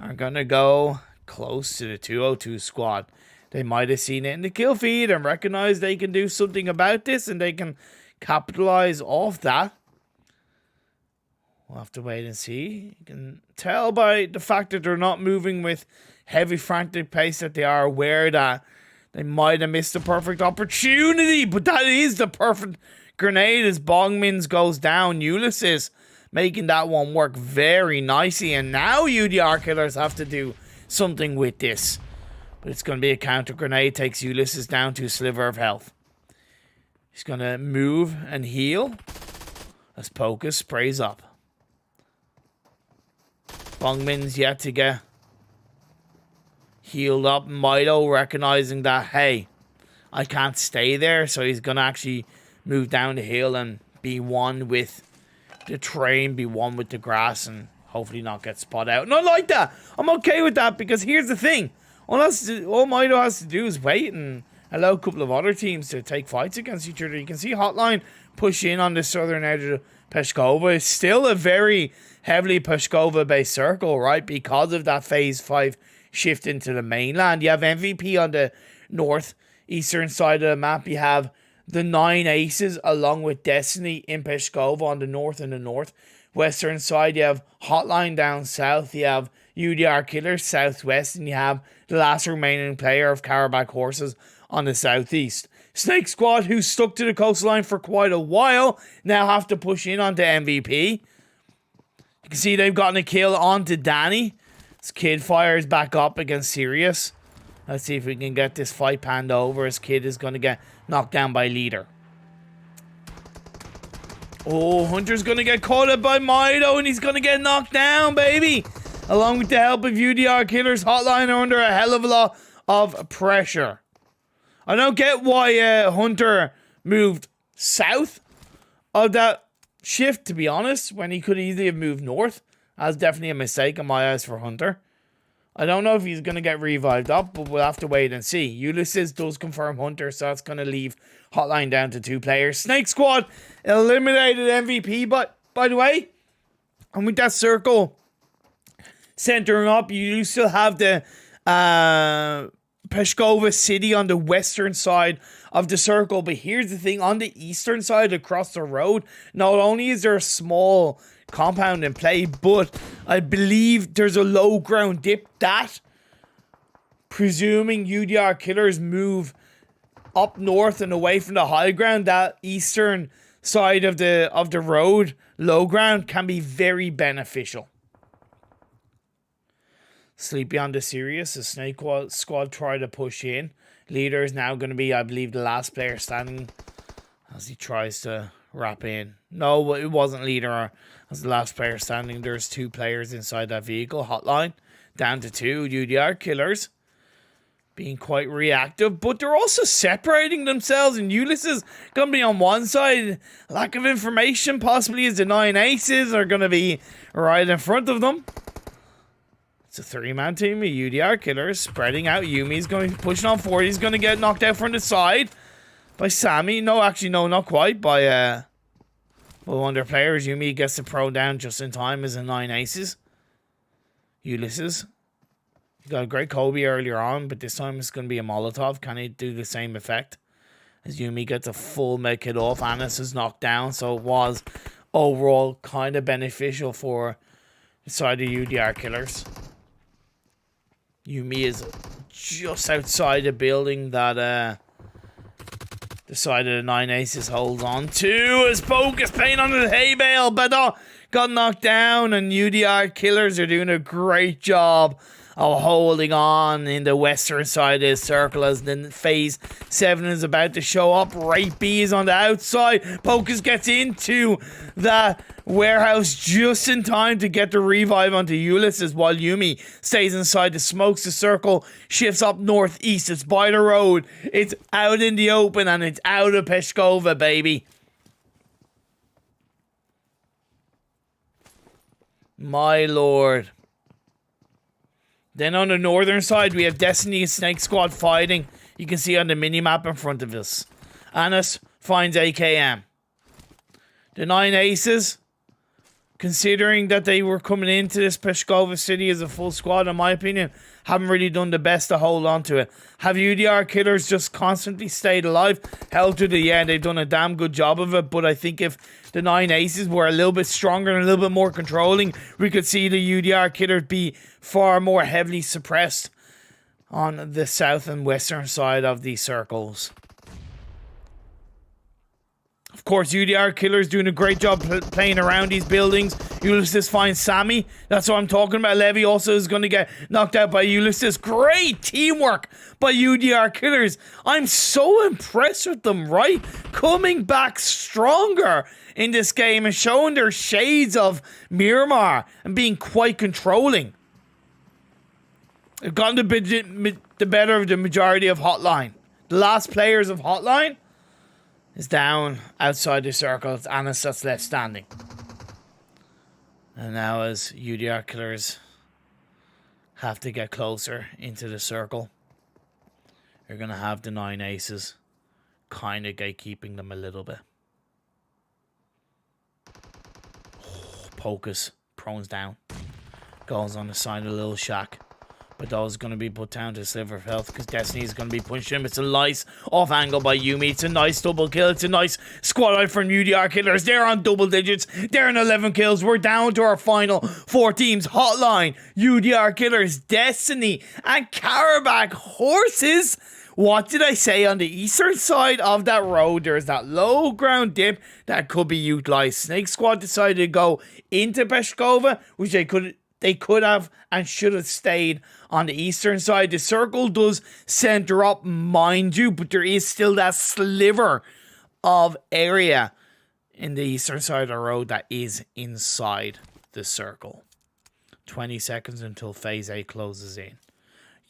are going to go close to the 202 squad. They might have seen it in the kill feed and recognize they can do something about this, and they can capitalize off that. We'll have to wait and see. You can tell by the fact that they're not moving with heavy frantic pace that they are aware that they might have missed the perfect opportunity, but that is the perfect grenade as Bongmins goes down. Ulysses making that one work very nicely, and now UDR killers have to do something with this. But it's going to be a counter grenade, takes Ulysses down to a sliver of health. He's going to move and heal as Pocus sprays up. Bongmins yet to get healed up. Mito recognizing that, hey, I can't stay there, so he's gonna actually move down the hill and be one with the train, be one with the grass, and hopefully not get spot out. And I like that. I'm okay with that, because here's the thing. All Mito has to do is wait and allow a couple of other teams to take fights against each other. You can see Hotline push in on the southern edge of Peshkova. It's still a very heavily Peshkova-based circle, right? Because of that phase 5 shift into the mainland. You have MVP on the northeastern side of the map. You have the 9 Aces along with Destiny in Peshkova on the north and the northwestern side. You have Hotline down south. You have UDR Killers southwest. And you have the last remaining player of KARABAKH Horses on the southeast. Snake Squad, who stuck to the coastline for quite a while, now have to push in onto MVP. You can see they've gotten a kill onto Danny. This kid fires back up against Sirius. Let's see if we can get this fight panned over. His kid is going to get knocked down by Leader. Oh, Hunter's going to get caught up by Mito, and he's going to get knocked down, baby. Along with the help of UDR Killers, Hotline are under a hell of a lot of pressure. I don't get why Hunter moved south of that shift, to be honest, when he could easily have moved north. That's definitely a mistake in my eyes for Hunter. I don't know if he's going to get revived up, but we'll have to wait and see. Ulysses does confirm Hunter, so that's going to leave Hotline down to 2 players. Snake Squad eliminated MVP, but by the way, and with that circle centering up, you still have the Peshkova City on the western side of the circle. But here's the thing, on the eastern side across the road, not only is there a small compound in play, but I believe there's a low ground dip that, presuming UDR Killers move up north and away from the high ground, that eastern side of the road, low ground, can be very beneficial. Sleepy on the Sirius, the Snake Squad try to push in. Leader is now going to be, I believe, the last player standing as he tries to wrap in. No, it wasn't Leader as the last player standing. There's 2 players inside that vehicle. Hotline down to 2. UDR Killers being quite reactive, but they're also separating themselves, and Ulysses going to be on one side. Lack of information, possibly, as the 9 Aces are going to be right in front of them. It's a 3-man team of UDR Killers spreading out. Yumi's going to be pushing on forward. He's going to get knocked out from the side by Sammy. No, actually, no, not quite. By one of their players. Yumi gets the pro down just in time as a 9 Aces. Ulysses. He got a great Kobe earlier on, but this time it's going to be a Molotov. Can he do the same effect? As Yumi gets a full med kit off, Anis is knocked down, so it was overall kind of beneficial for the side of UDR killers. Yumi is just outside the building that the side of the 9 Aces holds on to. As Focus playing under the hay bale, but got knocked down, and UDR killers are doing a great job of holding on in the western side of the circle as then phase 7 is about to show up. Right B is on the outside. Focus gets into the warehouse just in time to get the revive onto Ulysses while Yumi stays inside the smokes. The circle shifts up northeast. It's by the road. It's out in the open and it's out of Peshkova, baby. My lord. Then on the northern side, we have Destiny and Snake Squad fighting. You can see on the minimap in front of us. Anis finds AKM. The 9 Aces, considering that they were coming into this Peshkova city as a full squad, in my opinion, haven't really done the best to hold on to it. Have UDR killers just constantly stayed alive? Held to the end, they've done a damn good job of it, but I think if the 9 Aces were a little bit stronger and a little bit more controlling, we could see the UDR killers be far more heavily suppressed on the south and western side of these circles. Of course, UDR killers doing a great job playing around these buildings. Ulysses finds Sammy. That's what I'm talking about. Levy also is going to get knocked out by Ulysses. Great teamwork by UDR killers. I'm so impressed with them, right? Coming back stronger in this game and showing their shades of Miramar and being quite controlling. They've gotten the better of the majority of Hotline. The last players of Hotline is down outside the circle. It's Anis that's left standing. And now as UDR killers have to get closer into the circle, you're going to have the 9 Aces kind of gatekeeping them a little bit. Oh, Pocus prones down. Goes on the side of the little shack. But those going to be put down to sliver of health because Destiny is going to be pushing him. It's a nice off angle by Yumi. It's a nice double kill. It's a nice squad out from UDR killers. They're on double digits. They're on 11 kills. We're down to our final 4 teams. Hotline, UDR killers, Destiny, and KARABAKH horses. What did I say? On the eastern side of that road, there's that low ground dip that could be utilized. Snake Squad decided to go into Peshkova, which they could have and should have stayed on the eastern side. The circle does center up, mind you, but there is still that sliver of area in the eastern side of the road that is inside the circle. 20 seconds until phase 8 closes in.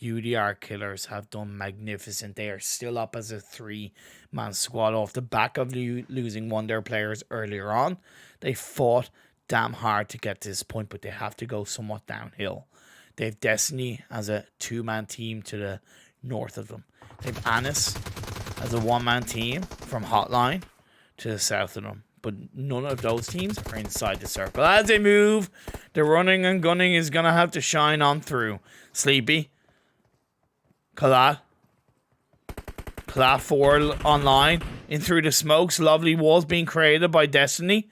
UDR killers have done magnificent. They are still up as a 3-man squad off the back of losing one of their players earlier on. They fought damn hard to get to this point, but they have to go somewhat downhill. They have Destiny as a 2-man team to the north of them. They have Anis as a 1-man team from Hotline to the south of them. But none of those teams are inside the circle. As they move, the running and gunning is going to have to shine on through. Sleepy. Kalat 4 online. In through the smokes. Lovely walls being created by Destiny.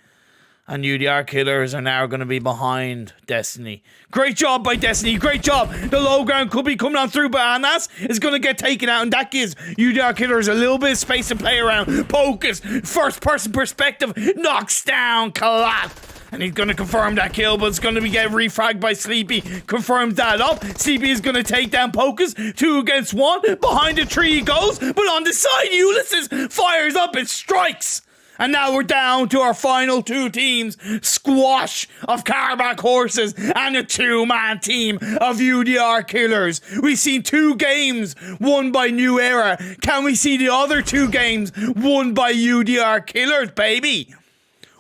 And UDR killers are now going to be behind Destiny. Great job by Destiny. Great job. The low ground could be coming on through, but Anas is going to get taken out. And that gives UDR killers a little bit of space to play around. Focus. First person perspective. Knocks down Kalat. And he's going to confirm that kill, but it's going to be get refragged by Sleepy. Confirms that up. Sleepy is going to take down Pocus. 2 against 1. Behind the tree he goes. But on the side, Ulysses fires up and strikes. And now we're down to our final 2 teams. Squash of KARABAKH horses and a 2-man team of UDR killers. We've seen 2 games won by New Era. Can we see the other 2 games won by UDR killers, baby?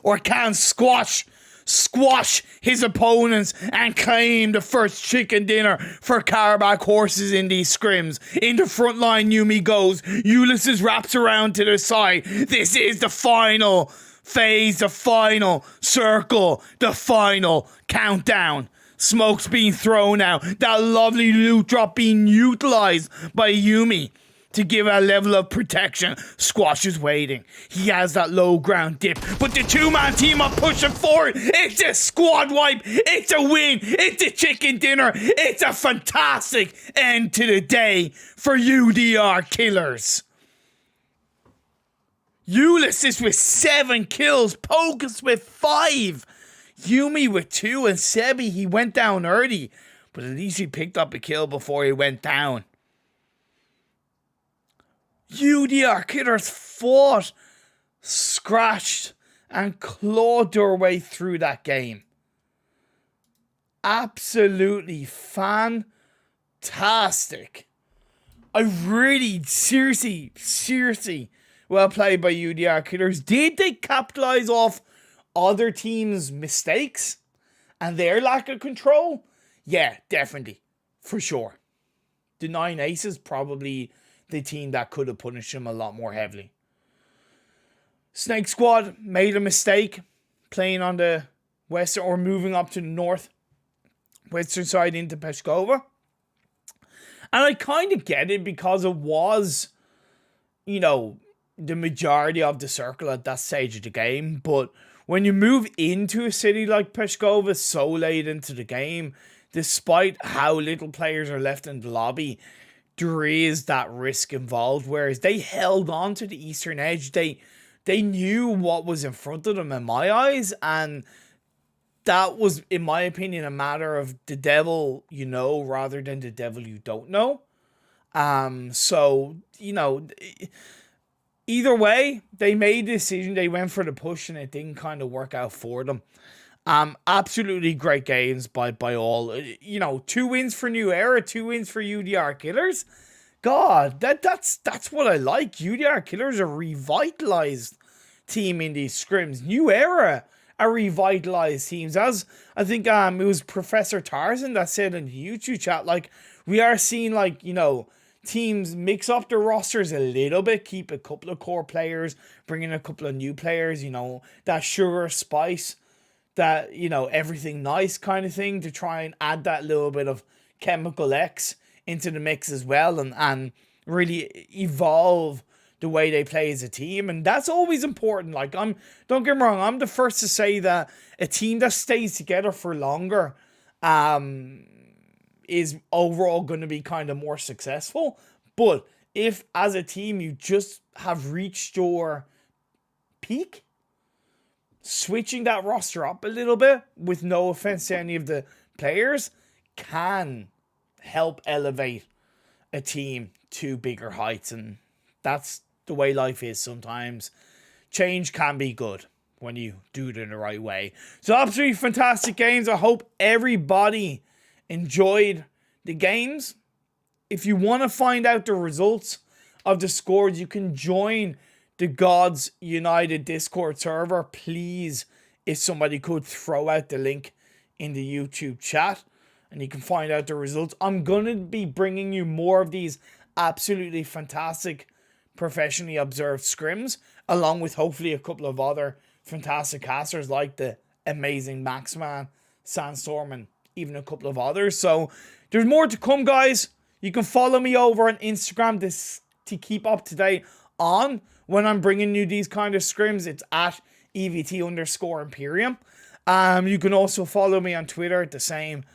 Or can Squash his opponents and claim the first chicken dinner for KARABAKH horses in these scrims? In the front line, Yumi goes. Ulysses wraps around to the side. This is the final phase, the final circle, the final countdown. Smoke's being thrown out. That lovely loot drop being utilized by Yumi to give a level of protection. Squash is waiting. He has that low ground dip, but the two-man team are pushing forward. It's a squad wipe. It's a win. It's a chicken dinner. It's a fantastic end to the day for UDR killers. Ulysses with 7 kills. Pocus with 5. Yumi with 2. And Sebi, he went down early, but at least he picked up a kill before he went down. UDR killers fought, scratched, and clawed their way through that game. Absolutely fantastic. I really, seriously, well played by UDR killers. Did they capitalize off other teams' mistakes and their lack of control? Yeah, definitely. For sure. The 9 Aces probably the team that could have punished him a lot more heavily. Snake Squad made a mistake playing on the western, or moving up to the north western side into Peshkova. And I kind of get it, because it was, you know, the majority of the circle at that stage of the game. But when you move into a city like Peshkova so late into the game, despite how little players are left in the lobby, there is that risk involved. Whereas they held on to the eastern edge. They knew what was in front of them, in my eyes, and that was, in my opinion, a matter of the devil you know rather than the devil you don't know. So, you know, either way, they made a decision. They went for the push, and it didn't kind of work out for them. Absolutely great games by all. You know, 2 wins for New Era, 2 wins for UDR killers. God, that's what I like. UDR killers are a revitalized team in these scrims. New Era are revitalized teams. As I think it was Professor Tarzan that said in the YouTube chat, like, we are seeing, like, you know, teams mix up their rosters a little bit, keep a couple of core players, bring in a couple of new players, you know, that sugar spice, that, you know, everything nice kind of thing, to try and add that little bit of chemical X into the mix as well, and really evolve the way they play as a team. And that's always important. Like, don't get me wrong, I'm the first to say that a team that stays together for longer is overall going to be kind of more successful. But if as a team you just have reached your peak, switching that roster up a little bit, with no offense to any of the players, can help elevate a team to bigger heights. And that's the way life is sometimes. Change can be good when you do it in the right way. So absolutely fantastic games. I hope everybody enjoyed the games. If you want to find out the results of the scores, you can join the GODS United Discord server. Please, if somebody could throw out the link in the YouTube chat, and you can find out the results. I'm going to be bringing you more of these absolutely fantastic, professionally observed scrims, along with hopefully a couple of other fantastic casters like the amazing Maxman, Sandstorm, and even a couple of others. So there's more to come, guys. You can follow me over on Instagram to keep up to date on when I'm bringing you these kind of scrims. It's at EVT_ImPERium. You can also follow me on Twitter at the same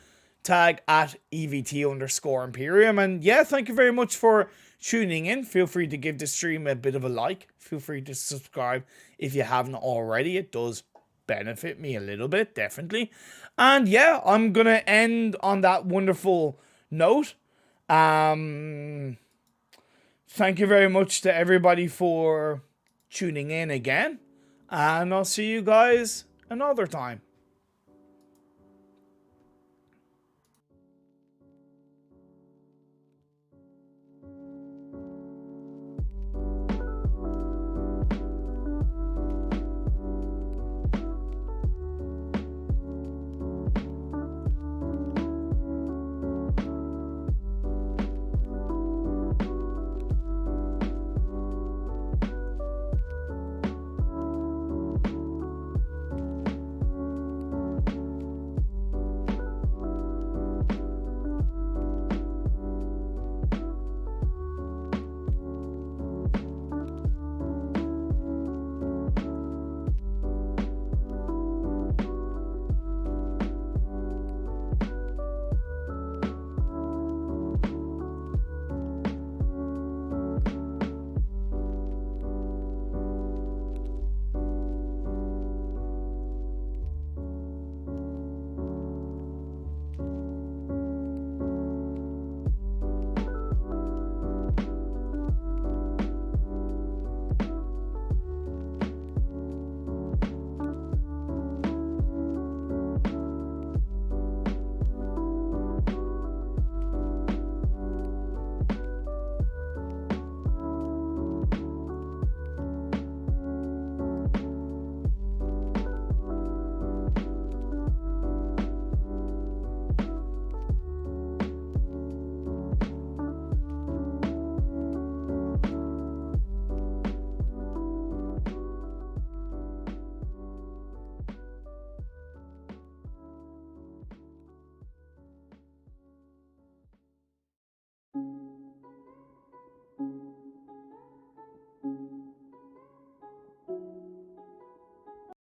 tag, at EVT_ImPERium. And yeah, thank you very much for tuning in. Feel free to give the stream a bit of a like. Feel free to subscribe if you haven't already. It does benefit me a little bit, definitely. And yeah, I'm going to end on that wonderful note. Thank you very much to everybody for tuning in again. And I'll see you guys another time.